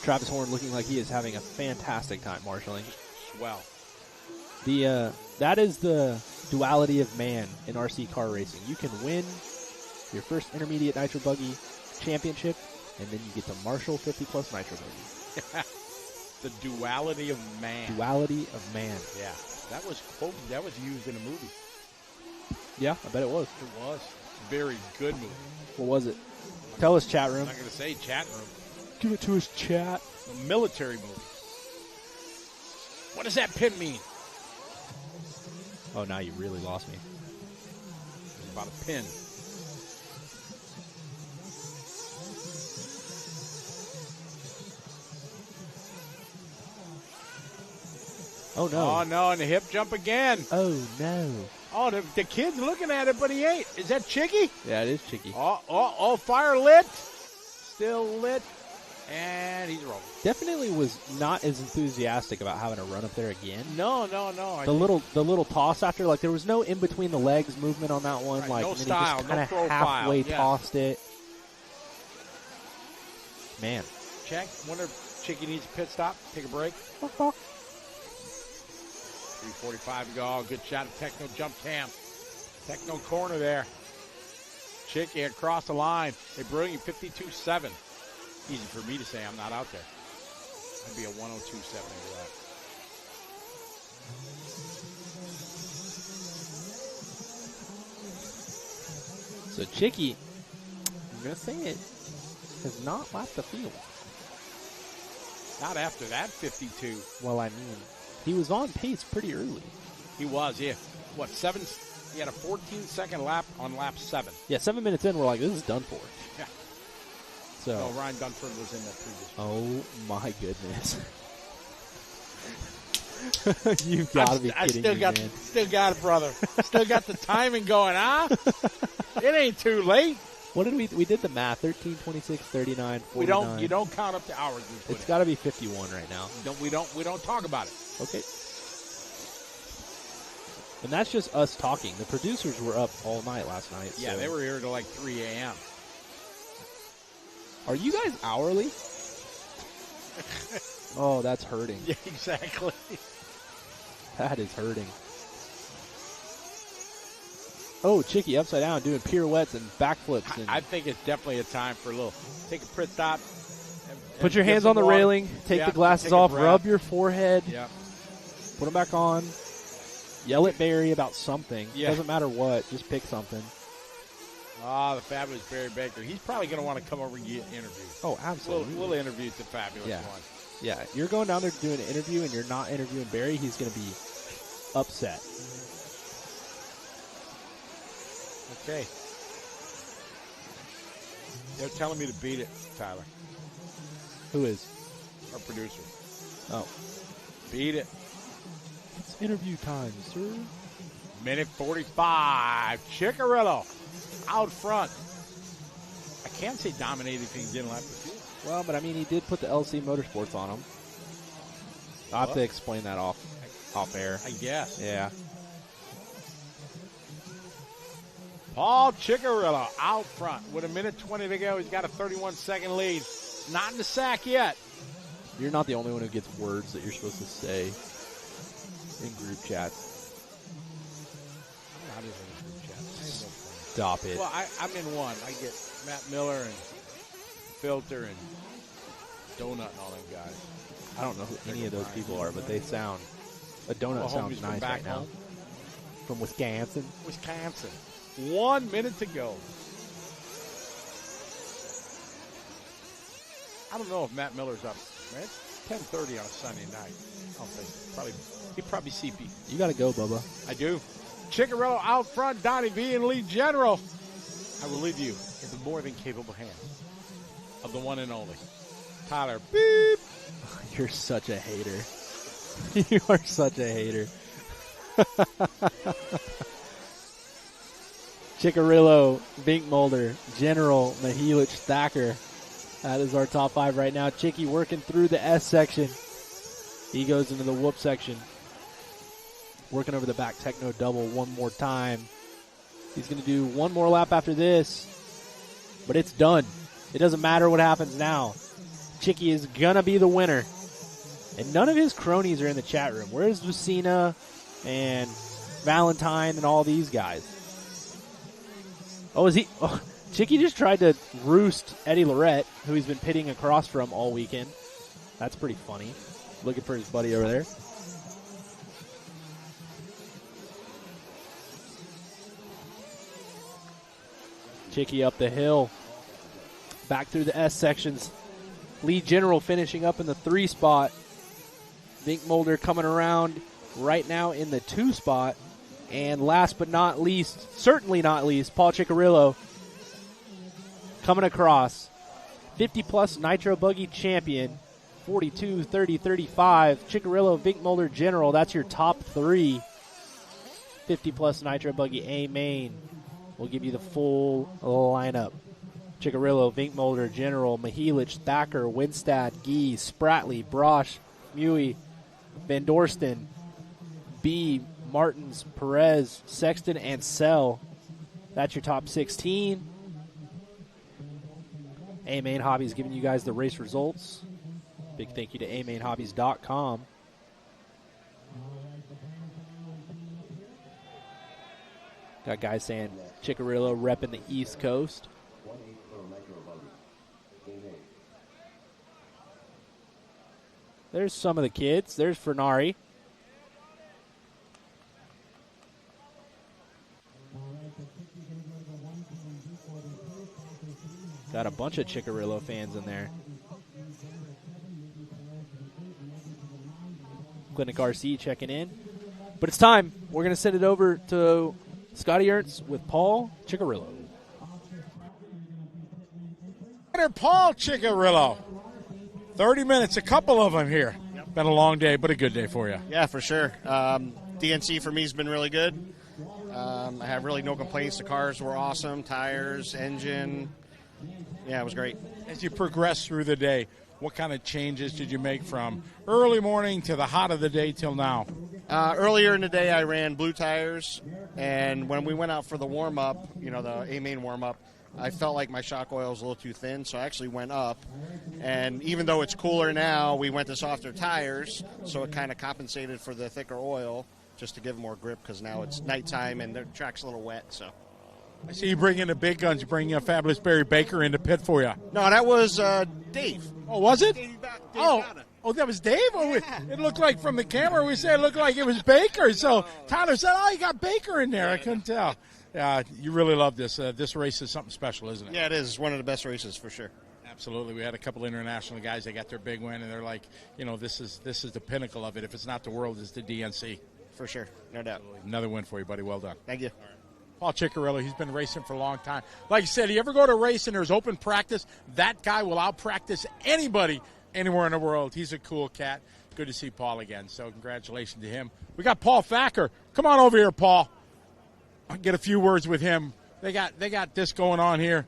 Travis Horn looking like he is having a fantastic time marshalling. Swell. That is the duality of man in RC car racing. You can win your first intermediate Nitro Buggy championship, and then you get to marshal 50 plus Nitro Buggy. The duality of man. Duality of man. Yeah. That was used in a movie. Yeah, I bet it was. It was. Very good movie. What was it? Tell us, chat room. I'm not going to say chat room. Give it to us, chat. A military movie. What does that pin mean? Oh, now you really lost me. It's about a pin. Oh, no. Oh, no, and the hip jump again. Oh, no. Oh, the kid's looking at it, but he ain't. Is that Chicky? Yeah, it is Chicky. Oh, fire lit. Still lit. And he's rolling. Definitely was not as enthusiastic about having to run up there again. No. The little toss after, like there was no in between the legs movement on that one. Right, like no and style, he just kind of no halfway profile, yeah. tossed it. Man, Check. Wonder if Chicky needs a pit stop. Take a break. 3:45 to go. Oh, good shot of Techno jump cam. Techno corner there. Chicky across the line. They bring you 52.7. Easy for me to say I'm not out there. I'd be a 102.7 over that. so Chicky, I'm gonna say it, has not lapped the field. Not after that 52. Well, I mean, he was on pace pretty early. He was, yeah. What, He had a 14-second lap on lap 7. Yeah, 7 minutes in, we're like, this is done for. Yeah. So, No, Ryan Dunford was in that previous. oh my goodness. You've got to be kidding me, man. Still got it, brother. Still got the timing going, huh? It ain't too late. What did we did the math, 13, 26, 39, 49. You don't count up the hours we put It's got to be 51 right now. We don't talk about it. Okay. And that's just us talking. The producers were up all night last night. Yeah, so. they were here till like 3 a.m. Are you guys hourly? Oh, that's hurting. Yeah, exactly. That is hurting. Oh, Chicky upside down doing pirouettes and backflips. And I think it's definitely a time for a little take a pit stop. put your hands on the railing, take the glasses off, rub your forehead, put them back on, yell at Barry about something. Yeah. Doesn't matter what, just pick something. Ah, the fabulous Barry Baker. He's probably going to want to come over and get interviewed. Oh, absolutely. We'll interview the fabulous one. Yeah, you're going down there to do an interview and you're not interviewing Barry, he's going to be upset. Okay. They're telling me to beat it, Tyler. Who is? Our producer. Oh. Beat it. It's interview time, sir. Minute 45. Chicarillo out front. I can't say dominated if he didn't lap the field. Well, but I mean, he did put the LC Motorsports on him. I'll have to explain that off air. I guess. Yeah. Paul Chicarillo out front with a minute 20 to go. He's got a 31-second lead. Not in the sack yet. You're not the only one who gets words that you're supposed to say in group chats. I'm not even in group chats. Stop it. Well, I'm in one. I get Matt Miller and Filter and Donut and all them guys. I don't know who any of those people are, but they sound. A donut sounds nice right now. From Wisconsin. Wisconsin. 1 minute to go. I don't know if Matt Miller's up. Right? It's 10:30 on a Sunday night. I don't think so. He'd probably CP. You got to go, Bubba. I do. Chicarillo out front. Donnie V and Lee General. I will leave you in the more than capable hands of the one and only Tyler. Beep. You're such a hater. You are such a hater. Chicarillo, Vinkmolder, General, Mahilich, Thacker. That is our top 5 right now. Chicky working through the S section. He goes into the whoop section. Working over the back techno double one more time. He's going to do one more lap after this. But it's done. It doesn't matter what happens now. Chicky is going to be the winner. And none of his cronies are in the chat room. Where's Lucina and Valentine and all these guys? Oh, is he? Oh, Chicky just tried to roost Eddie Lorette, who he's been pitting across from all weekend. That's pretty funny. Looking for his buddy over there. Chicky up the hill. Back through the S sections. Lee General finishing up in the 3 spot. Vinkmolder coming around right now in the 2 spot. And last but not least, certainly not least, Paul Chicarillo coming across. 50-plus Nitro Buggy champion. 42, 30, 35. Chicarillo, Vinkmolder, General. That's your top 3. 50-plus Nitro Buggy A main. We'll give you the full lineup. Chicarillo, Vinkmolder, General, Mahilich, Thacker, Winstad, Gee, Spratley, Brosh, Mewey, Van Dorsten, B, Martins, Perez, Sexton, and Sell. That's your top 16. A-Main Hobbies giving you guys the race results. Big thank you to amainhobbies.com. Got guys saying Chicarillo repping the East Coast. There's some of the kids. There's Fernari. Got a bunch of Chicarillo fans in there. Clinic RC checking in. But it's time. We're going to send it over to Scotty Ernst with Paul Ciccarillo. Paul Ciccarillo. 30 minutes, a couple of them here. Been a long day, but a good day for you. Yeah, for sure. DNC for me has been really good. I have really no complaints. The cars were awesome, tires, engine. Yeah, it was great. As you progress through the day, what kind of changes did you make from early morning to the hot of the day till now? Earlier in the day, I ran blue tires, and when we went out for the warm-up, the A-main warm-up, I felt like my shock oil was a little too thin, so I actually went up. And even though it's cooler now, we went to softer tires, so it kind of compensated for the thicker oil just to give more grip because now it's nighttime and the track's a little wet. So I see you bring in the big guns. You bring Fabulous Barry Baker into pit for you. No, that was Dave. Oh, was it? Dave oh, that was Dave? Oh, it looked like from the camera we said it looked like it was Baker. So Tyler said, you got Baker in there. I couldn't tell. You really love this. This race is something special, isn't it? Yeah, it is. It's one of the best races for sure. Absolutely. We had a couple international guys that got their big win, and they're like, this is the pinnacle of it. If it's not the world, it's the DNC. For sure. No doubt. Another win for you, buddy. Well done. Thank you. Paul Ciccarillo, he's been racing for a long time. Like you said, you ever go to a race and there's open practice, that guy will out-practice anybody anywhere in the world. He's a cool cat. Good to see Paul again. So congratulations to him. We got Paul Thacker. Come on over here, Paul. I'll get a few words with him. They got this going on here.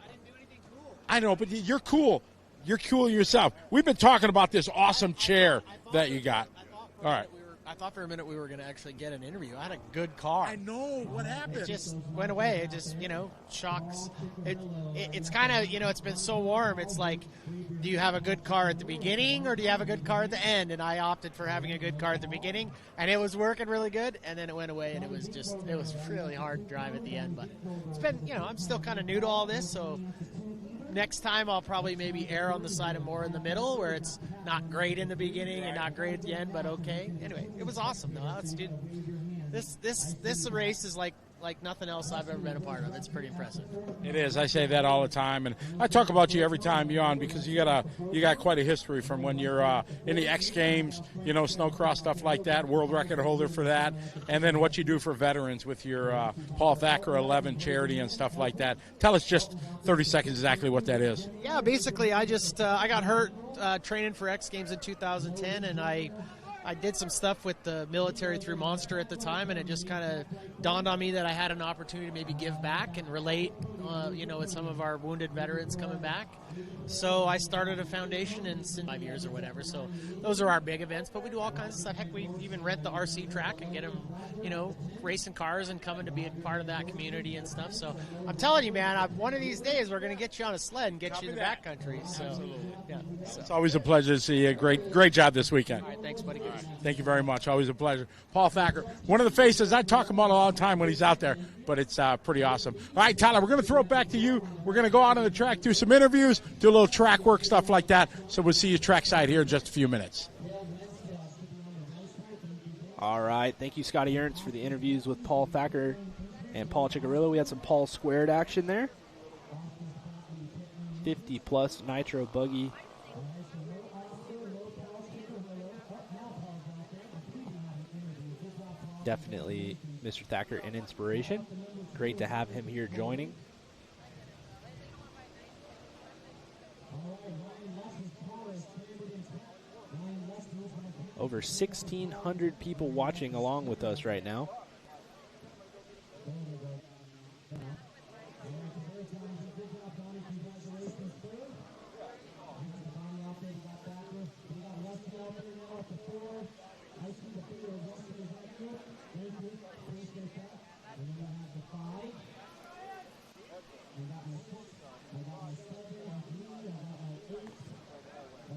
I didn't do anything cool. I know, but you're cool. You're cool yourself. We've been talking about this awesome chair that you got. All right. I thought for a minute we were going to actually get an interview. I had a good car. I know. What happened? It just went away. It just, shocks. It's kind of, it's been so warm. It's like, do you have a good car at the beginning or do you have a good car at the end? And I opted for having a good car at the beginning, and it was working really good, and then it went away, and it was really hard to drive at the end. But it's been, I'm still kind of new to all this, so next time I'll probably maybe err on the side of more in the middle where it's not great in the beginning and not great at the end, but okay. Anyway, it was awesome though. This race is like nothing else I've ever been a part of. It's pretty impressive. It is. I say that all the time, and I talk about you every time you're on because you got quite a history from when you're in the X Games, snowcross stuff like that, world record holder for that, and then what you do for veterans with your Paul Thacker 11 charity and stuff like that. Tell us just 30 seconds exactly what that is. Yeah, basically I just I got hurt training for X Games in 2010, and I did some stuff with the military through Monster at the time, and it just kind of dawned on me that I had an opportunity to maybe give back and relate, with some of our wounded veterans coming back. So I started a foundation in 5 years or whatever. So those are our big events, but we do all kinds of stuff. Heck, we even rent the RC track and get them, racing cars and coming to be a part of that community and stuff. So I'm telling you, man, one of these days we're going to get you on a sled and get you in the backcountry. So, yeah. It's always a pleasure to see you. Great job this weekend. All right, thanks, buddy. Thank you very much. Always a pleasure. Paul Thacker, one of the faces. I talk about all the time when he's out there, but it's pretty awesome. All right, Tyler, we're going to throw it back to you. We're going to go out on the track, do some interviews, do a little track work, stuff like that. So we'll see you trackside here in just a few minutes. All right. Thank you, Scotty Ernst, for the interviews with Paul Thacker and Paul Ciccarillo. We had some Paul Squared action there. 50-plus Nitro buggy. Definitely Mr. Thacker an inspiration. Great to have him here joining. Over 1,600 people watching along with us right now.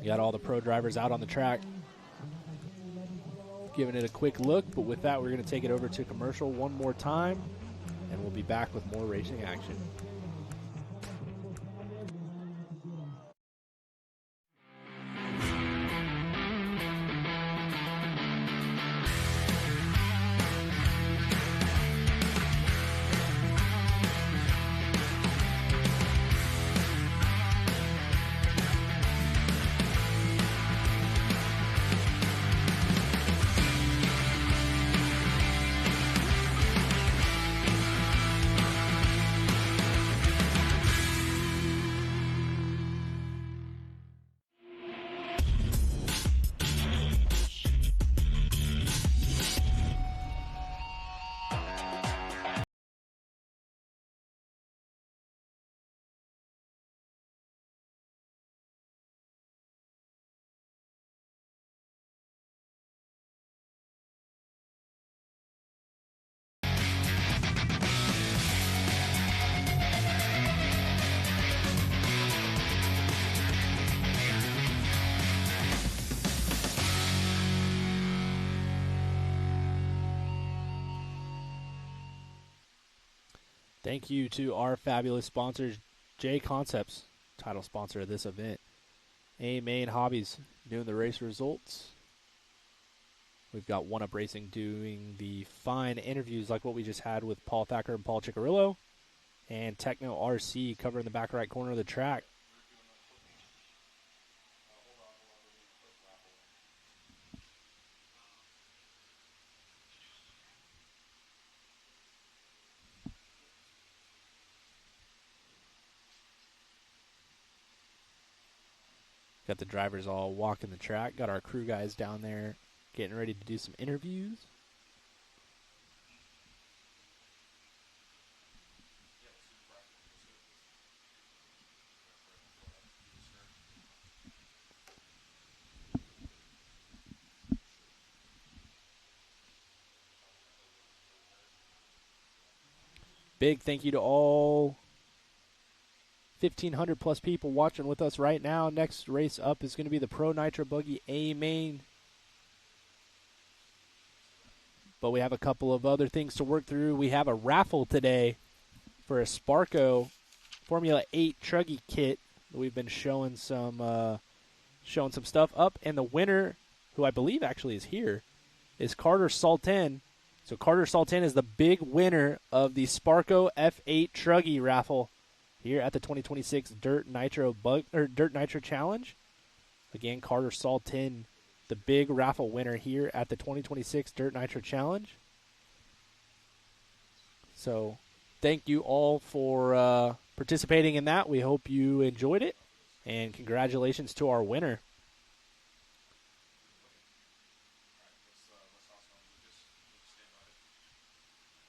We got all the pro drivers out on the track, giving it a quick look, but with that, we're going to take it over to commercial one more time, and we'll be back with more racing action. Thank you to our fabulous sponsors, J Concepts, title sponsor of this event. A-Main Hobbies doing the race results. We've got One Up Racing doing the fine interviews like what we just had with Paul Thacker and Paul Ciccarillo. And Techno RC covering the back right corner of the track. Got the drivers all walking the track. Got our crew guys down there getting ready to do some interviews. Big thank you to all 1,500 plus people watching with us right now. Next race up is going to be the Pro Nitro Buggy A-Main. But we have a couple of other things to work through. We have a raffle today for a Sparco Formula 8 Truggy kit. We've been showing some stuff up, and the winner, who I believe actually is here, is Carter Sultan. So Carter Sultan is the big winner of the Sparco F8 Truggy raffle here at the 2026 Dirt Nitro Challenge. Again, Carter Sultan, the big raffle winner here at the 2026 Dirt Nitro Challenge. So thank you all for participating in that. We hope you enjoyed it, and congratulations to our winner.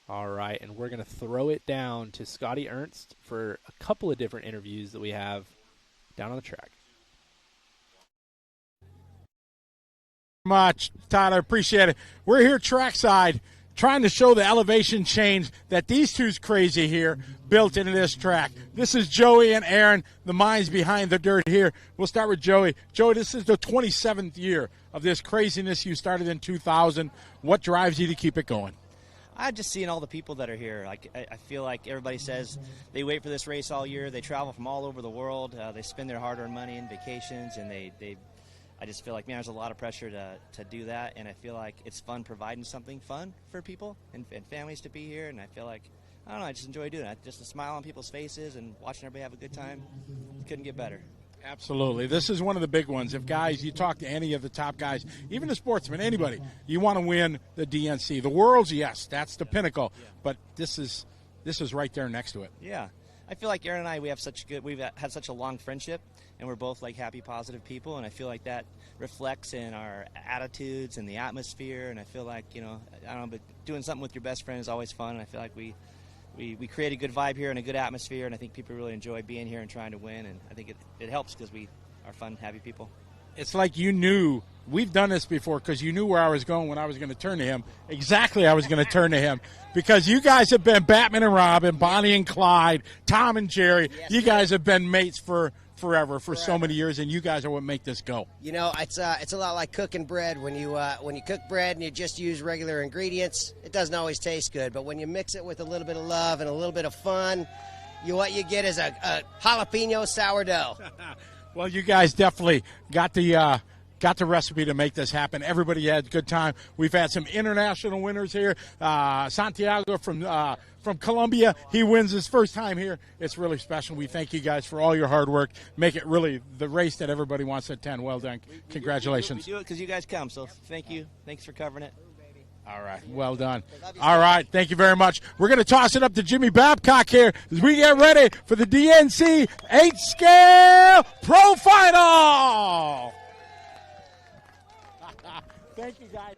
All right, and we're going to throw it down to Scotty Ernst for a couple of different interviews that we have down on the track. Much, Tyler. Appreciate it. We're here trackside trying to show the elevation change that these two's crazy here built into this track. This is Joey and Aaron, the minds behind the dirt here. We'll start with Joey. Joey, this is the 27th year of this craziness. You started in 2000. What drives you to keep it going? I've just seen all the people that are here. Like I feel like everybody says they wait for this race all year. They travel from all over the world. They spend their hard-earned money in vacations, and I just feel like, man, there's a lot of pressure to do that, and I feel like it's fun providing something fun for people and families to be here, and I feel like, I don't know, I just enjoy doing it. Just a smile on people's faces and watching everybody have a good time. Couldn't get better. Absolutely. This is one of the big ones. If guys, you talk to any of the top guys, even the Sportsman, anybody, you want to win the DNC. The World's, yes, that's the pinnacle, but this is right there next to it. Yeah. I feel like Aaron and I, we've had such a long friendship, and we're both like happy, positive people, and I feel like that reflects in our attitudes and the atmosphere, and I feel like, I don't know, but doing something with your best friend is always fun, and I feel like we create a good vibe here and a good atmosphere, and I think people really enjoy being here and trying to win, and I think it helps because we are fun, happy people. It's like you knew, we've done this before, because you knew where I was going when I was going to turn to him. Exactly, I was going to turn to him. Because you guys have been Batman and Robin, Bonnie and Clyde, Tom and Jerry. Yes, you guys have been mates for forever, so many years, and you guys are what make this go. It's a lot like cooking bread. When you cook bread and you just use regular ingredients, it doesn't always taste good. But when you mix it with a little bit of love and a little bit of fun, what you get is a jalapeno sourdough. Well, you guys definitely got the recipe to make this happen. Everybody had a good time. We've had some international winners here. Santiago from Colombia, he wins his first time here. It's really special. We thank you guys for all your hard work. Make it really the race that everybody wants at 10. Well done. Congratulations. We do it because you guys come, so thank you. Thanks for covering it. All right, well done. All right, thank you very much. We're going to toss it up to Jimmy Babcock here as we get ready for the DNC 8-Scale Pro Final. Thank you, guys.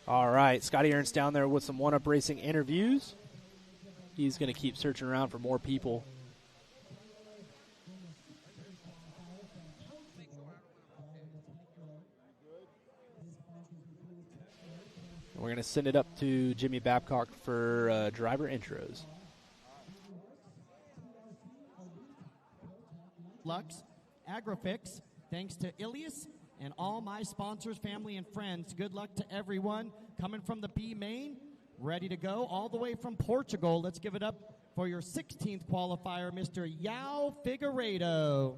All right, Scotty Ernst down there with some One Up Racing interviews. He's going to keep searching around for more people. We're going to send it up to Jimmy Babcock for driver intros. Lux, Agrifix, thanks to Ilias, and all my sponsors, family, and friends. Good luck to everyone coming from the B main, ready to go all the way from Portugal. Let's give it up for your 16th qualifier, Mr. Yao Figueiredo.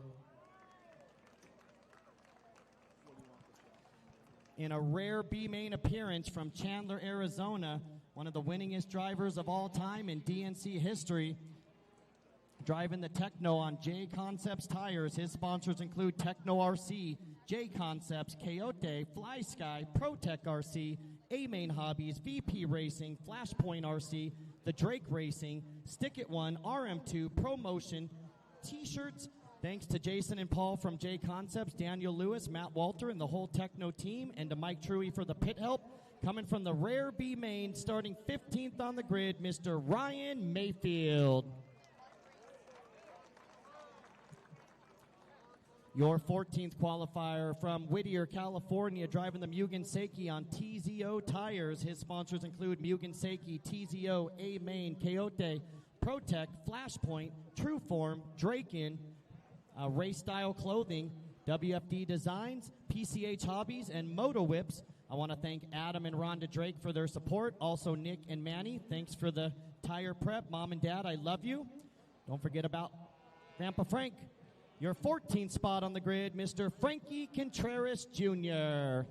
In a rare B main appearance from Chandler, Arizona, one of the winningest drivers of all time in DNC history, driving the Techno on J Concepts tires. His sponsors include Techno RC, J Concepts, Coyote, Fly Sky, ProTech RC, A-Main Hobbies, VP Racing, Flashpoint RC, The Drake Racing, Stick It One, RM2, ProMotion, T-shirts. Thanks to Jason and Paul from J Concepts, Daniel Lewis, Matt Walter, and the whole Techno team, and to Mike Truey for the pit help. Coming from the rare B main, starting 15th on the grid, Mr. Ryan Mayfield. Your 14th qualifier from Whittier, California, driving the Mugen Seiki on TZO tires. His sponsors include Mugen Seiki, TZO, A-Main, Coyote, ProTech, Flashpoint, Trueform, Draken, Race Style Clothing, WFD Designs, PCH Hobbies, and Moto Whips. I want to thank Adam and Rhonda Drake for their support. Also Nick and Manny, thanks for the tire prep. Mom and Dad, I love you. Don't forget about Grandpa Frank. Your 14th spot on the grid, Mr. Frankie Contreras Jr.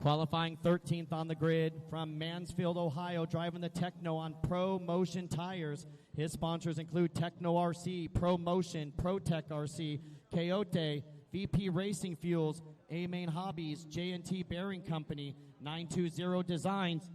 Qualifying 13th on the grid from Mansfield, Ohio, driving the Techno on Pro Motion tires. His sponsors include Techno RC, Pro Motion, ProTech RC, Coyote, VP Racing Fuels, A-Main Hobbies, J&T Bearing Company, 920 Designs,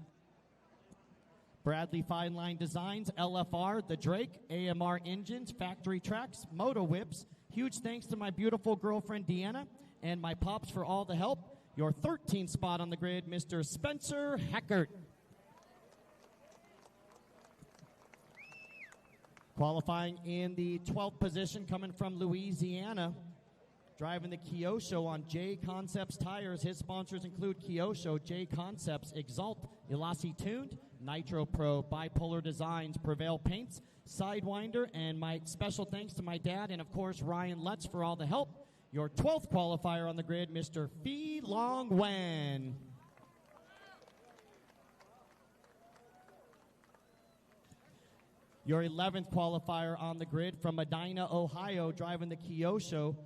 Bradley Fine Line Designs, LFR, The Drake, AMR Engines, Factory Tracks, Moto Whips. Huge thanks to my beautiful girlfriend Deanna and my pops for all the help. Your 13th spot on the grid, Mr. Spencer Hackert. Qualifying in the 12th position, coming from Louisiana, driving the Kyosho on J Concepts tires. His sponsors include Kyosho, J Concepts, Exalt, Elasi Tuned, Nitro Pro, Bipolar Designs, Prevail Paints, Sidewinder, and my special thanks to my dad and, of course, Ryan Lutz for all the help. Your 12th qualifier on the grid, Mr. Phi Long Wen. Your 11th qualifier on the grid from Medina, Ohio, driving the Kyosho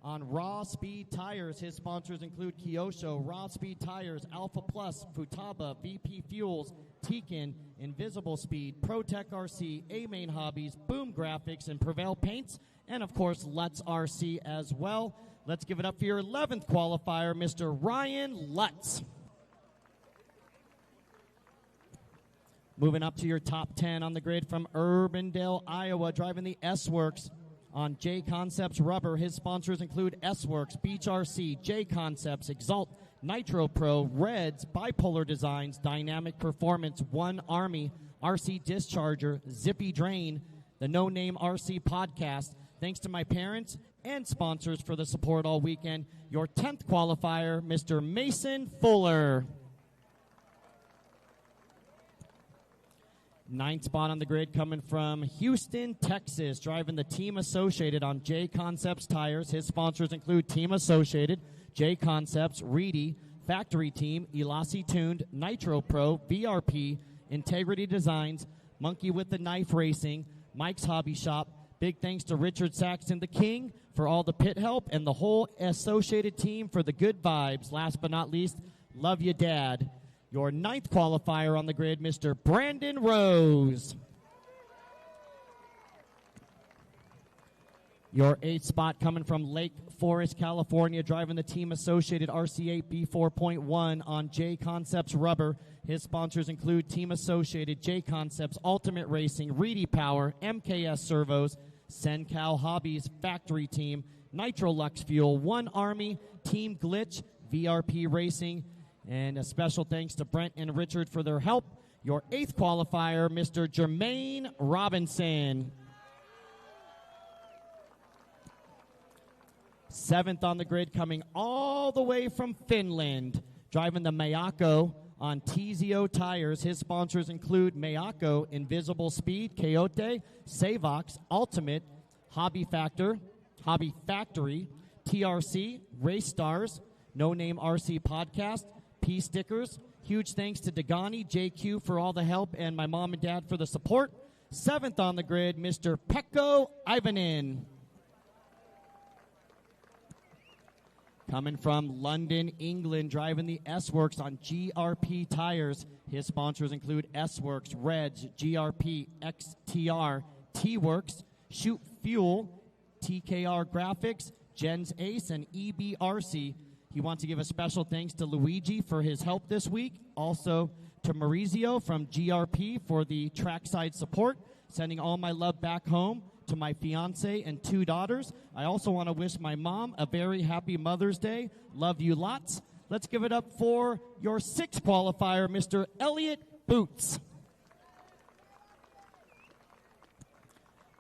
on Raw Speed Tires. His sponsors include Kyosho, Raw Speed Tires, Alpha Plus, Futaba, VP Fuels, Tekin, Invisible Speed, ProTech RC, A-Main Hobbies, Boom Graphics, and Prevail Paints, and of course Lutz RC as well. Let's give it up for your 11th qualifier, Mr. Ryan Lutz. Moving up to your top 10 on the grid from Urbandale, Iowa, driving the S-Works on J Concepts Rubber. His sponsors include S-Works, Beach RC, J Concepts, Exalt, Nitro Pro, Reds, Bipolar Designs, Dynamic Performance, One Army, RC Discharger, Zippy Drain, the No Name RC Podcast. Thanks to my parents and sponsors for the support all weekend. Your 10th qualifier, Mr. Mason Fuller. 9th spot on the grid coming from Houston, Texas, driving the Team Associated on J Concepts tires. His sponsors include Team Associated, J Concepts, Reedy, Factory Team, Elasi Tuned, Nitro Pro, VRP, Integrity Designs, Monkey with the Knife Racing, Mike's Hobby Shop. Big thanks to Richard Saxton, the King, for all the pit help, and the whole Associated team for the good vibes. Last but not least, love you, Dad. Your 9th qualifier on the grid, Mr. Brandon Rose. Your 8th spot coming from Lake Forest, California, driving the Team Associated RC8 B4.1 on J Concepts Rubber. His sponsors include Team Associated, J Concepts, Ultimate Racing, Reedy Power, MKS Servos, Sencal Hobbies, Factory Team, Nitro Lux Fuel, One Army, Team Glitch, VRP Racing, and a special thanks to Brent and Richard for their help. Your 8th qualifier, Mr. Jermaine Robinson. 7th on the grid, coming all the way from Finland, driving the Mayako on TZO Tires. His sponsors include Mayako, Invisible Speed, Coyote, Savox, Ultimate, Hobby Factory, TRC, Race Stars, No Name RC Podcast, P Stickers. Huge thanks to Dagani, JQ for all the help, and my mom and dad for the support. 7th on the grid, Mr. Pekko Ivanin. Coming from London, England, driving the S-Works on GRP tires. His sponsors include S-Works, Reds, GRP, XTR, T-Works, Shoot Fuel, TKR Graphics, Gens Ace, and EBRC. He wants to give a special thanks to Luigi for his help this week. Also to Maurizio from GRP for the trackside support. Sending all my love back home to my fiance and 2 daughters. I also want to wish my mom a very happy Mother's Day. Love you lots. Let's give it up for your 6th qualifier, Mr. Elliot Boots.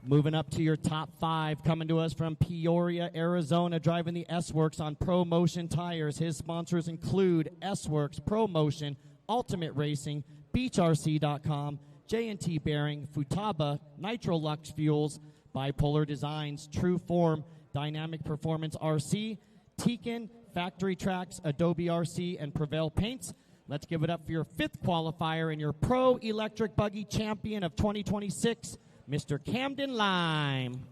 Moving up to your top 5, coming to us from Peoria, Arizona, driving the S-Works on Pro Motion tires. His sponsors include S-Works, Pro Motion, Ultimate Racing, BeachRC.com, J&T Bearing, Futaba, Nitro Lux Fuels, Bipolar Designs, True Form, Dynamic Performance RC, Tekin, Factory Tracks, Adobe RC, and Prevail Paints. Let's give it up for your 5th qualifier and your Pro Electric Buggy Champion of 2026, Mr. Camden Lime.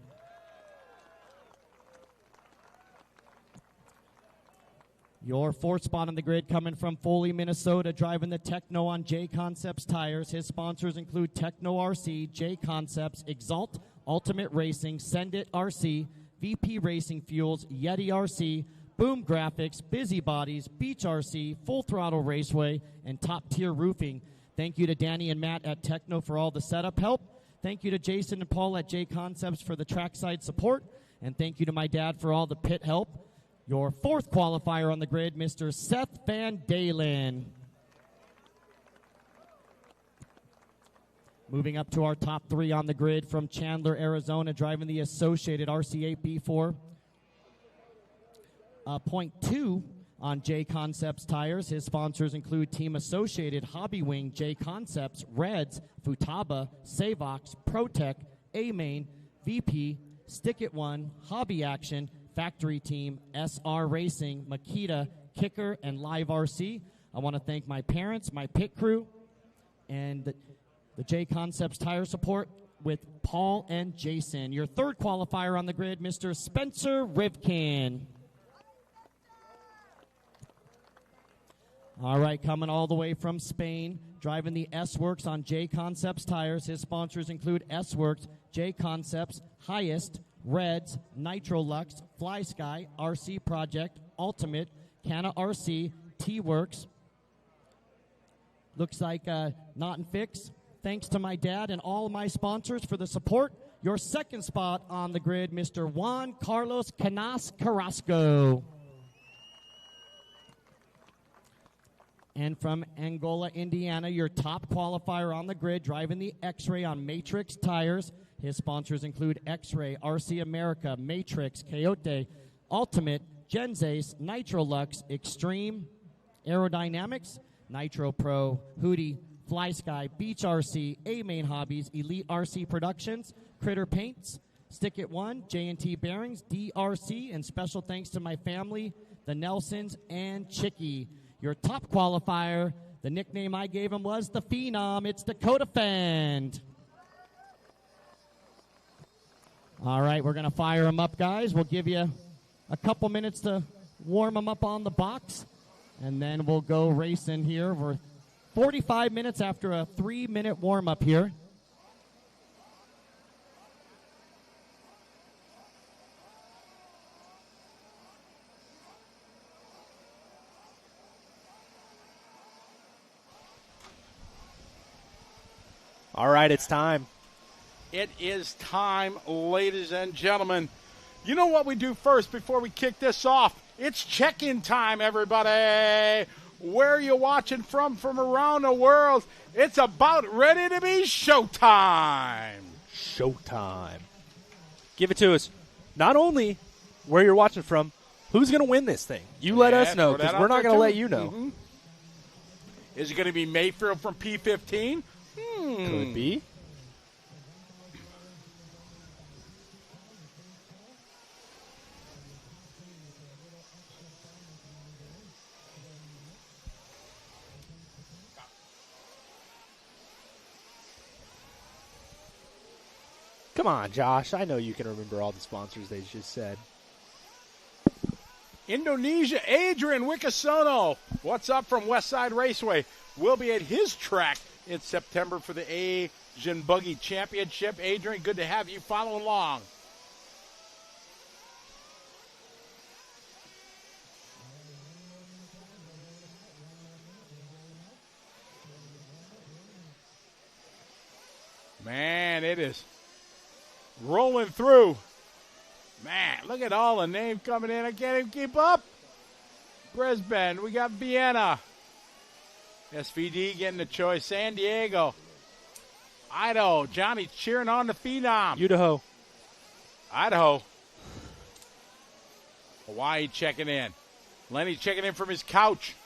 Your 4th spot on the grid coming from Foley, Minnesota, driving the Techno on J Concepts tires. His sponsors include Techno RC, J Concepts, Exalt, Ultimate Racing, Send It RC, VP Racing Fuels, Yeti RC, Boom Graphics, Busy Bodies, Beach RC, Full Throttle Raceway, and Top Tier Roofing. Thank you to Danny and Matt at Techno for all the setup help. Thank you to Jason and Paul at J Concepts for the trackside support. And thank you to my dad for all the pit help. Your 4th qualifier on the grid, Mr. Seth Van Dalen. Moving up to our top 3 on the grid from Chandler, Arizona, driving the Associated RC8 B4. Point 2 on J Concepts tires. His sponsors include Team Associated, Hobby Wing, J Concepts, Reds, Futaba, Savox, ProTech, A-Main, VP, Stick It One, Hobby Action, Factory Team, SR Racing, Makita, Kicker, and Live RC. I want to thank my parents, my pit crew, and the J Concepts tire support with Paul and Jason. Your 3rd qualifier on the grid, Mr. Spencer Rivkin. All right, coming all the way from Spain, driving the S-Works on J Concepts tires. His sponsors include S-Works, J Concepts, Highest, Reds, Nitro Lux, Fly Sky, RC Project, Ultimate, Canna RC, T-Works. Looks like Not and Fix. Thanks to my dad and all my sponsors for the support. Your 2nd spot on the grid, Mr. Juan Carlos Canas Carrasco. And from Angola, Indiana, your top qualifier on the grid, driving the X-Ray on Matrix tires. His sponsors include X-Ray, RC America, Matrix, Coyote, Ultimate, Gens Ace, Nitro Lux, Extreme, Aerodynamics, Nitro Pro, Hootie, Fly Sky, Beach RC, A-Main Hobbies, Elite RC Productions, Critter Paints, Stick It One, J&T Bearings, DRC, and special thanks to my family, the Nelsons, and Chicky. Your top qualifier, the nickname I gave him was the Phenom. It's Dakota Fend. All right, we're going to fire him up, guys. We'll give you a couple minutes to warm him up on the box, and then we'll go racing here for 45 minutes after a 3-minute warm-up here. All right, it's time. It is time, ladies and gentlemen. You know what we do first before we kick this off? It's check-in time, everybody. Where are you watching from around the world? It's about ready to be showtime. Showtime. Give it to us. Not only where you're watching from, who's going to win this thing? You let us know, because we're not going to let you know. Mm-hmm. Is it going to be Mayfield from P15? Could be. Come on, Josh. I know you can remember all the sponsors they just said. Indonesia, Adrian Wikisono. What's up from Westside Raceway? We'll be at his track in September for the Asian Buggy Championship. Adrian, good to have you follow along. Man, it is rolling through. Man, look at all the names coming in. I can't even keep up. Brisbane, we got Vienna. SVD getting the choice. San Diego. Idaho. Johnny cheering on the Phenom. Idaho. Idaho. Hawaii checking in. Lenny checking in from his couch.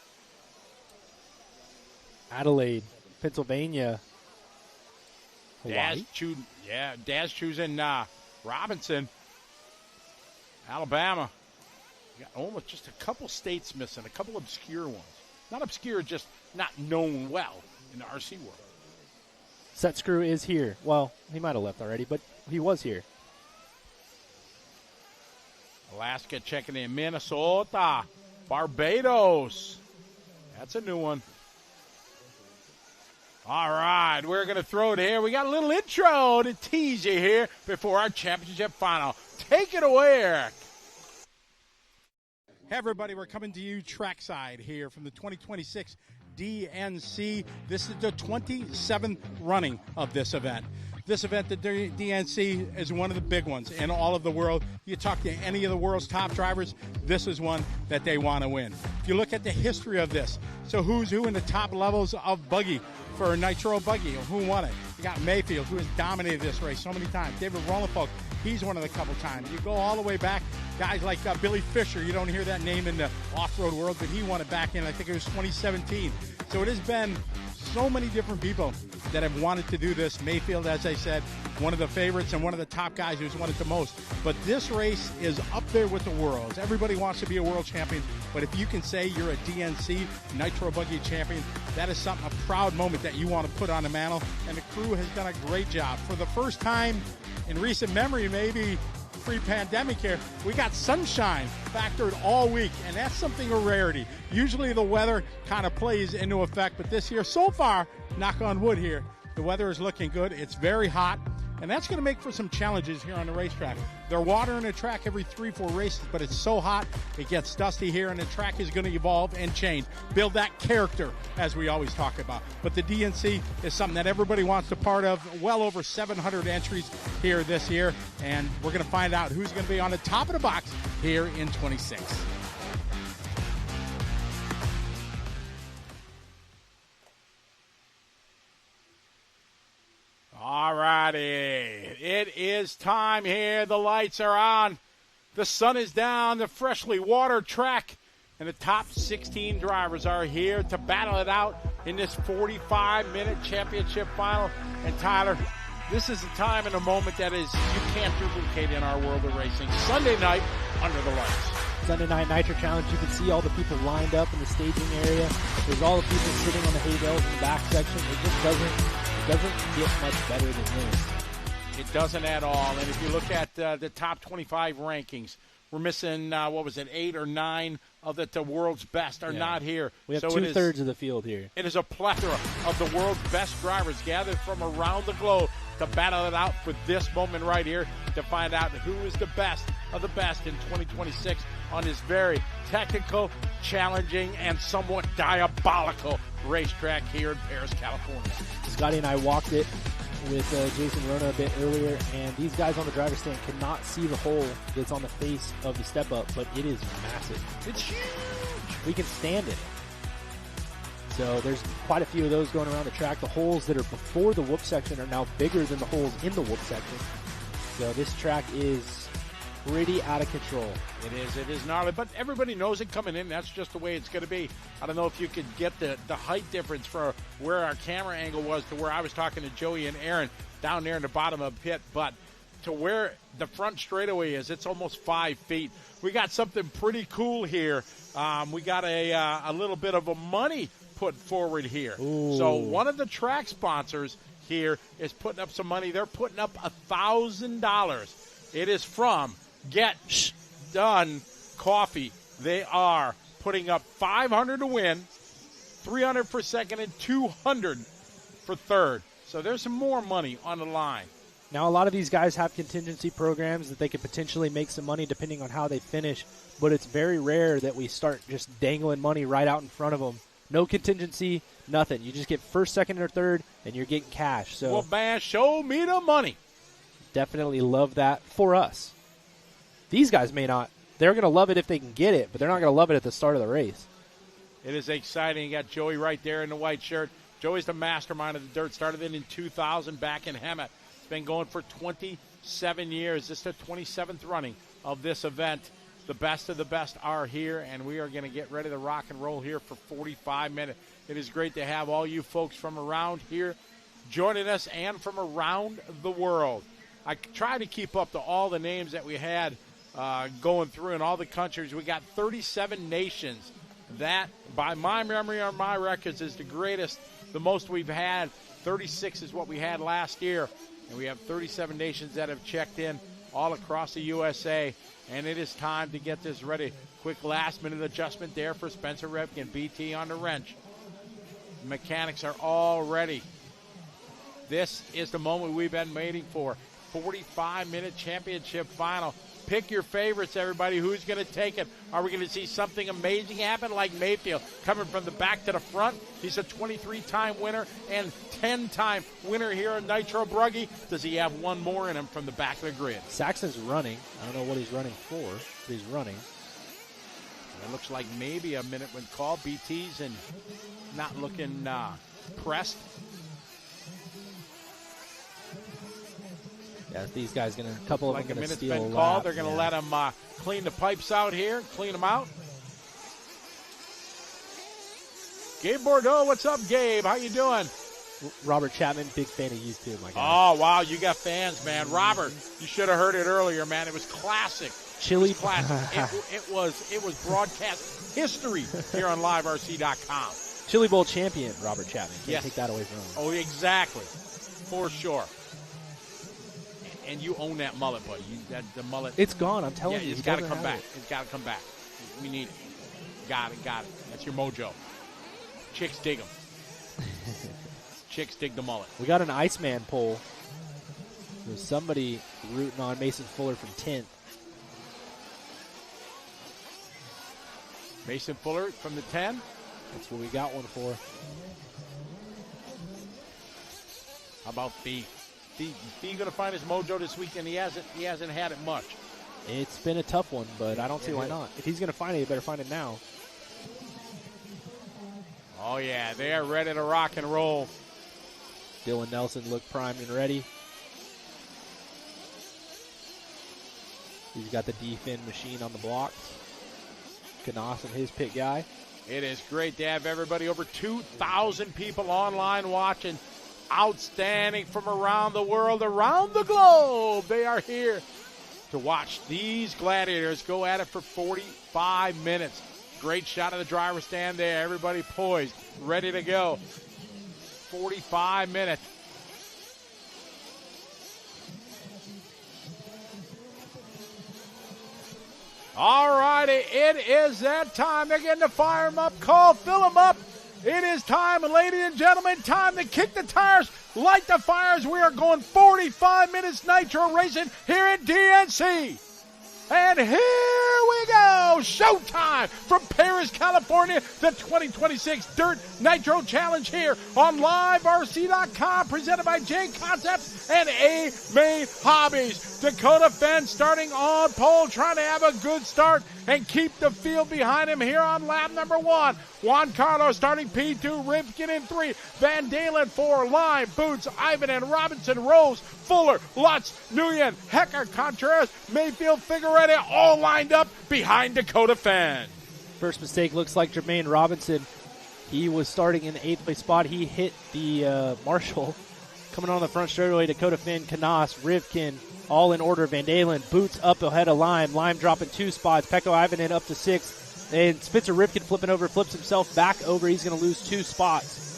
Adelaide. Pennsylvania. Hawaii. Daz choosing Robinson. Alabama. You got almost just a couple states missing, a couple obscure ones. Not obscure, just not known well in the RC world. Set Screw is here. Well, he might have left already, but he was here. Alaska checking in. Minnesota. Barbados. That's a new one. All right, we're going to throw it here. We got a little intro to tease you here before our championship final. Take it away, Eric. Hey, everybody, we're coming to you trackside here from the 2026 DNC. This is the 27th running of this event. This event, the DNC, is one of the big ones in all of the world. You talk to any of the world's top drivers, this is one that they want to win. If you look at the history of this, so who's who in the top levels of buggy for Nitro Buggy, who won it? You got Mayfield, who has dominated this race so many times. David Rollenfolk, he's won it a couple times. You go all the way back, guys like Billy Fisher, you don't hear that name in the off-road world, but he won it back in, I think it was 2017. So it has been so many different people that have wanted to do this. Mayfield, as I said, one of the favorites and one of the top guys who's won it the most. But this race is up there with the worlds. Everybody wants to be a world champion, but if you can say you're a DNC Nitro Buggy champion, that is something, a proud moment that you want to put on the mantle, and the crew has done a great job. For the first time in recent memory, maybe pre-pandemic here, we got sunshine factored all week, and that's something a rarity. Usually the weather kind of plays into effect, but this year, so far, knock on wood here, the weather is looking good. It's very hot, and that's going to make for some challenges here on the racetrack. They're watering the track every 3-4 races, but it's so hot, it gets dusty here, and the track is going to evolve and change. Build that character, as we always talk about. But the DNC is something that everybody wants to part of. Well over 700 entries here this year, and we're going to find out who's going to be on the top of the box here in 26. All righty, it is time here. The lights are on. The sun is down. The freshly watered track. And the top 16 drivers are here to battle it out in this 45-minute championship final. And Tyler, this is a time and a moment that is you can't duplicate in our world of racing. Sunday night under the lights. Sunday Night Nitro Challenge, you can see all the people lined up in the staging area. There's all the people sitting on the hay bales in the back section. It just doesn't get much better than this. It doesn't at all. And if you look at the top 25 rankings, we're missing, 8 or 9 of the world's best are not here. We have two-thirds of the field here. It is a plethora of the world's best drivers gathered from around the globe to battle it out for this moment right here to find out who is the best of the best in 2026 on this very technical, challenging, and somewhat diabolical racetrack here in Paris, California. Scotty and I walked it with Jason Rona a bit earlier, and these guys on the driver's stand cannot see the hole that's on the face of the step-up, but it is massive. It's huge. We can stand it. So there's quite a few of those going around the track. The holes that are before the whoop section are now bigger than the holes in the whoop section. So this track is pretty out of control. It is gnarly, but everybody knows it coming in. That's just the way it's going to be. I don't know if you could get the height difference for where our camera angle was to where I was talking to Joey and Aaron down there in the bottom of the pit, but to where the front straightaway is, it's almost 5 feet. We got something pretty cool here. We got a little bit of a money put forward here. Ooh. So one of the track sponsors here is putting up some money. They're putting up $1,000. It is from Get Done Coffee. They are putting up $500 to win, $300 for second, and $200 for third. So there's some more money on the line. Now, a lot of these guys have contingency programs that they could potentially make some money depending on how they finish, but it's very rare that we start just dangling money right out in front of them. No contingency, nothing. You just get first, second, or third, and you're getting cash. So, well, man, show me the money. Definitely love that for us. These guys may not. They're going to love it if they can get it, but they're not going to love it at the start of the race. It is exciting. You got Joey right there in the white shirt. Joey's the mastermind of the dirt. Started it in 2000 back in Hemet. Been going for 27 years. This is the 27th running of this event. The best of the best are here, and we are going to get ready to rock and roll here for 45 minutes. It is great to have all you folks from around here joining us and from around the world. I try to keep up to all the names that we had going through in all the countries. We got 37 nations. That, by my memory or my records, is the greatest, the most we've had. 36 is what we had last year. And we have 37 nations that have checked in all across the USA. And it is time to get this ready. Quick last-minute adjustment there for Spencer Revkin. BT on the wrench. Mechanics are all ready. This is the moment we've been waiting for. 45-minute championship final. Pick your favorites, everybody. Who's going to take it? Are we going to see something amazing happen like Mayfield coming from the back to the front? He's a 23-time winner and 10-time winner here at Nitro Buggy. Does he have one more in him from the back of the grid? Saxon's running. I don't know what he's running for, but he's running. It looks like maybe a minute when called. BT's and not looking pressed. Yeah, these guys a couple of them going to steal a minute's been lap. called. They're going to let them clean the pipes out here, clean them out. Gabe Bordeaux, what's up, Gabe? How you doing? Robert Chapman, big fan of you too, my guy. Oh, wow, you got fans, man. Robert, you should have heard it earlier, man. It was classic. Chili classic. it was broadcast history here on liverc.com. Chili Bowl champion, Robert Chapman. Can't Yes. take that away from him. Oh, exactly. For sure. And you own that mullet, buddy. The mullet. It's gone, I'm telling you. It's got to come back. It's got to come back. We need it. Got it. That's your mojo. Chicks dig them. Chicks dig the mullet. We got an Iceman poll. There's somebody rooting on Mason Fuller from 10th. Mason Fuller from the 10. That's what we got one for. How about Fee? Fee going to find his mojo this weekend? He hasn't had it much. It's been a tough one, but I don't see why not. If he's going to find it, he better find it now. Oh, yeah. They are ready to rock and roll. Dylan Nelson looked primed and ready. He's got the D-fin machine on the blocks. Knaus, his pit guy. It is great to have everybody, over 2,000 people online watching. Outstanding from around the world, around the globe. They are here to watch these gladiators go at it for 45 minutes. Great shot of the driver's stand there. Everybody poised, ready to go. 45 minutes. All righty, it is that time. They're getting to fire them up, fill them up. It is time, ladies and gentlemen, time to kick the tires, light the fires. We are going 45 minutes Nitro racing here at DNC. And here we go. showtime from Paris, California. The 2026 Dirt Nitro Challenge here on LiveRC.com, presented by J Concepts and A-Main Hobbies. Dakota Fenn starting on pole, trying to have a good start and keep the field behind him here on lap number 1. Juan Carlos starting P2, Rivkin in 3, Van Dalen 4, Lime, Boots, Ivan and Robinson, Rose, Fuller, Lutz, Nguyen, Hecker, Contreras, Mayfield, Figueredo, all lined up behind Dakota Fenn. First mistake looks like Jermaine Robinson. He was starting in the 8th place spot. He hit the Marshall. Coming on the front straightaway, Dakota Fenn, Canas, Rivkin, all in order. Van Dalen, Boots up ahead of Lime. Lime dropping 2 spots. Pekko Ivanen up to 6. And Spencer Rivkin flipping over, flips himself back over. He's going to lose 2 spots.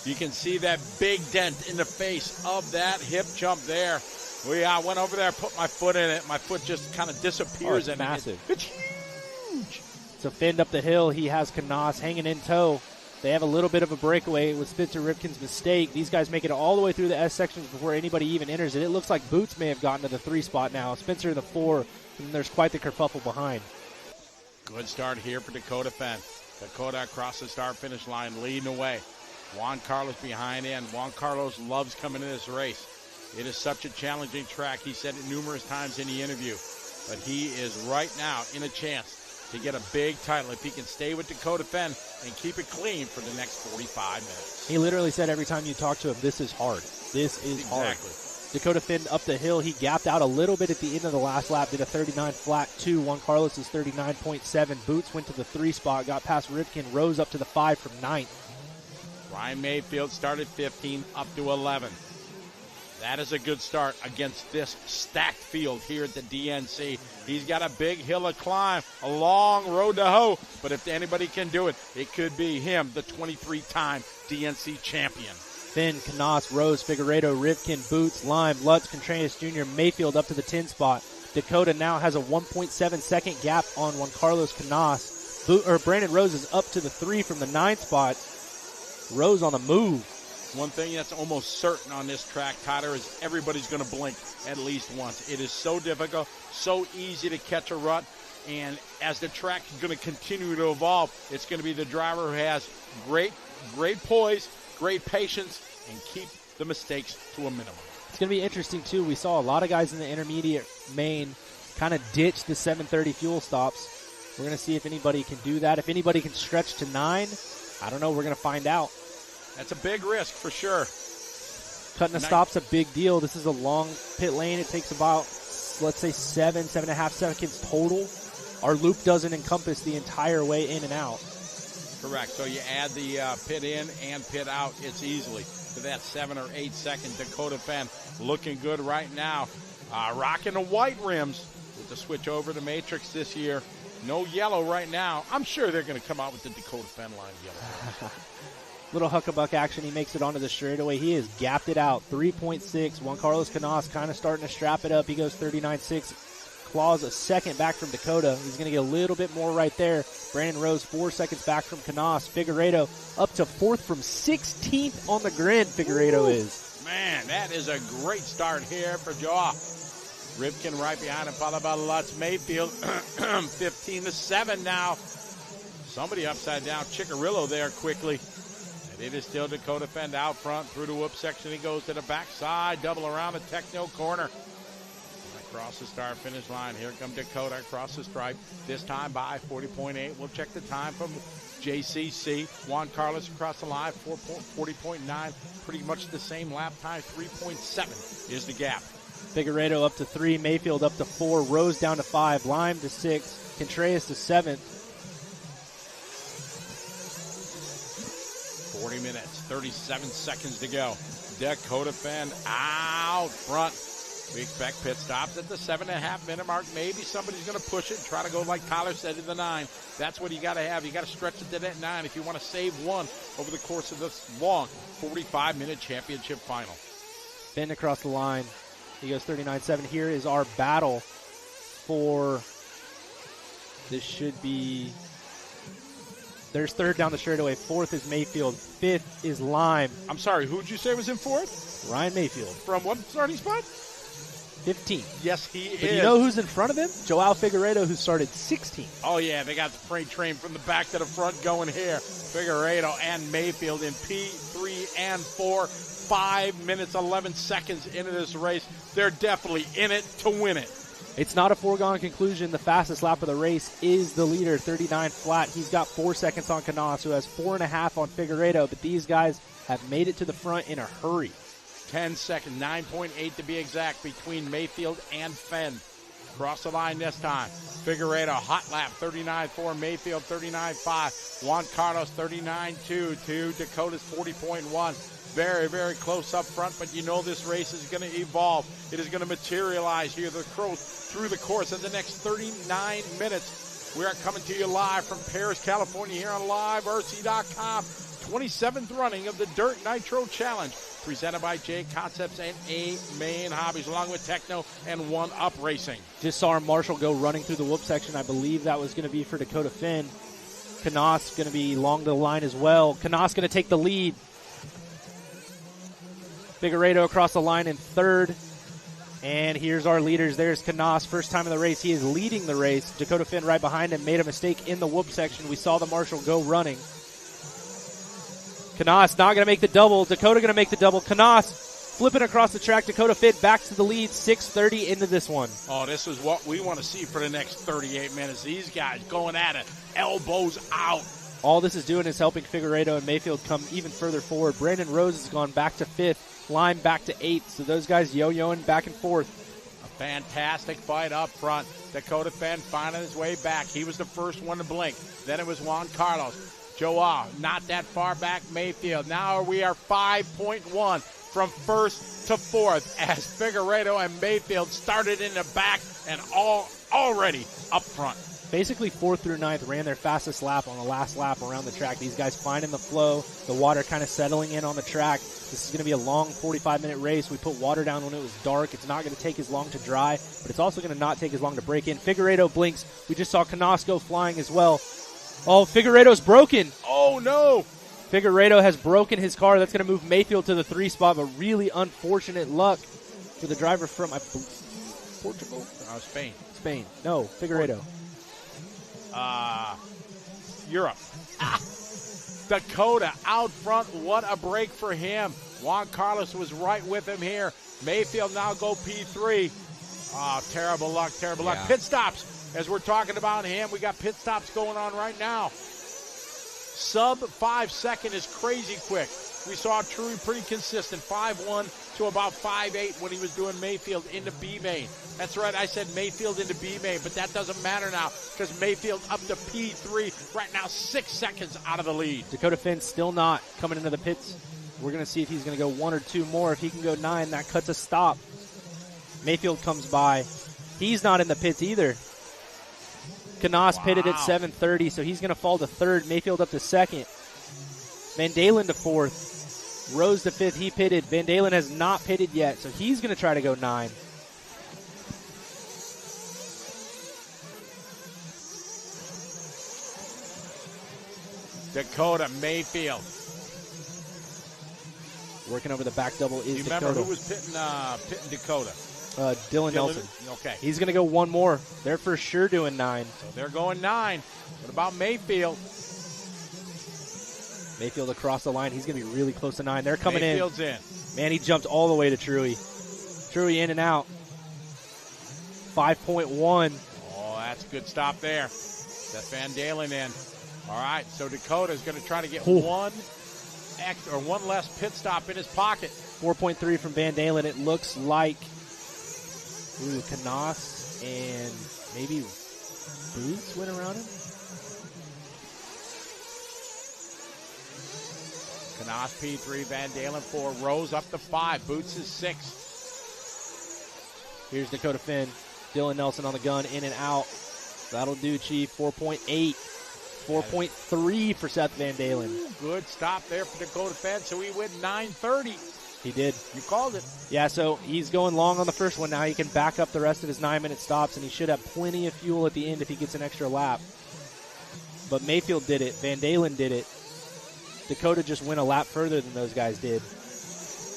You can see that big dent in the face of that hip jump there. I went over there, put my foot in it. My foot just kind of disappears. It's massive. It's huge. So Fend up the hill. He has Canas hanging in tow. They have a little bit of a breakaway with Spencer Rivkin's mistake. These guys make it all the way through the S sections before anybody even enters it. It looks like Boots may have gotten to the 3 spot now. Spencer in the 4, and there's quite the kerfuffle behind. Good start here for Dakota Fenn. Dakota across the start-finish line, leading away. Juan Carlos behind in. Juan Carlos loves coming to this race. It is such a challenging track. He said it numerous times in the interview. But he is right now in a chance to get a big title if he can stay with Dakota Fenn and keep it clean for the next 45 minutes. He literally said every time you talk to him, this is hard. This is hard. Dakota Fenn up the hill. He gapped out a little bit at the end of the last lap, did a 39 flat 2. Juan Carlos is 39.7. Boots went to the 3 spot, got past Rivkin, rose up to the 5 from 9th. Ryan Mayfield started 15 up to 11. That is a good start against this stacked field here at the DNC. He's got a big hill to climb, a long road to hoe, but if anybody can do it, it could be him, the 23-time DNC champion. Finn, Canas, Rose, Figueredo, Rivkin, Boots, Lime, Lutz, Contreras Jr., Mayfield up to the 10 spot. Dakota now has a 1.7 second gap on Juan Carlos Canas. Brandon Rose is up to the 3 from the 9th spot. Rose on the move. One thing that's almost certain on this track, Tyler, is everybody's going to blink at least once. It is so difficult, so easy to catch a rut, and as the track is going to continue to evolve, it's going to be the driver who has great poise, great patience, and keep the mistakes to a minimum. It's going to be interesting, too. We saw a lot of guys in the intermediate main kind of ditch the 7:30 fuel stops. We're going to see if anybody can do that. If anybody can stretch to 9, I don't know. We're going to find out. That's a big risk for sure. Cutting a stop's a big deal. This is a long pit lane. It takes about, let's say, 7.5 seconds total. Our loop doesn't encompass the entire way in and out. Correct. So you add the pit in and pit out, it's easily to that 7 or 8 second. Dakota Fenn looking good right now. Rocking the white rims with the switch over to Matrix this year. No yellow right now. I'm sure they're going to come out with the Dakota Fenn line yellow. Little huckabuck action. He makes it onto the straightaway. He has gapped it out. 3.6. Juan Carlos Canas kind of starting to strap it up. He goes 39.6. Claws a second back from Dakota. He's going to get a little bit more right there. Brandon Rose 4 seconds back from Canas. Figueredo up to 4th from 16th on the grid. Figueredo is. Man, that is a great start here for Joa. Rivkin right behind him, followed by Lutz. Mayfield 15-7 now. Somebody upside down. Chickarillo there quickly. And it is still Dakota Fenn out front. Through the whoop section. He goes to the backside. Double around the Techno corner. Across the start finish line. Here comes Dakota across the stripe. This time by 40.8. We'll check the time from JCC. Juan Carlos across the line. 40.9. Pretty much the same lap time. 3.7 is the gap. Figueredo up to 3. Mayfield up to 4. Rose down to 5. Lime to 6. Contreras to 7th. 40 minutes, 37 seconds to go. Dakota Fenn out front. We expect pit stops at the 7.5 minute mark. Maybe somebody's going to push it and try to go like Tyler said to the 9. That's what you got to have. You got to stretch it to that 9 if you want to save one over the course of this long 45-minute championship final. Fenn across the line. He goes 39.7. Here is our battle for, this should be, there's 3rd down the straightaway. 4th is Mayfield. 5th is Lime. I'm sorry, who'd you say was in 4th? Ryan Mayfield. From what starting spot? 15th. Yes, he But is. you know who's in front of him? Joao Figueiredo, who started 16th. Oh, yeah, they got the freight train from the back to the front going here. Figueiredo and Mayfield in P3 and 4. 5 minutes, 11 seconds into this race. They're definitely in it to win it. It's not a foregone conclusion. The fastest lap of the race is the leader, 39 flat. He's got 4 seconds on Canas, who has 4.5 on Figueiredo. But these guys have made it to the front in a hurry. 10 seconds, 9.8 to be exact, between Mayfield and Fenn. Cross the line this time. Figueiredo, hot lap, 39.4. Mayfield, 39.5. Juan Carlos, 39.2 to Dakota's 40.1. Very, very close up front, but you know this race is going to evolve. It is going to materialize here through the course of the next 39 minutes. We are coming to you live from Paris, California, here on LiveRC.com. 27th running of the Dirt Nitro Challenge, presented by J Concepts and A Main Hobbies, along with Techno and One Up Racing. Just saw our Marshall go running through the whoop section. I believe that was going to be for Dakota Finn. Canas going to be along the line as well. Canas going to take the lead. Figueiredo across the line in third. And here's our leaders. There's Canas. First time in the race. He is leading the race. Dakota Finn right behind him made a mistake in the whoop section. We saw the Marshall go running. Canas not going to make the double. Dakota going to make the double. Canas flipping across the track. Dakota Finn back to the lead. 6:30 into this one. Oh, this is what we want to see for the next 38 minutes. These guys going at it, elbows out. All this is doing is helping Figueiredo and Mayfield come even further forward. Brandon Rose has gone back to 5th. Lime back to 8th. So those guys yo-yoing back and forth. A fantastic fight up front. Dakota Finn finding his way back. He was the first one to blink. Then it was Juan Carlos. Joao, not that far back, Mayfield. Now we are 5.1 from first to fourth as Figueiredo and Mayfield started in the back and already up front. Basically 4th through 9th ran their fastest lap on the last lap around the track. These guys finding the flow, the water kind of settling in on the track. This is going to be a long 45-minute race. We put water down when it was dark. It's not going to take as long to dry, but it's also going to not take as long to break in. Figueiredo blinks. We just saw Canas go flying as well. Oh, Figueiredo's broken. Oh, no. Figueiredo has broken his car. That's going to move Mayfield to the 3 spot, but really unfortunate luck for the driver from Portugal? Spain. Spain. No, Figueiredo. Europe. Dakota out front. What a break for him. Juan Carlos was right with him here. Mayfield now go P3. Oh, terrible luck, terrible luck. Pit stops. As we're talking about him, we got pit stops going on right now. Sub 5 second is crazy quick. We saw Truey pretty consistent, 5.1 to about 5.8 when he was doing Mayfield into B main. That's right, I said Mayfield into B main, but that doesn't matter now because Mayfield up to P3 right now, 6 seconds out of the lead. Dakota Finn still not coming into the pits. We're going to see if he's going to go 1 or 2 more. If he can go 9, that cuts a stop. Mayfield comes by. He's not in the pits either. Canas pitted at 7:30, so he's going to fall to 3rd. Mayfield up to 2nd. Van Dalen to 4th. Rose to 5th. He pitted. Van Dalen has not pitted yet, so he's going to try to go 9. Dakota, Mayfield. Working over the back double is you Dakota. Remember who was pitting Dakota? Dylan Nelson. Okay. He's going to go 1 more. They're for sure doing 9. So they're going 9. What about Mayfield? Mayfield across the line. He's going to be really close to 9. They're coming Mayfield's in. Man, he jumped all the way to Truey. Truey in and out. 5.1. Oh, that's a good stop there. That's Van Dalen in. All right, so Dakota's going to try to get one less pit stop in his pocket. 4.3 from Van Dalen. It looks like Canas and maybe Boots went around him. Canas P3, Van Dalen 4, Rose up to 5, Boots is 6. Here's Dakota Finn. Dylan Nelson on the gun, in and out. That'll do, Chief. 4.8. 4.3 for Seth Van Dalen. Good stop there for Dakota Finn, so he went 9:30. He did. You called it. Yeah, so he's going long on the first one now. He can back up the rest of his 9-minute stops, and he should have plenty of fuel at the end if he gets an extra lap. But Mayfield did it. Van Dalen did it. Dakota just went a lap further than those guys did.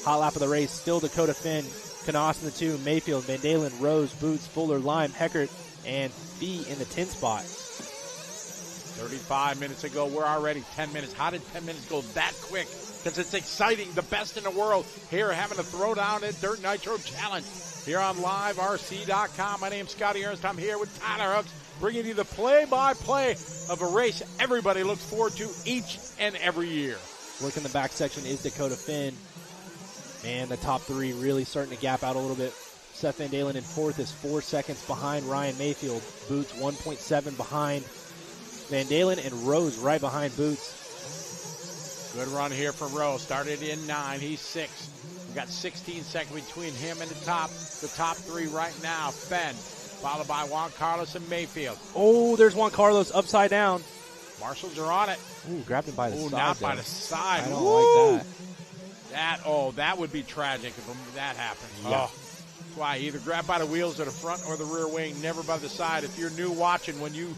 Hot lap of the race. Still Dakota Finn. Knaus in the 2, Mayfield, Van Dalen, Rose, Boots, Fuller, Lime, Heckert, and Fee in the 10 spot. 35 minutes ago, we're already 10 minutes. How did 10 minutes go that quick? Because it's exciting. The best in the world here having a throwdown at Dirt Nitro Challenge here on liverc.com. My name's Scotty Ernst. I'm here with Tyler Hooks, bringing you the play-by-play of a race everybody looks forward to each and every year. Look in the back section is Dakota Finn. And the top 3 really starting to gap out a little bit. Seth Van Dalen in 4th is 4 seconds behind Ryan Mayfield. Boots 1.7 behind Van Dalen, and Rose right behind Boots. Good run here from Rose. Started in 9. He's 6. We got 16 seconds between him and the top 3 right now. Fenn, followed by Juan Carlos and Mayfield. Oh, there's Juan Carlos upside down. Marshals are on it. Ooh, grabbed him by the side. Not though. by the side. I don't like that. That would be tragic if that happened. Yeah. Oh. That's why either grab by the wheels or the front or the rear wing, never by the side. If you're new watching, when you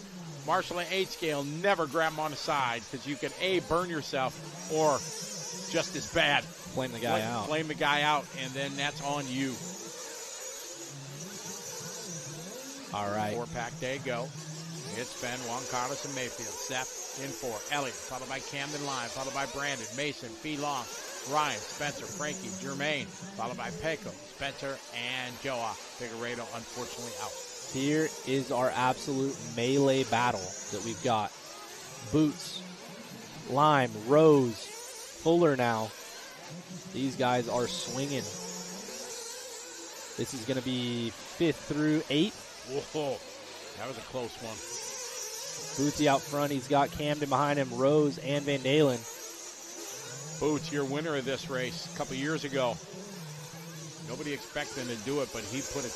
marshal an 8 scale, never grab them on the side because you can A, burn yourself, or just as bad, flame the guy out. Flame the guy out, and then that's on you. All right. 4-pack, there you go. It's Ben, Juan Carlos, and Mayfield. Seth in 4. Elliott, followed by Camden Lyon, followed by Brandon, Mason, Fee Long, Ryan, Spencer, Frankie, Jermaine, followed by Pecco, Spencer, and Joa. Figueredo, unfortunately, out. Here is our absolute melee battle that we've got. Boots, Lime, Rose, Fuller now. These guys are swinging. This is going to be 5th through 8th. Whoa, that was a close one. Bootsy out front. He's got Camden behind him, Rose and Van Dalen. Boots, your winner of this race a couple years ago. Nobody expected him to do it, but he put it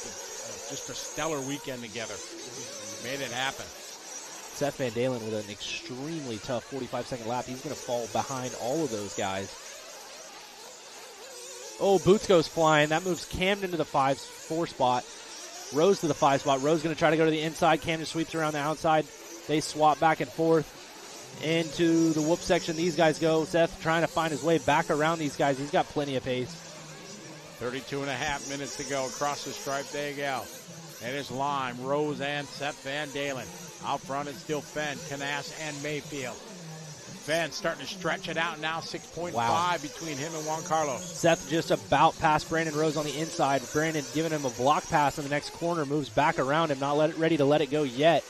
just a stellar weekend together. Made it happen. Seth Van Dalen with an extremely tough 45-second lap. He's going to fall behind all of those guys. Oh, Boots goes flying. That moves Camden to the 4 spot. Rose to the 5 spot. Rose going to try to go to the inside. Camden sweeps around the outside. They swap back and forth into the whoop section. These guys go. Seth trying to find his way back around these guys. He's got plenty of pace. 32.5 minutes to go across the stripe. There you go. It is Lime, Rose, and Seth Van Dalen. Out front, it's still Fenn, Knaus, and Mayfield. Fenn starting to stretch it out now, 6.5 between him and Juan Carlos. Seth just about past Brandon Rose on the inside. Brandon giving him a block pass in the next corner, moves back around him, not ready to let it go yet.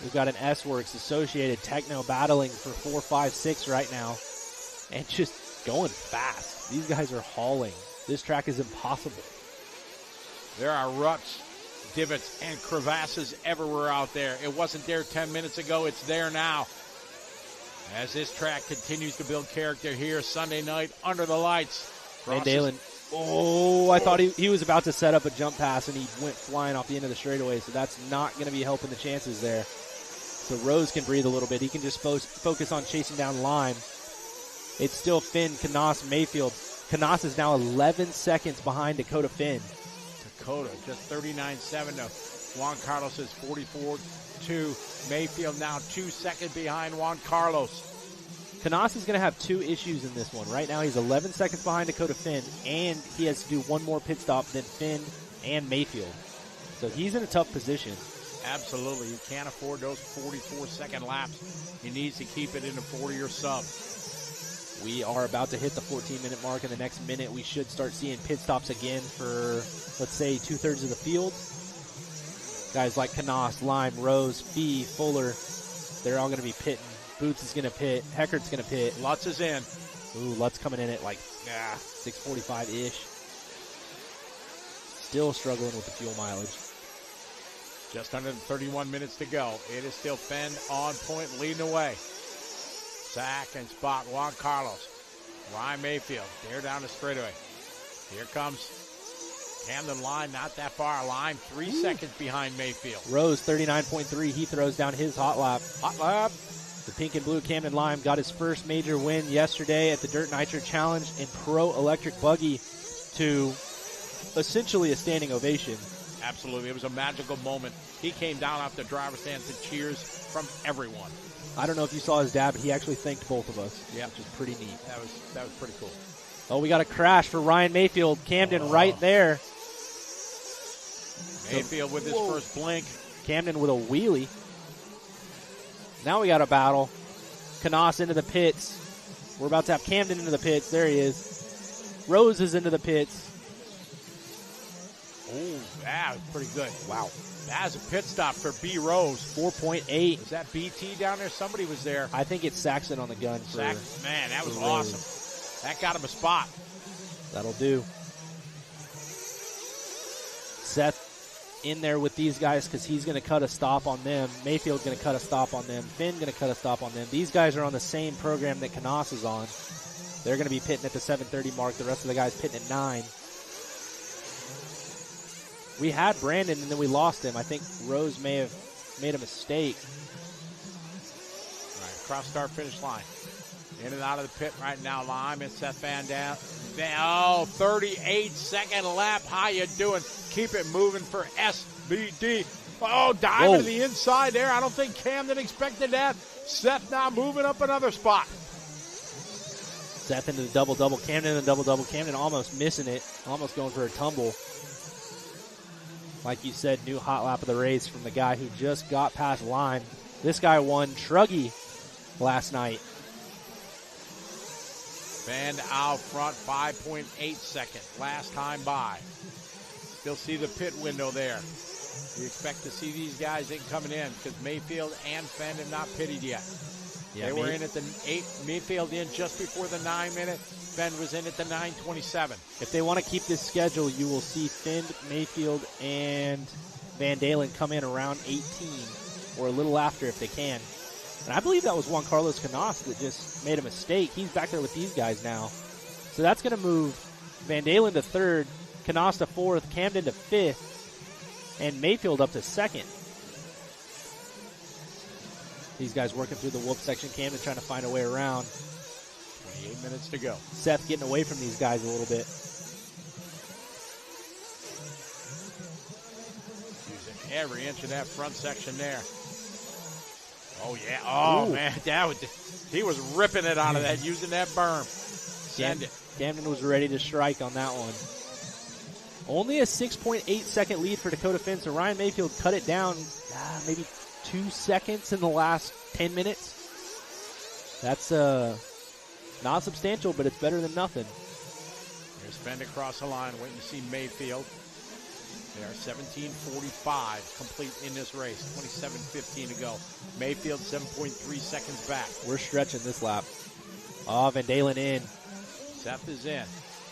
We've got an S-Works Associated Techno battling for 4, 5, 6 right now. And just going fast. These guys are hauling. This track is impossible. There are ruts, divots, and crevasses everywhere out there. It wasn't there 10 minutes ago. It's there now. As this track continues to build character here Sunday night under the lights. Van Dalen. Oh, I thought he was about to set up a jump pass, and he went flying off the end of the straightaway, so that's not going to be helping the chances there. So Rose can breathe a little bit. He can just focus on chasing down Lime. It's still Finn, Knaus, Mayfield. Knaus is now 11 seconds behind Dakota Finn. Dakota just 39.7 to Juan Carlos's 44.2. Mayfield now 2 seconds behind Juan Carlos. Knaus is going to have 2 issues in this one. Right now he's 11 seconds behind Dakota Finn, and he has to do one more pit stop than Finn and Mayfield. So he's in a tough position. Absolutely. You can't afford those 44-second laps. He needs to keep it in the 40 or sub. We are about to hit the 14-minute mark. In the next minute, we should start seeing pit stops again for, let's say, 2/3 of the field. Guys like Knaus, Lime, Rose, Fee, Fuller, they're all going to be pitting. Boots is going to pit. Heckert's going to pit. Lutz is in. Ooh, Lutz coming in at like 6:45-ish. Still struggling with the fuel mileage. Just under 31 minutes to go. It is still Fenn on point, leading the way. Sack and spot Juan Carlos. Ryan Mayfield, there down the straightaway. Here comes Camden Lyon, not that far. Lyon 3 seconds behind Mayfield. Rose, 39.3. He throws down his hot lap. Hot lap. The pink and blue Camden Lime got his first major win yesterday at the Dirt Nitro Challenge in Pro Electric Buggy to essentially a standing ovation. Absolutely. It was a magical moment. He came down off the driver's stand to cheers from everyone. I don't know if you saw his dad, but he actually thanked both of us. Yeah, which is pretty neat. That was pretty cool. Oh, we got a crash for Ryan Mayfield. Camden right there. Mayfield with his first blink. Camden with a wheelie. Now we got a battle. Canas into the pits. We're about to have Camden into the pits. There he is. Rose is into the pits. Oh, that was pretty good. Wow. That's a pit stop for B. Rose. 4.8. Is that BT down there? Somebody was there. I think it's Saxon on the gun. Man, that was awesome. That got him a spot. That'll do. Seth in there with these guys because he's going to cut a stop on them. Mayfield's going to cut a stop on them. Finn going to cut a stop on them. These guys are on the same program that Canas is on. They're going to be pitting at the 7:30 mark. The rest of the guys pitting at 9. We had Brandon and then we lost him. I think Rose may have made a mistake. All right, cross start finish line. In and out of the pit right now. Lime and Seth Van Dam. Oh, 38-second lap. How you doing? Keep it moving for SBD. Oh, diving to the inside there. I don't think Camden expected that. Seth now moving up another spot. Seth into the double-double. Camden in the double-double. Camden almost missing it. Almost going for a tumble. Like you said, new hot lap of the race from the guy who just got past Lime. This guy won Truggy last night. Van out front, 5.8 seconds. Last time by. Still see the pit window there. You expect to see these guys coming in because Mayfield and Fenn have not pitted yet. Yeah, they were in at the 8. Mayfield in just before the 9 minute. Fenn was in at the 9:27. If they want to keep this schedule, you will see Finn, Mayfield, and Van Dalen come in around 18 or a little after if they can. And I believe that was Juan Carlos Canas that just made a mistake. He's back there with these guys now. So that's going to move Van Dalen to 3rd, Canas to 4th, Camden to 5th, and Mayfield up to 2nd. These guys working through the whoop section. Camden trying to find a way around. 28 minutes to go. Seth getting away from these guys a little bit. Using every inch of that front section there. Oh, yeah. Oh, ooh, man. He was ripping it out of that, using that berm. Send it. Camden was ready to strike on that one. Only a 6.8 second lead for Dakota Finn, so Ryan Mayfield cut it down maybe 2 seconds in the last 10 minutes. That's not substantial, but it's better than nothing. Here's Fenn across the line, waiting to see Mayfield. They are 17:45 complete in this race. 27:15 to go. Mayfield 7.3 seconds back. We're stretching this lap. Oh, Van Dalen in. Seth is in.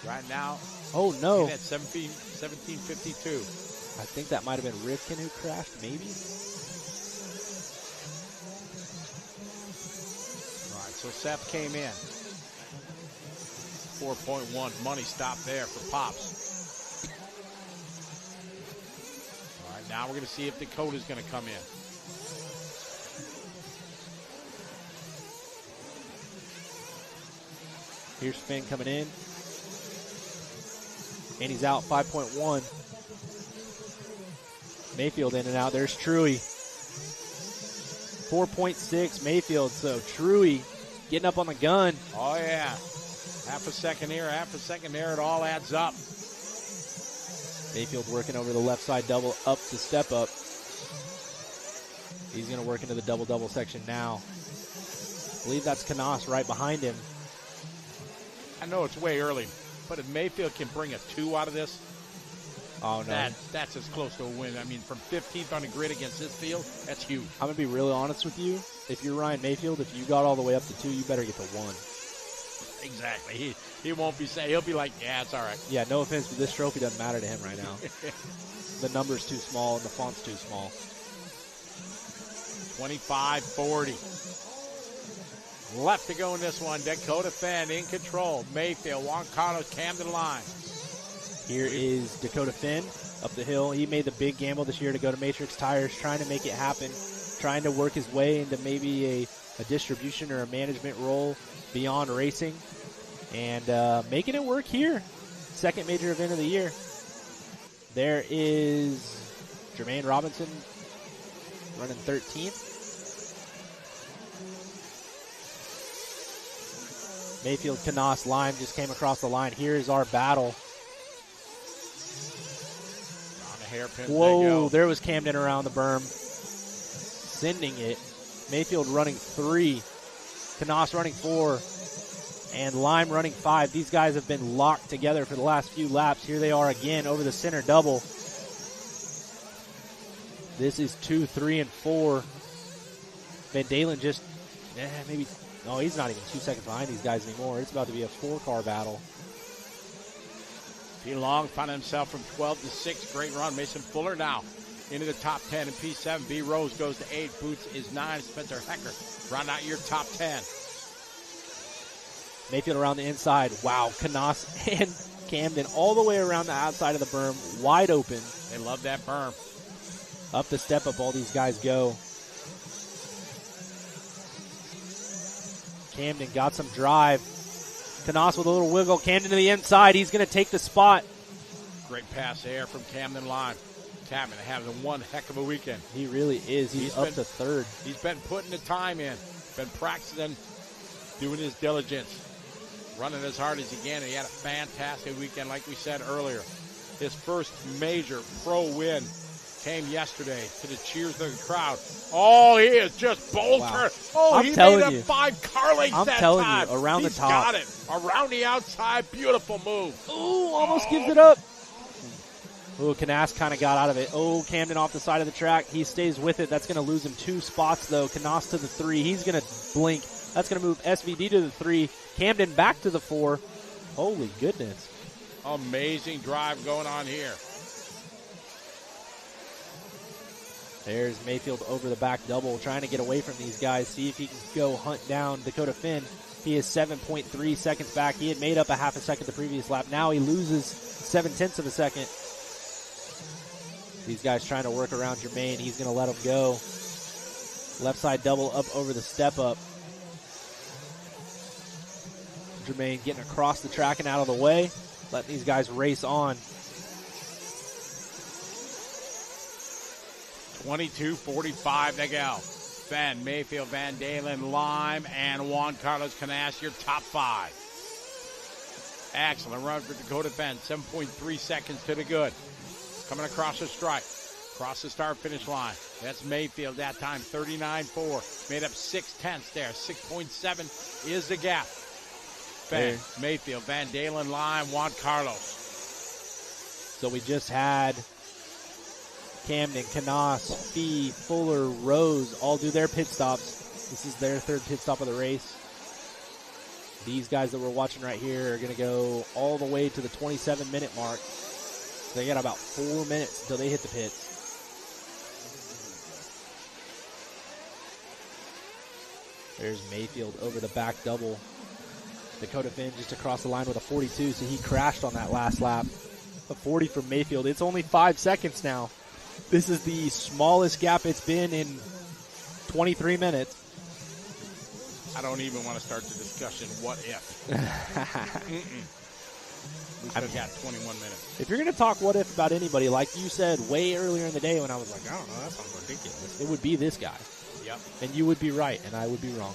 Right now. Oh, no. At 17:52. I think that might have been Rifkin who crashed, maybe. All right, so Seth came in. 4.1 money stop there for Pops. All right, now we're going to see if Dakota's going to come in. Here's Finn coming in. And he's out 5.1. Mayfield in and out. There's Truey. 4.6 Mayfield. So Truey getting up on the gun. Oh, yeah. Half a second here, half a second there. It all adds up. Mayfield working over the left side double up to step up. He's going to work into the double-double section now. I believe that's Canas right behind him. I know it's way early, but if Mayfield can bring a 2 out of this, oh no, that's as close to a win. I mean, from 15th on the grid against this field, that's huge. I'm going to be really honest with you. If you're Ryan Mayfield, if you got all the way up to 2, you better get to 1. Exactly. He won't be saying, he'll be like, yeah, it's all right. Yeah, no offense, but this trophy doesn't matter to him right now. The number's too small and the font's too small. 25-40. Left to go in this one. Dakota Fenn in control. Mayfield, Juan Carlos, Camden line. Here is Dakota Finn up the hill. He made the big gamble this year to go to Matrix Tires, trying to make it happen, trying to work his way into maybe a distribution or a management role beyond racing, and making it work here. Second major event of the year. There is Jermaine Robinson running 13th. Mayfield, Canas, Lime just came across the line. Here is our battle. On the hairpin. Whoa, there was Camden around the berm. Sending it. Mayfield running 3. Canas running 4. And Lime running 5. These guys have been locked together for the last few laps. Here they are again over the center double. This is 2, 3, and 4. Van Dalen just maybe. No, he's not even 2 seconds behind these guys anymore. It's about to be a 4-car battle. P. Long found himself from 12 to 6. Great run. Mason Fuller now into the top 10 in P7. B. Rose goes to 8. Boots is 9. Spencer Hecker round out your top 10. Mayfield around the inside. Wow, Canas and Camden all the way around the outside of the berm, wide open. They love that berm. Up the step up, all these guys go. Camden got some drive. Canas with a little wiggle. Camden to the inside. He's going to take the spot. Great pass there from Camden Lime. Camden having one heck of a weekend. He really is. He's up to 3rd. He's been putting the time in. Been practicing, doing his diligence, running as hard as he can. And he had a fantastic weekend, like we said earlier. His first major pro win came yesterday to the cheers of the crowd. Oh, he is just bolter. Wow. Oh, he made up 5 car lengths I'm that telling time. you, around He's the top. got it. Around the outside. Beautiful move. Ooh, almost gives it up. Ooh, Canas kind of got out of it. Oh, Camden off the side of the track. He stays with it. That's going to lose him 2 spots, though. Canas to the 3. He's going to blink. That's going to move SVD to the 3. Camden back to the 4. Holy goodness. Amazing drive going on here. There's Mayfield over the back double, trying to get away from these guys, see if he can go hunt down Dakota Finn. He is 7.3 seconds back. He had made up a half a second the previous lap. Now he loses 0.7 of a second. These guys trying to work around Jermaine. He's going to let him go. Left side double up over the step up. Jermaine getting across the track and out of the way, letting these guys race on. 22:45 to go. Fenn, Mayfield, Van Dalen, Lime, and Juan Carlos Canas, your top 5. Excellent run for Dakota Fenn. 7.3 seconds to the good. Coming across the stripe. Across the start-finish line. That's Mayfield that time, 39.4. Made up 0.6 there. 6.7 is the gap. Fenn, Mayfield, Van Dalen, Lime, Juan Carlos. So we just had Camden, Canas, Fee, Fuller, Rose all do their pit stops. This is their 3rd pit stop of the race. These guys that we're watching right here are going to go all the way to the 27-minute mark. So they got about 4 minutes until they hit the pits. There's Mayfield over the back double. Dakota Finn just across the line with a 42, so he crashed on that last lap. A 40 from Mayfield. It's only 5 seconds now. This is the smallest gap it's been in 23 minutes. I don't even want to start the discussion, what if? We still got 21 minutes. If you're going to talk what if about anybody, like you said way earlier in the day when I was like, I don't know, that sounds ridiculous, it would be this guy. Yep. And you would be right, and I would be wrong.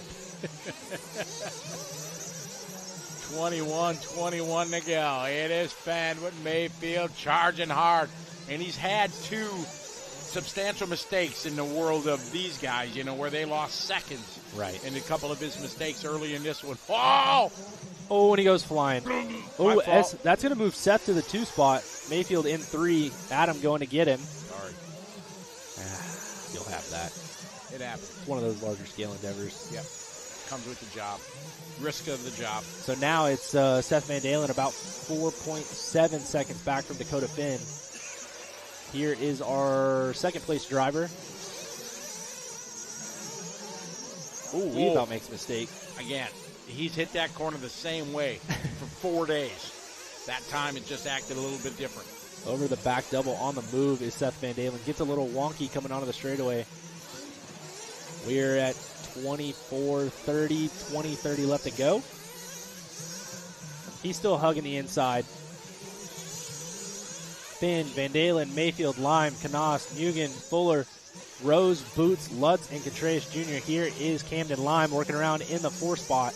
21 to go. It is Fenn with Mayfield charging hard. And he's had 2 substantial mistakes in the world of these guys, you know, where they lost seconds. Right. And a couple of his mistakes early in this one. Oh! Oh, and he goes flying. Oh, that's going to move Seth to the 2 spot. Mayfield in 3. Adam going to get him. Sorry. You'll have that. It happens. It's one of those larger scale endeavors. Yep. Comes with the job. Risk of the job. So now it's Seth Van Dalen about 4.7 seconds back from Dakota Finn. Here is our 2nd place driver. Ooh, he about makes a mistake. Again, he's hit that corner the same way for 4 days. That time it just acted a little bit different. Over the back double on the move is Seth Van Dalen. Gets a little wonky coming onto the straightaway. We're at 24:30, 20:30 left to go. He's still hugging the inside. Finn, Van Dalen, Mayfield, Lime, Canas, Mugen, Fuller, Rose, Boots, Lutz, and Contreras Jr. Here is Camden Lime working around in the 4 spot.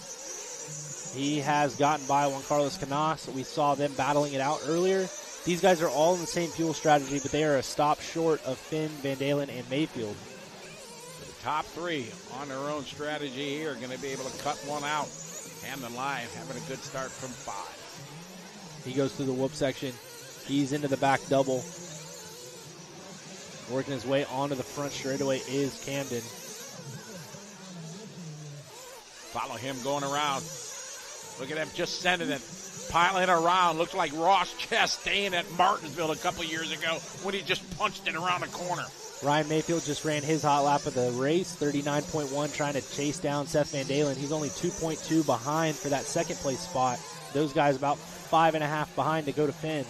He has gotten by Juan Carlos Canas. We saw them battling it out earlier. These guys are all in the same fuel strategy, but they are a stop short of Finn, Van Dalen, and Mayfield. The top three on their own strategy here are going to be able to cut one out. Hamden Live having a good start from 5. He goes through the whoop section. He's into the back double. Working his way onto the front straightaway is Camden. Follow him going around. Look at him just sending it. Piling around. Looks like Ross Chastain at Martinsville a couple years ago when he just punched it around the corner. Ryan Mayfield just ran his hot lap of the race, 39.1, trying to chase down Seth Van Dalen. He's only 2.2 behind for that second place spot. Those guys about 5.5 behind to go to Finn.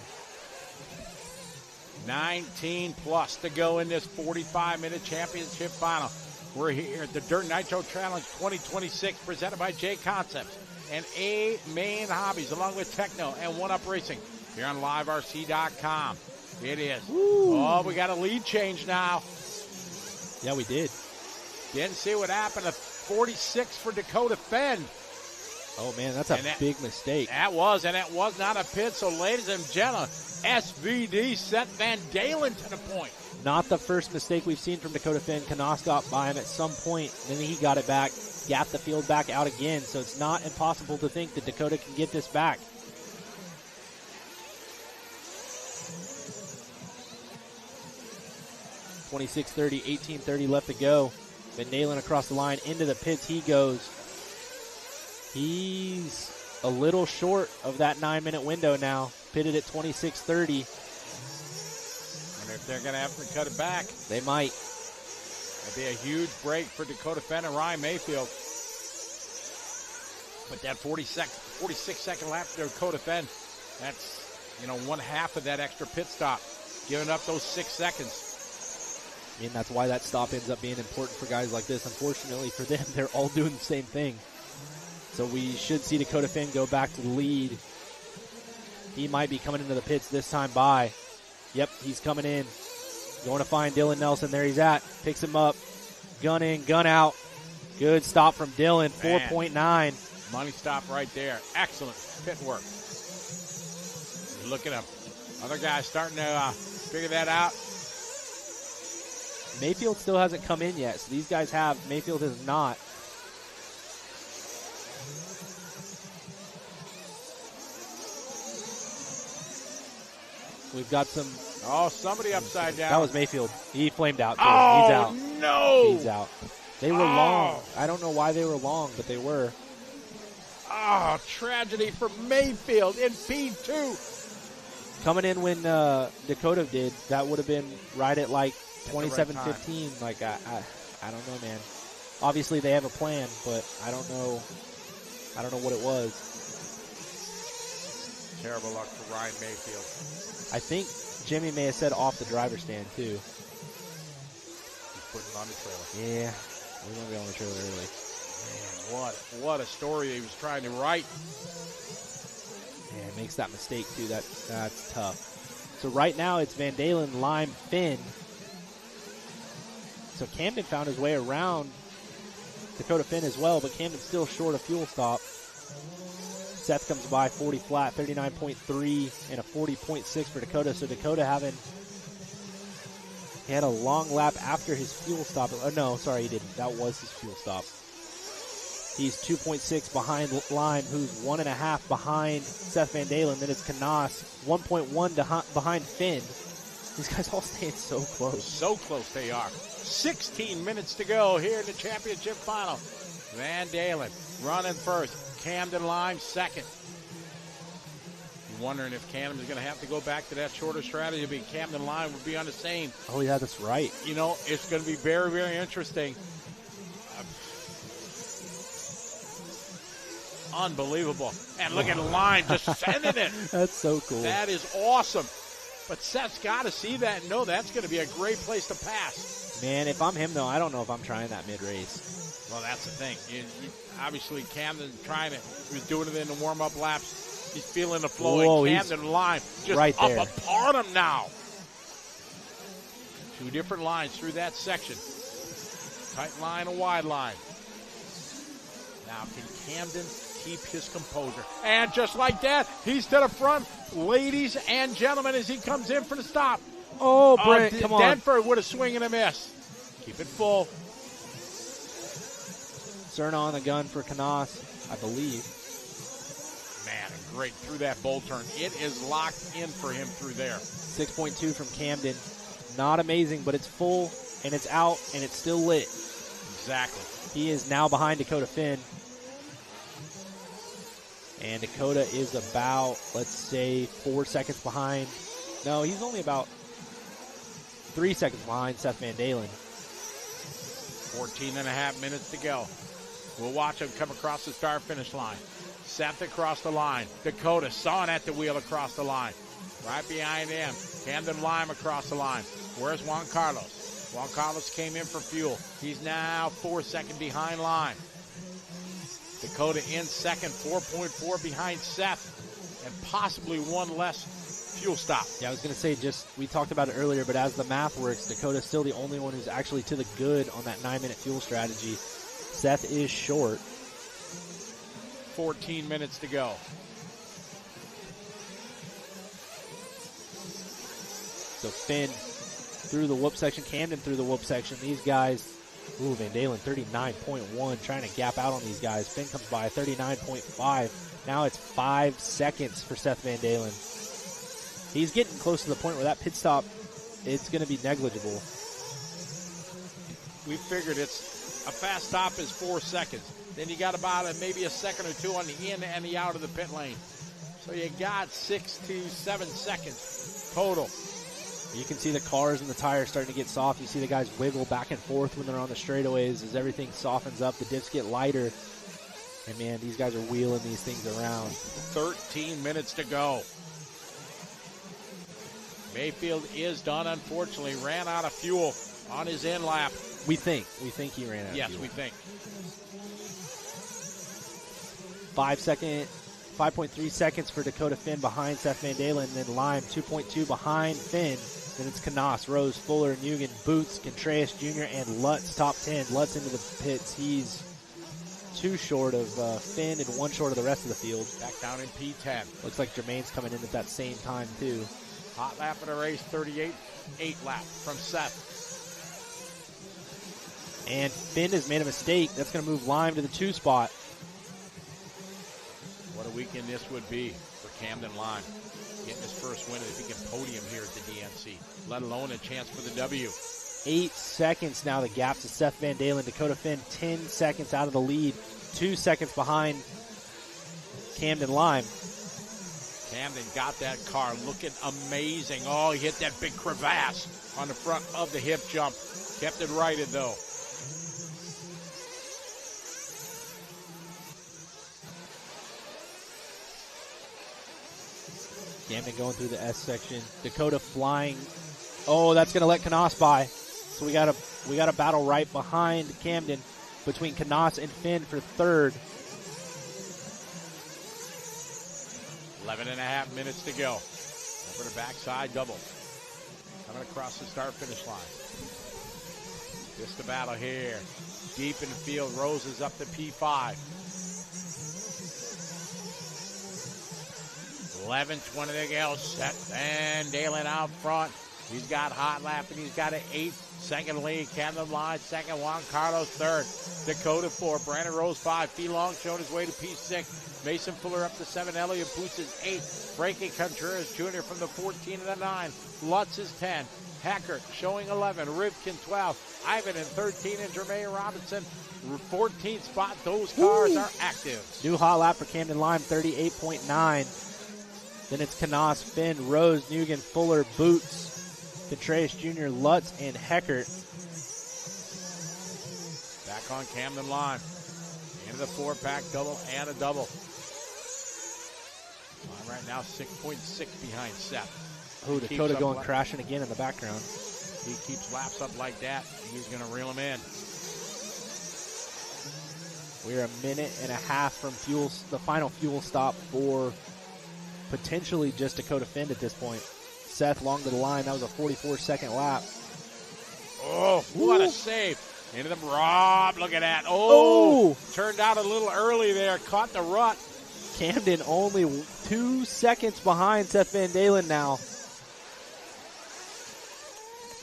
19 plus to go in this 45-minute championship final. We're here at the Dirt Nitro Challenge 2026 presented by J Concepts and A Main Hobbies along with Techno and 1UP Racing here on liverc.com. It is. Woo. Oh, we got a lead change now. Yeah, we did. Didn't see what happened. A 46 for Dakota Fenn. Oh, man, that's a big mistake. That was not a pit. So, ladies and gentlemen, SVD sent Van Dalen to the point. Not the first mistake we've seen from Dakota Finn. Canas got by him at some point, then he got it back, gapped the field back out again. So it's not impossible to think that Dakota can get this back. .26:30, 18:30 left to go. Van Dalen across the line into the pits. He goes. He's a little short of that 9-minute window now. Pitted at 26:30. And if they're going to have to cut it back, they might. It'd be a huge break for Dakota Fenn and Ryan Mayfield. But that 46-second lap for Dakota Fenn, that's, one half of that extra pit stop, giving up those 6 seconds. I mean, that's why that stop ends up being important for guys like this. Unfortunately for them, they're all doing the same thing. So we should see Dakota Finn go back to the lead. He might be coming into the pits this time by. Yep, he's coming in. Going to find Dylan Nelson. There he's at. Picks him up. Gun in, gun out. Good stop from Dylan. 4.9. Money stop right there. Excellent pit work. Look at him. Other guys starting to figure that out. Mayfield still hasn't come in yet, so these guys have. Mayfield has not. We've got some. Oh, somebody upside down. That was Mayfield. He flamed out, too. Oh, he's out. No. He's out. They were long. I don't know why they were long, but they were. Oh, tragedy for Mayfield in P2. Coming in when Dakota did, that would have been right at like 27:15. Like, I don't know, man. Obviously, they have a plan, but I don't know what it was. Terrible luck for Ryan Mayfield. I think Jimmy may have said off the driver's stand, too. He's putting it on the trailer. Yeah, we're going to be on the trailer early. Man, what a story he was trying to write. Yeah, makes that mistake, too. That's tough. So right now it's Van Dalen, Lime, Finn. So Camden found his way around Dakota Finn as well, but Camden's still short of fuel stop. Seth comes by 40 flat, 39.3 and a 40.6 for Dakota. So Dakota he had a long lap after his fuel stop. Oh, no, sorry, he didn't. That was his fuel stop. He's 2.6 behind Lime, who's 1.5 behind Seth Van Dalen. Then it's Canas, 1.1 behind Finn. These guys all staying so close. So close they are. 16 minutes to go here in the championship final. Van Dalen running first. Camden Lime second. You're wondering if Camden's going to have to go back to that shorter strategy, but Camden Lime would be on the same. Oh, yeah, that's right. It's going to be very, very interesting. Unbelievable. And look at Lime just sending it. That's so cool. That is awesome. But Seth's got to see that and know that's going to be a great place to pass. Man, if I'm him, though, I don't know if I'm trying that mid-race. Well, that's the thing. Obviously, Camden he was doing it in the warm-up laps. He's feeling the flow. Whoa, and Camden Lime just right there. up upon him now. Two different lines through that section. Tight line, a wide line. Now, can Camden keep his composure. And just like that, he's to the front. Ladies and gentlemen, as he comes in for the stop. Oh, Brent, come on. Denford with a swing and a miss. Keep it full. Cerna on the gun for Canas, I believe. Man, great through that bowl turn. It is locked in for him through there. 6.2 from Camden. Not amazing, but it's full, and it's out, and it's still lit. Exactly. He is now behind Dakota Finn. And Dakota is about, let's say, 4 seconds behind. No, he's only about 3 seconds behind Seth Van Dalen. 14 and a half minutes to go. We'll watch him come across the start-finish line. Seth across the line. Dakota sawing at the wheel across the line. Right behind him, Camden Lime across the line. Where's Juan Carlos? Juan Carlos came in for fuel. He's now 4 seconds behind Lime. Dakota in second, 4.4 behind Seth, and possibly one less fuel stop. Yeah, I was going to say, we talked about it earlier, but as the math works, Dakota's still the only one who's actually to the good on that 9-minute fuel strategy. Seth is short. 14 minutes to go. So Finn through the whoop section, Camden through the whoop section. These guys, Van Dalen 39.1, trying to gap out on these guys. Finn comes by 39.5. Now it's 5 seconds for Seth Van Dalen. He's getting close to the point where that pit stop, it's going to be negligible. We figured a fast stop is 4 seconds. Then you got about maybe a second or two on the in and the out of the pit lane. So you got 6 to 7 seconds total. You can see the cars and the tires starting to get soft. You see the guys wiggle back and forth when they're on the straightaways as everything softens up. The dips get lighter. And, man, these guys are wheeling these things around. 13 minutes to go. Mayfield is done, unfortunately. Ran out of fuel on his in lap. We think he ran out of fuel. Yes, we think. 5.3 seconds for Dakota Finn behind Seth Van Dalen. Then Lime 2.2 behind Finn. Then it's Canas, Rose, Fuller, Mugen, Boots, Contreras Jr., and Lutz top 10. Lutz into the pits. He's 2 short of Finn and 1 short of the rest of the field. Back down in P10. Looks like Jermaine's coming in at that same time, too. Hot lap of the race, 38.8 lap from Seth. And Finn has made a mistake. That's going to move Lime to the 2 spot. What a weekend this would be for Camden Lime. Getting his first win if he can podium here at the DNC, let alone a chance for the W. 8 seconds now the gap to Seth Van Dalen. Dakota Finn 10 seconds out of the lead. 2 seconds behind Camden Lime. Camden got that car looking amazing. Oh, he hit that big crevasse on the front of the hip jump. Kept it righted, though. Camden going through the S section. Dakota flying. Oh, that's going to let Canas by. So we got a battle right behind Camden between Canas and Finn for third. 11 and a half minutes to go. Over the backside double. Coming across the start-finish line. Just the battle here. Deep in the field. Rose is up to P5. 11:20 to go. Seth Van Dalen out front. He's got hot lap and he's got an 8-second lead. Camden Lime second. Juan Carlos third. Dakota 4. Brandon Rose 5. Fee Long showing his way to P6. Mason Fuller up to 7. Elliott Boots is 8. Frankie Contreras Jr. from the 14 and the 9. Lutz is 10. Hackert showing 11. Rivkin 12. Ivan in 13. And Jermaine Robinson 14th spot. Those cars are active. New hot lap for Camden Lime 38.9. Then it's Canas, Finn, Rose, Nugan, Fuller, Boots, Contreras Jr., Lutz, and Heckert. Back on Camden Lime. Into the 4-pack double and a double. Lime right now 6.6 behind Seth. Oh, Dakota going crashing again in the background. He keeps laps up like that, and he's going to reel him in. We're a minute and a half from the final fuel stop for potentially just Dakota Finn at this point. Seth long to the line. That was a 44-second lap. Oh, what a save. Into the Rob. Look at that. Oh, turned out a little early there. Caught the rut. Camden only 2 seconds behind Seth Van Dalen now.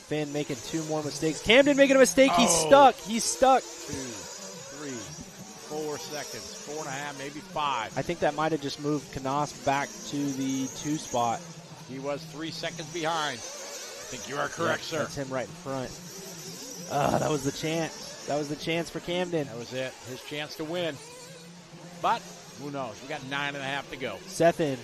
Finn making 2 more mistakes. Camden making a mistake. He's stuck. He's stuck. 2, 3, 4 seconds. 4.5, maybe 5. I think that might have just moved Canas back to the 2 spot. He was 3 seconds behind. I think you are correct, sir. That's him right in front. That was the chance. That was the chance for Camden. That was it. His chance to win. But who knows? We got 9.5 to go. Seth in.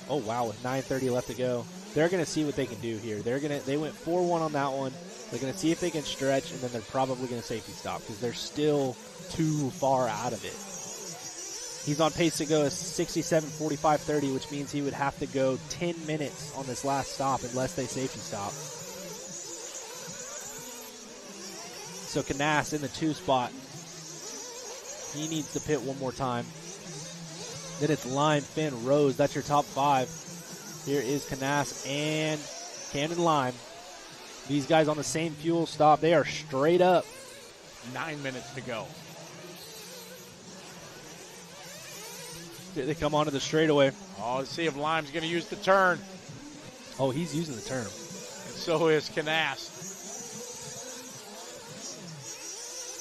Oh, wow, with 9:30 left to go. They're going to see what they can do here. They went 4-1 on that one. They're going to see if they can stretch, and then they're probably going to safety stop because they're still too far out of it. He's on pace to go a 67.45.30, which means he would have to go 10 minutes on this last stop unless they safety stop. So Canas in the 2 spot. He needs to pit one more time. Then it's Lime, Finn, Rose. That's your top 5. Here is Canas and Camden Lime. These guys on the same fuel stop. They are straight up. 9 minutes to go. They come onto the straightaway. Oh, let's see if Lime's going to use the turn. Oh, he's using the turn. And so is Canas.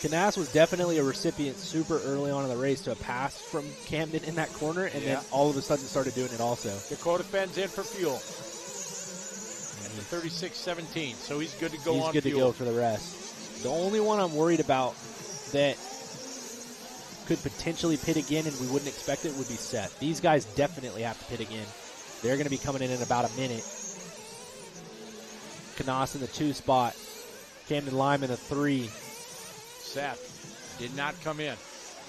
Canas was definitely a recipient super early on in the race to a pass from Camden in that corner, and then all of a sudden started doing it also. Dakota Fenn's in for fuel. At the 36.17, so he's good to go on fuel. He's good to go for the rest. The only one I'm worried about that could potentially pit again and we wouldn't expect it would be Seth. These guys definitely have to pit again. They're going to be coming in about a minute. Canas in the 2 spot. Camden Lime in the 3. Seth did not come in.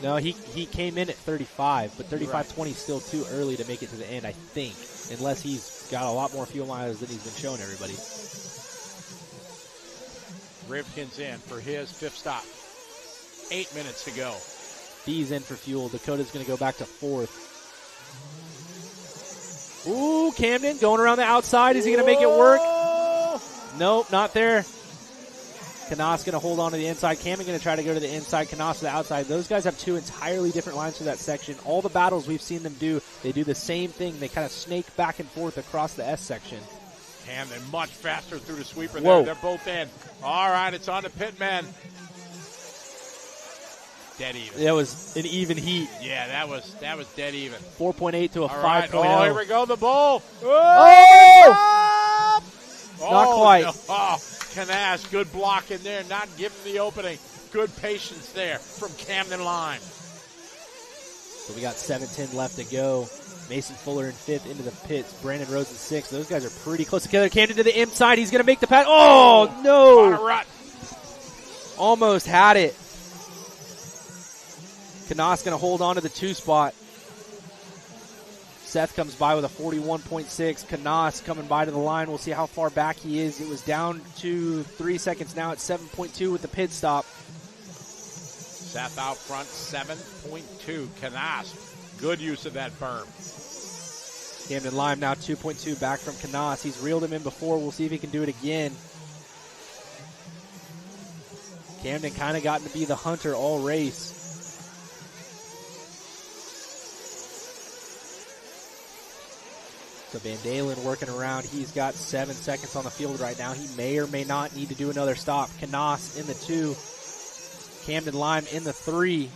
No, he came in at 35, but 35.20 is still too early to make it to the end, I think, unless he's got a lot more fuel miles than he's been showing everybody. Rivkin's in for his 5th stop. 8 minutes to go. He's in for fuel. Dakota's going to go back to 4th. Ooh, Camden going around the outside. Is he going to make it work? Nope, not there. Canas going to hold on to the inside. Camden going to try to go to the inside. Canas to the outside. Those guys have 2 entirely different lines for that section. All the battles we've seen them do, they do the same thing. They kind of snake back and forth across the S section. Camden much faster through the sweeper Whoa. there. They're both in. All right, it's on to Pittman. Dead even. It was an even heat. Yeah, that was dead even. 4.8 to a 5.0. Right. Oh, here we go, the bull. Oh! Not quite. No. Oh, Canas, good block in there, not giving the opening. Good patience there from Camden Lime. So we got 7:10 left to go. Mason Fuller in 5th into the pits. Brandon Rose in 6th. Those guys are pretty close together. Camden to the inside. He's going to make the pass. Oh, no. Caught a rut. Almost had it. Canas going to hold on to the 2 spot. Seth comes by with a 41.6. Canas coming by to the line. We'll see how far back he is. It was down to 3 seconds now at 7.2 with the pit stop. Seth out front, 7.2. Canas, good use of that berm. Camden Lime now 2.2 back from Canas. He's reeled him in before. We'll see if he can do it again. Camden kind of gotten to be the hunter all race. So Van Dalen working around. He's got 7 seconds on the field right now. He may or may not need to do another stop. Canas in the 2. Camden Lime in the 3.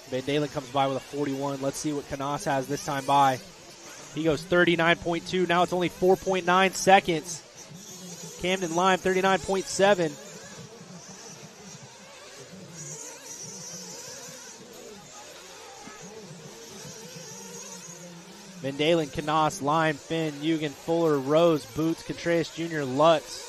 Van Dalen comes by with a 41. Let's see what Canas has this time by. He goes 39.2. Now it's only 4.9 seconds. Camden Lime 39.7. Van Dalen, Canas, Lime, Finn, Eugen, Fuller, Rose, Boots, Contreras Jr., Lutz.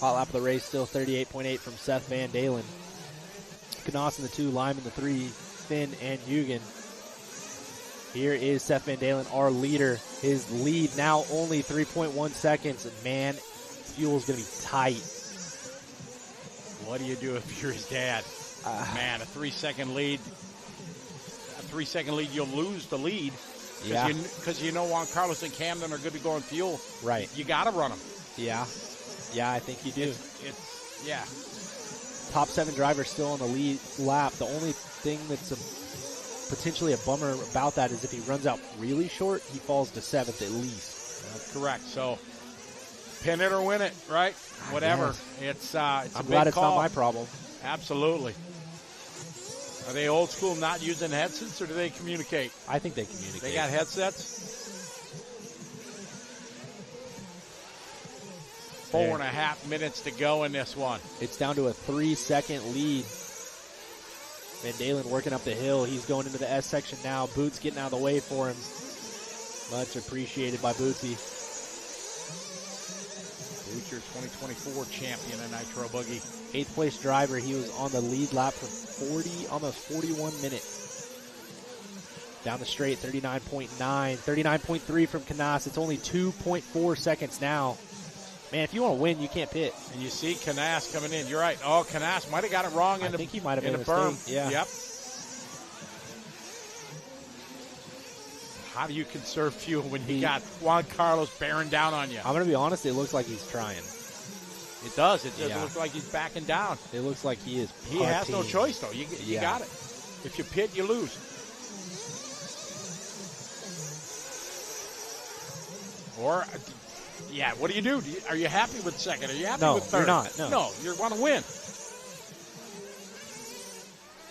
Hot lap of the race, still 38.8 from Seth Van Dalen. Canas in the 2, Lime in the 3, Finn and Eugen. Here is Seth Van Dalen, our leader. His lead now only 3.1 seconds. And man, fuel's going to be tight. What do you do if you're his dad? Man, a 3-second lead. A 3-second lead, you'll lose the lead. Yeah. Because you know Juan Carlos and Camden are good to go on fuel. Right. You got to run them. Yeah. Yeah, I think you do. Yeah. Top 7 driver still on the lead lap. The only thing that's potentially a bummer about that is if he runs out really short, he falls to 7th at least. That's correct. So pin it or win it, right? Whatever. It's a big I'm glad it's call. not my problem. Absolutely. Are they old school, not using headsets, or do they communicate? I think they communicate. They got headsets? 4.5 minutes to go in this one. It's down to a 3-second lead. Van Dalen working up the hill. He's going into the S section now. Boots getting out of the way for him. Much appreciated by Bootsy. Boots, your 2024 champion in Nitro Buggy. 8th place driver. He was on the lead lap for almost 41 minutes. Down the straight, 39.9. 39.3 from Canas. It's only 2.4 seconds now. Man, if you want to win, you can't pit. And you see Canas coming in. You're right. Oh, Canas might have got it wrong I think he might have in made the a berm. mistake. Yeah. Yep. How do you conserve fuel when you got Juan Carlos bearing down on you? I'm going to be honest, it looks like he's trying. It does. It does look like he's backing down. It looks like he is He has no choice, though. You got it. If you pit, you lose. Or, yeah, what do you do? Are you happy with second? Are you happy with third? You're not. No, you want to win.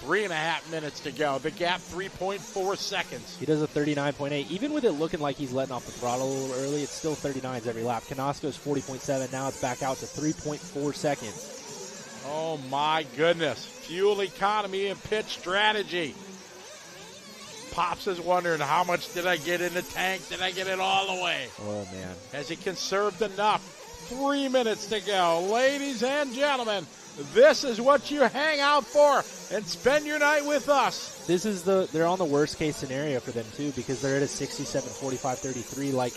3.5 minutes to go. The gap, 3.4 seconds. He does a 39.8. Even with it looking like he's letting off the throttle a little early, it's still 39s every lap. Canasco's 40.7. Now it's back out to 3.4 seconds. Oh, my goodness. Fuel economy and pit strategy. Pops is wondering, how much did I get in the tank? Did I get it all the way? Oh, man. Has he conserved enough? 3 minutes to go. Ladies and gentlemen, this is what you hang out for and spend your night with us. This is they're on the worst case scenario for them too, because they're at a 67, 45, 33. Like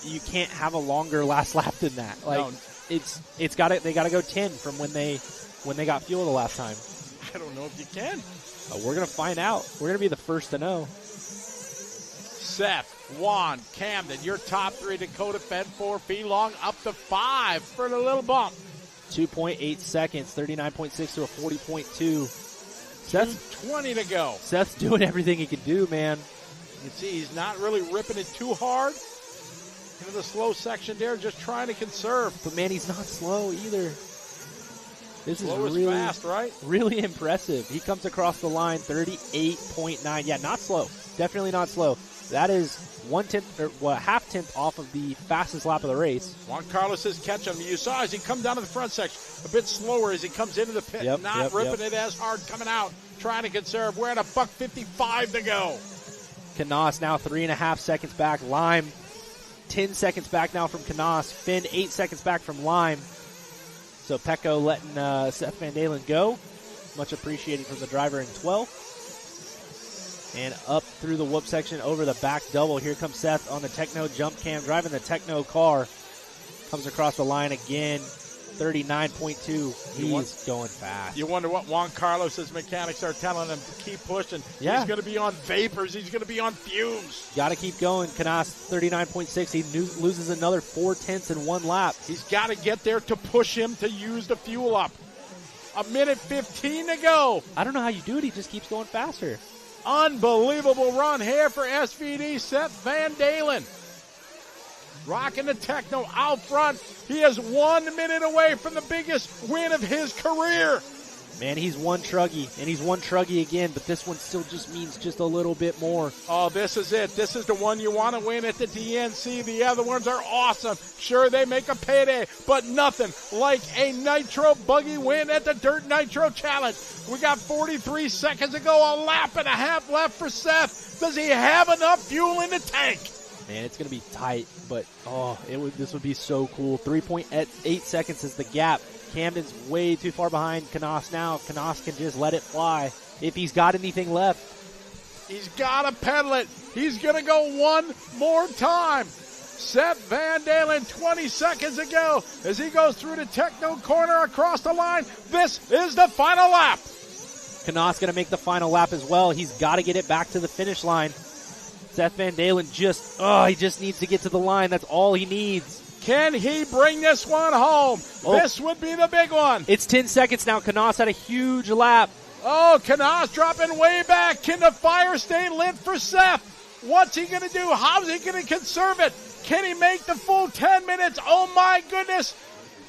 you can't have a longer last lap than that. Like No. they gotta go 10 from when they got fuel the last time. I don't know if you can. We're gonna find out. We're gonna be the first to know. Seth, Juan, Camden, your top 3. Dakota fed 4. Long up to 5 for the little bump. 2.8 seconds, 39.6 to a 40.2. Seth's 20 to go. Seth's doing everything he can do, man. You see, he's not really ripping it too hard into the slow section there, just trying to conserve. But man, he's not slow either. This Slow is is really fast, right? Really impressive. He comes across the line 38.9. Yeah, not slow. Definitely not slow. That is half tenth off of the fastest lap of the race. Juan Carlos is catching him. You saw as he come down to the front section, a bit slower as he comes into the pit, not ripping it as hard coming out, trying to conserve. We're at a $1:55 to go. Canas now 3.5 seconds back. Lime 10 seconds back now from Canas. Finn 8 seconds back from Lime. So Pecco letting Seth Van Dalen go. Much appreciated from the driver in 12th. And up through the whoop section over the back double. Here comes Seth on the Techno jump cam, driving the Techno car. Comes across the line again, 39.2. He's going fast. You wonder what Juan Carlos's mechanics are telling him to keep pushing. Yeah. He's going to be on vapors. He's going to be on fumes. Got to keep going. Canas, 39.6. He loses another 4/10 in one lap. He's got to get there to push him to use the fuel up. 1:15 to go. I don't know how you do it. He just keeps going faster. Unbelievable run here for SVD Seth Van Dalen. Rocking the Techno out front. He is 1 minute away from the biggest win of his career. Man, he's one truggy, and he's one truggy again, but this one still just means just a little bit more. Oh, this is it. This is the one you want to win at the DNC. The other ones are awesome. Sure, they make a payday, but nothing like a Nitro Buggy win at the Dirt Nitro Challenge. We got 43 seconds to go, a lap and a half left for Seth. Does he have enough fuel in the tank? Man, it's going to be tight, but this would be so cool. 3.8 seconds is the gap. Camden's way too far behind Canas now. Canas can just let it fly if he's got anything left. He's got to pedal it. He's going to go one more time. Seth Van Dalen 20 seconds ago as he goes through the Techno corner across the line. This is the final lap. Knaus going to make the final lap as well. He's got to get it back to the finish line. Seth Van Dalen he just needs to get to the line. That's all he needs. Can he bring this one home? Oh. This would be the big one. It's 10 seconds now. Knaus had a huge lap. Oh, Knaus dropping way back. Can the fire stay lit for Seth? What's he going to do? How's he going to conserve it? Can he make the full 10 minutes? Oh, my goodness.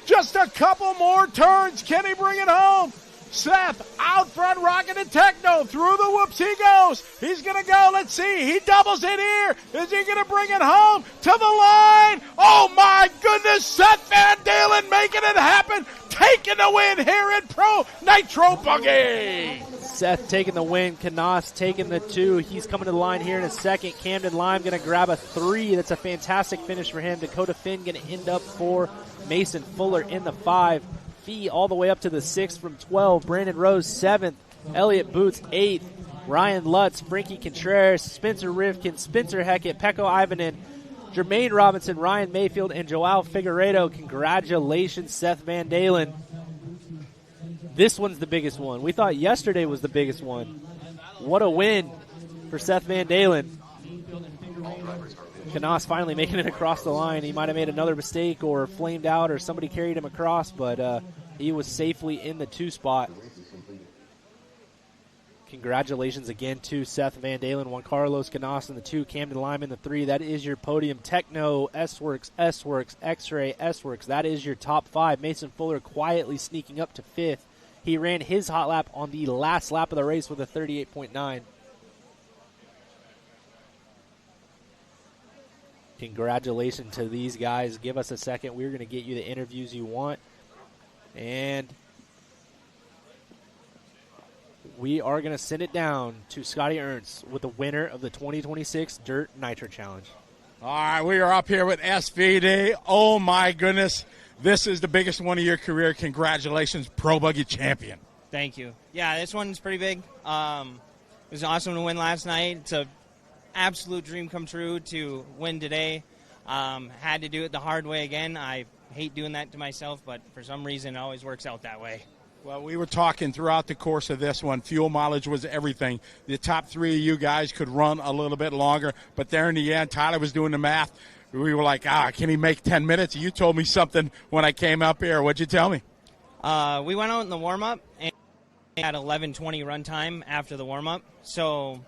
Just a couple more turns. Can he bring it home? Seth out front, rocking the Techno. Through the whoops he goes. He's going to go. Let's see. He doubles it here. Is he going to bring it home to the line? Oh, my goodness. Seth Van Dalen making it happen. Taking the win here in Pro Nitro Buggy. Seth taking the win. Knaus taking the 2. He's coming to the line here in a second. Camden Lime going to grab a 3. That's a fantastic finish for him. Dakota Finn going to end up for Mason Fuller in the 5. Fee all the way up to the 6 from 12. Brandon Rose 7th. Elliott Boots 8th. Ryan Lutz, Frankie Contreras, Spencer Rivkin, Spencer Heckett, Pekko Ivanen, Jermaine Robinson, Ryan Mayfield, and Joao Figueiredo. Congratulations, Seth Van Dalen. This one's the biggest one. We thought yesterday was the biggest one. What a win for Seth Van Dalen. Knaus finally making it across the line. He might have made another mistake or flamed out or somebody carried him across, but he was safely in the 2 spot. Congratulations again to Seth Van Dalen, Juan Carlos Knaus in the 2, Camden Lime in the 3. That is your podium. Techno, S-Works, X-Ray, S-Works. That is your top 5. Mason Fuller quietly sneaking up to 5th. He ran his hot lap on the last lap of the race with a 38.9. Congratulations to these guys. Give us a second. We're going to get you the interviews you want. And we are going to send it down to Scotty Ernst with the winner of the 2026 Dirt Nitro Challenge. All right, we are up here with SVD. Oh, my goodness. This is the biggest one of your career. Congratulations, Pro Buggy champion. Thank you. Yeah, this one's pretty big. It was awesome to win last night. It's a absolute dream come true to win today. Had to do it the hard way again. I hate doing that to myself, but for some reason it always works out that way. Well, we were talking throughout the course of this one. Fuel mileage was everything. The top 3 of you guys could run a little bit longer, but there in the end, Tyler was doing the math. We were like, can he make 10 minutes? You told me something when I came up here. What'd you tell me? We went out in the warm-up and had 11:20 run time after the warm-up, so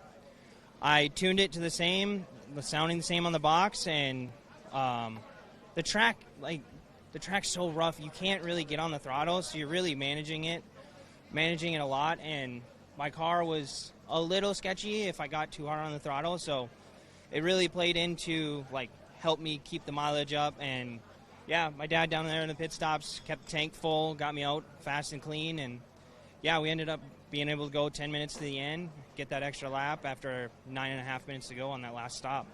I tuned it to the same, sounding the same on the box, and the track's so rough. You can't really get on the throttle, so you're really managing it a lot. And my car was a little sketchy if I got too hard on the throttle, so it really played into help me keep the mileage up. And yeah, my dad down there in the pit stops kept the tank full, got me out fast and clean, and yeah, we ended up being able to go 10 minutes to the end, get that extra lap after 9.5 minutes to go on that last stop.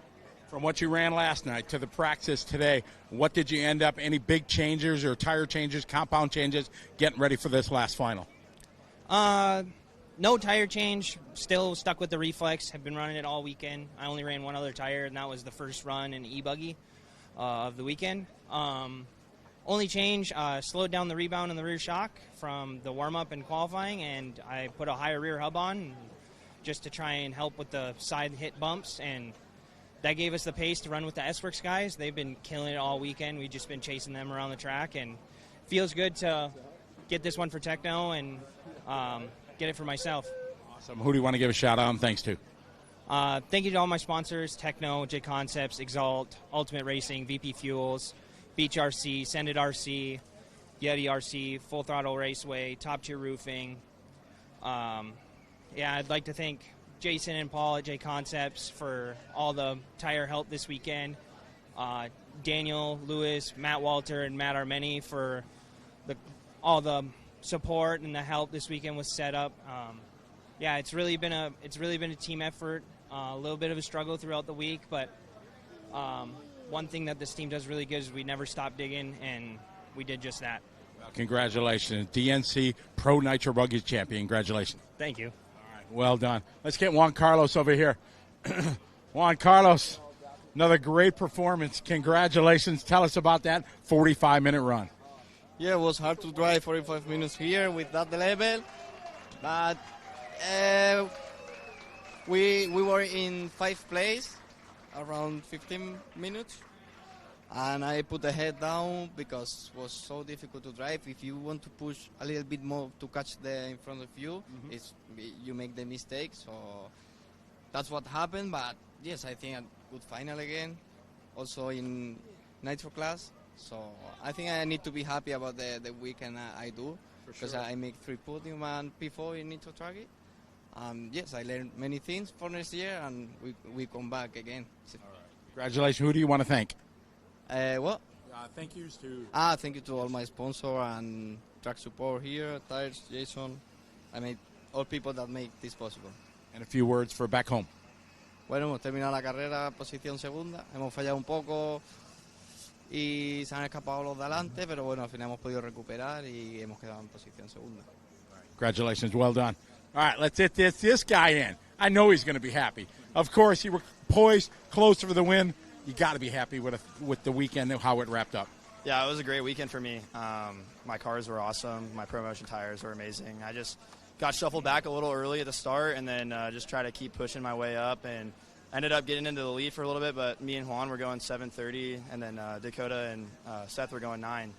From what you ran last night to the practice today, what did you end up, any big changes or tire changes, compound changes, getting ready for this last final? No tire change, still stuck with the Reflex, have been running it all weekend. I only ran one other tire, and that was the first run in e-buggy of the weekend. Only change, slowed down the rebound and the rear shock from the warm-up and qualifying, and I put a higher rear hub on just to try and help with the side hit bumps, and that gave us the pace to run with the S-Works guys. They've been killing it all weekend. We've just been chasing them around the track, and feels good to get this one for Techno and get it for myself. Awesome. Who do you want to give a shout-out and thanks to? Thank you to all my sponsors, Techno, J Concepts, Exalt, Ultimate Racing, VP Fuels, Beach RC, Send It RC, Yeti RC, Full Throttle Raceway, Top Tier Roofing. I'd like to thank Jason and Paul at J Concepts for all the tire help this weekend. Daniel, Lewis, Matt Walter, and Matt Armeni for all the support and the help this weekend was set up. It's really been a team effort. A little bit of a struggle throughout the week, but one thing that this team does really good is we never stop digging, and we did just that. Well, congratulations. DNC Pro Nitro Buggy champion. Congratulations. Thank you. All right, well done. Let's get Juan Carlos over here. Juan Carlos, Another great performance. Congratulations. Tell us about that 45-minute run. Yeah, it was hard to drive 45 minutes here with that level, but we were in 5th place, around 15 minutes, and I put the head down because it was so difficult to drive. If you want to push a little bit more to catch the in front of you, you make the mistake. So that's what happened. But yes, I think a good final again, also in Nitro class. So I think I need to be happy about the weekend I do, because I make 3 podium and P4 in Nitro target. Yes, I learned many things for next year, and we come back again. All right. Congratulations. Who do you want to thank? What? Thank yous to... Thank you to all my sponsors and track support here, Tires, Jason. I mean, all people that make this possible. And a few words for back home. Bueno, hemos terminado la carrera posición segunda. Hemos fallado un poco y se han escapado los de adelante, pero bueno, al final hemos podido recuperar y hemos quedado en posición segunda. Congratulations. Well done. All right, let's hit this guy in. I know he's going to be happy. Of course, you were poised, close for the win. You got to be happy with the weekend and how it wrapped up. Yeah, it was a great weekend for me. My cars were awesome. My ProMotion tires were amazing. I just got shuffled back a little early at the start, and then just try to keep pushing my way up, and ended up getting into the lead for a little bit. But me and Juan were going 7:30, and then Dakota and Seth were going 9.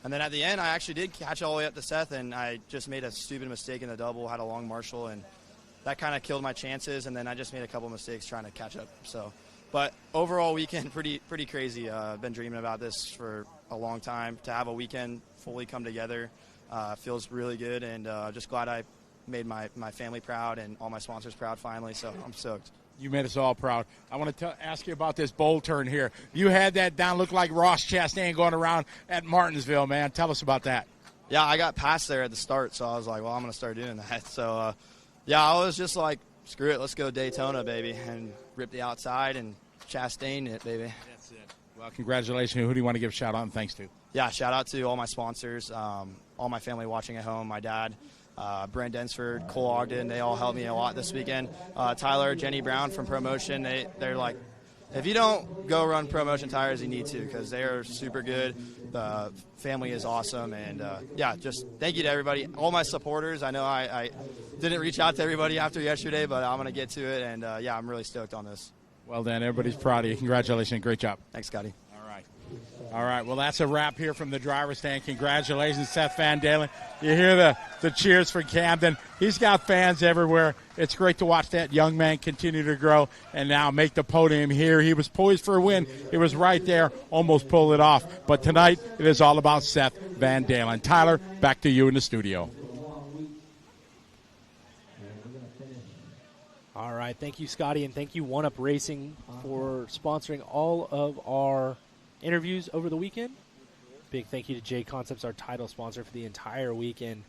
And then at the end, I actually did catch all the way up to Seth, and I just made a stupid mistake in the double, had a long Marshall, and that kind of killed my chances. And then I just made a couple mistakes trying to catch up. So, but overall weekend, pretty crazy. I've been dreaming about this for a long time. To have a weekend fully come together feels really good, and just glad I made my family proud and all my sponsors proud finally. So I'm stoked. You made us all proud. I want to ask you about this bowl turn here. You had that down, looked like Ross Chastain going around at Martinsville, man. Tell us about that. Yeah, I got past there at the start, so I was like, well, I'm going to start doing that. So, yeah, I was just like, screw it, let's go Daytona, baby, and rip the outside and Chastain it, baby. That's it. Well, congratulations. Who do you want to give a shout-out and thanks to? Yeah, shout-out to all my sponsors, all my family watching at home, my dad, Brent Densford, Cole Ogden, they all helped me a lot this weekend. Tyler, Jenny Brown from ProMotion, they're like, if you don't go run ProMotion tires, you need to, because they are super good. The family is awesome, and yeah, just thank you to everybody, all my supporters. I know I didn't reach out to everybody after yesterday, but I'm going to get to it, and yeah, I'm really stoked on this. Well done. Everybody's proud of you. Congratulations. Great job. Thanks, Scotty. All right, well, that's a wrap here from the driver's stand. Congratulations, Seth Van Dalen. You hear the cheers for Camden. He's got fans everywhere. It's great to watch that young man continue to grow and now make the podium here. He was poised for a win. He was right there, almost pulled it off. But tonight, it is all about Seth Van Dalen. Tyler, back to you in the studio. All right, thank you, Scotty, and thank you, One Up Racing, for sponsoring all of our interviews over the weekend. Big thank you to J Concepts, our title sponsor for the entire weekend.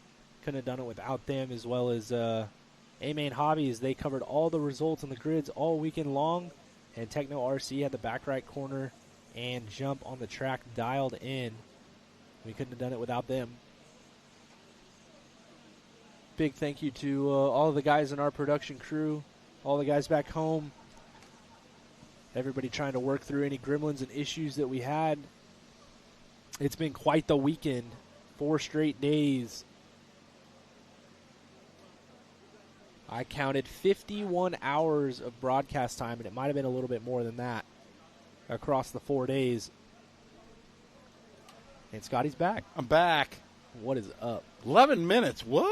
Couldn't have done it without them, as well as A-Main Hobbies. They covered all the results on the grids all weekend long, and Techno RC had the back right corner and jump on the track dialed in. We couldn't have done it without them. Big thank you to all of the guys in our production crew, all the guys back home, everybody trying to work through any gremlins and issues that we had. It's been quite the weekend. 4 straight days. I counted 51 hours of broadcast time, and it might have been a little bit more than that across the 4 days. And Scotty's back. I'm back. What is up? 11 minutes. What?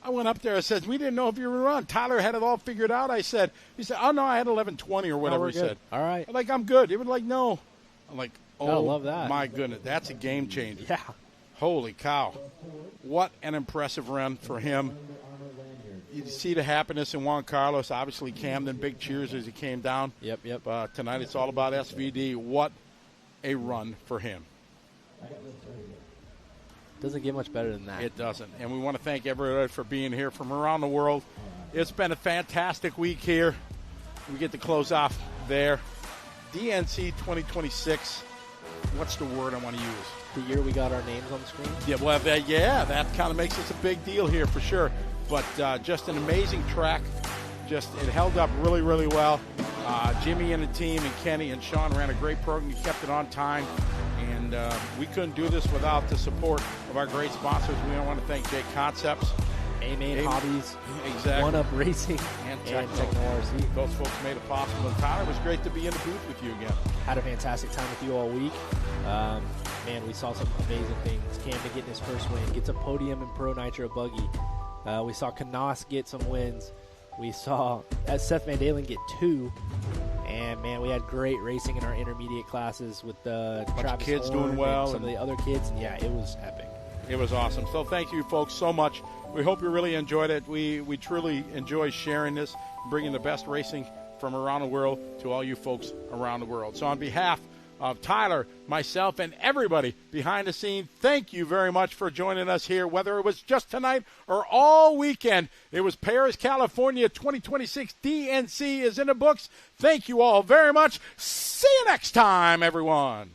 I went up there. I said, we didn't know if you were on. Tyler had it all figured out. He said, oh, no, I had 11:20 or whatever he said. All right. I'm like, I'm good. He was like, no. I'm like, oh, I love that. My goodness. That's a game changer. Yeah. Holy cow. What an impressive run for him. You see the happiness in Juan Carlos. Obviously, Camden, big cheers as he came down. Yep. Tonight it's all about SVD. What a run for him. Doesn't get much better than that. It doesn't. And we want to thank everybody for being here from around the world. It's been a fantastic week here. We get to close off there. DNC 2026. What's the word I want to use? The year we got our names on the screen? Yeah, well, that kind of makes us a big deal here for sure. But just an amazing track. It held up really, really well. Jimmy and the team and Kenny and Sean ran a great program. You kept it on time. And we couldn't do this without the support of our great sponsors. We want to thank Jake Concepts, A-Main Hobbies, exactly, One Up Racing, and Techno RC. Those folks made it possible. And Tyler, it was great to be in the booth with you again. Had a fantastic time with you all week. Man, we saw some amazing things. Camden getting his first win, gets a podium in Pro Nitro Buggy. We saw Knaus get some wins. We saw Seth Van Dalen get 2. And, man, we had great racing in our intermediate classes with Travis kids Horn doing well. and some of the other kids. And, yeah, it was epic. It was awesome. So thank you, folks, so much. We hope you really enjoyed it. We truly enjoy sharing this, bringing the best racing from around the world to all you folks around the world. So on behalf of Tyler, myself, and everybody behind the scene, thank you very much for joining us here, whether it was just tonight or all weekend. It was Paris, California 2026. DNC is in the books. Thank you all very much. See you next time, everyone.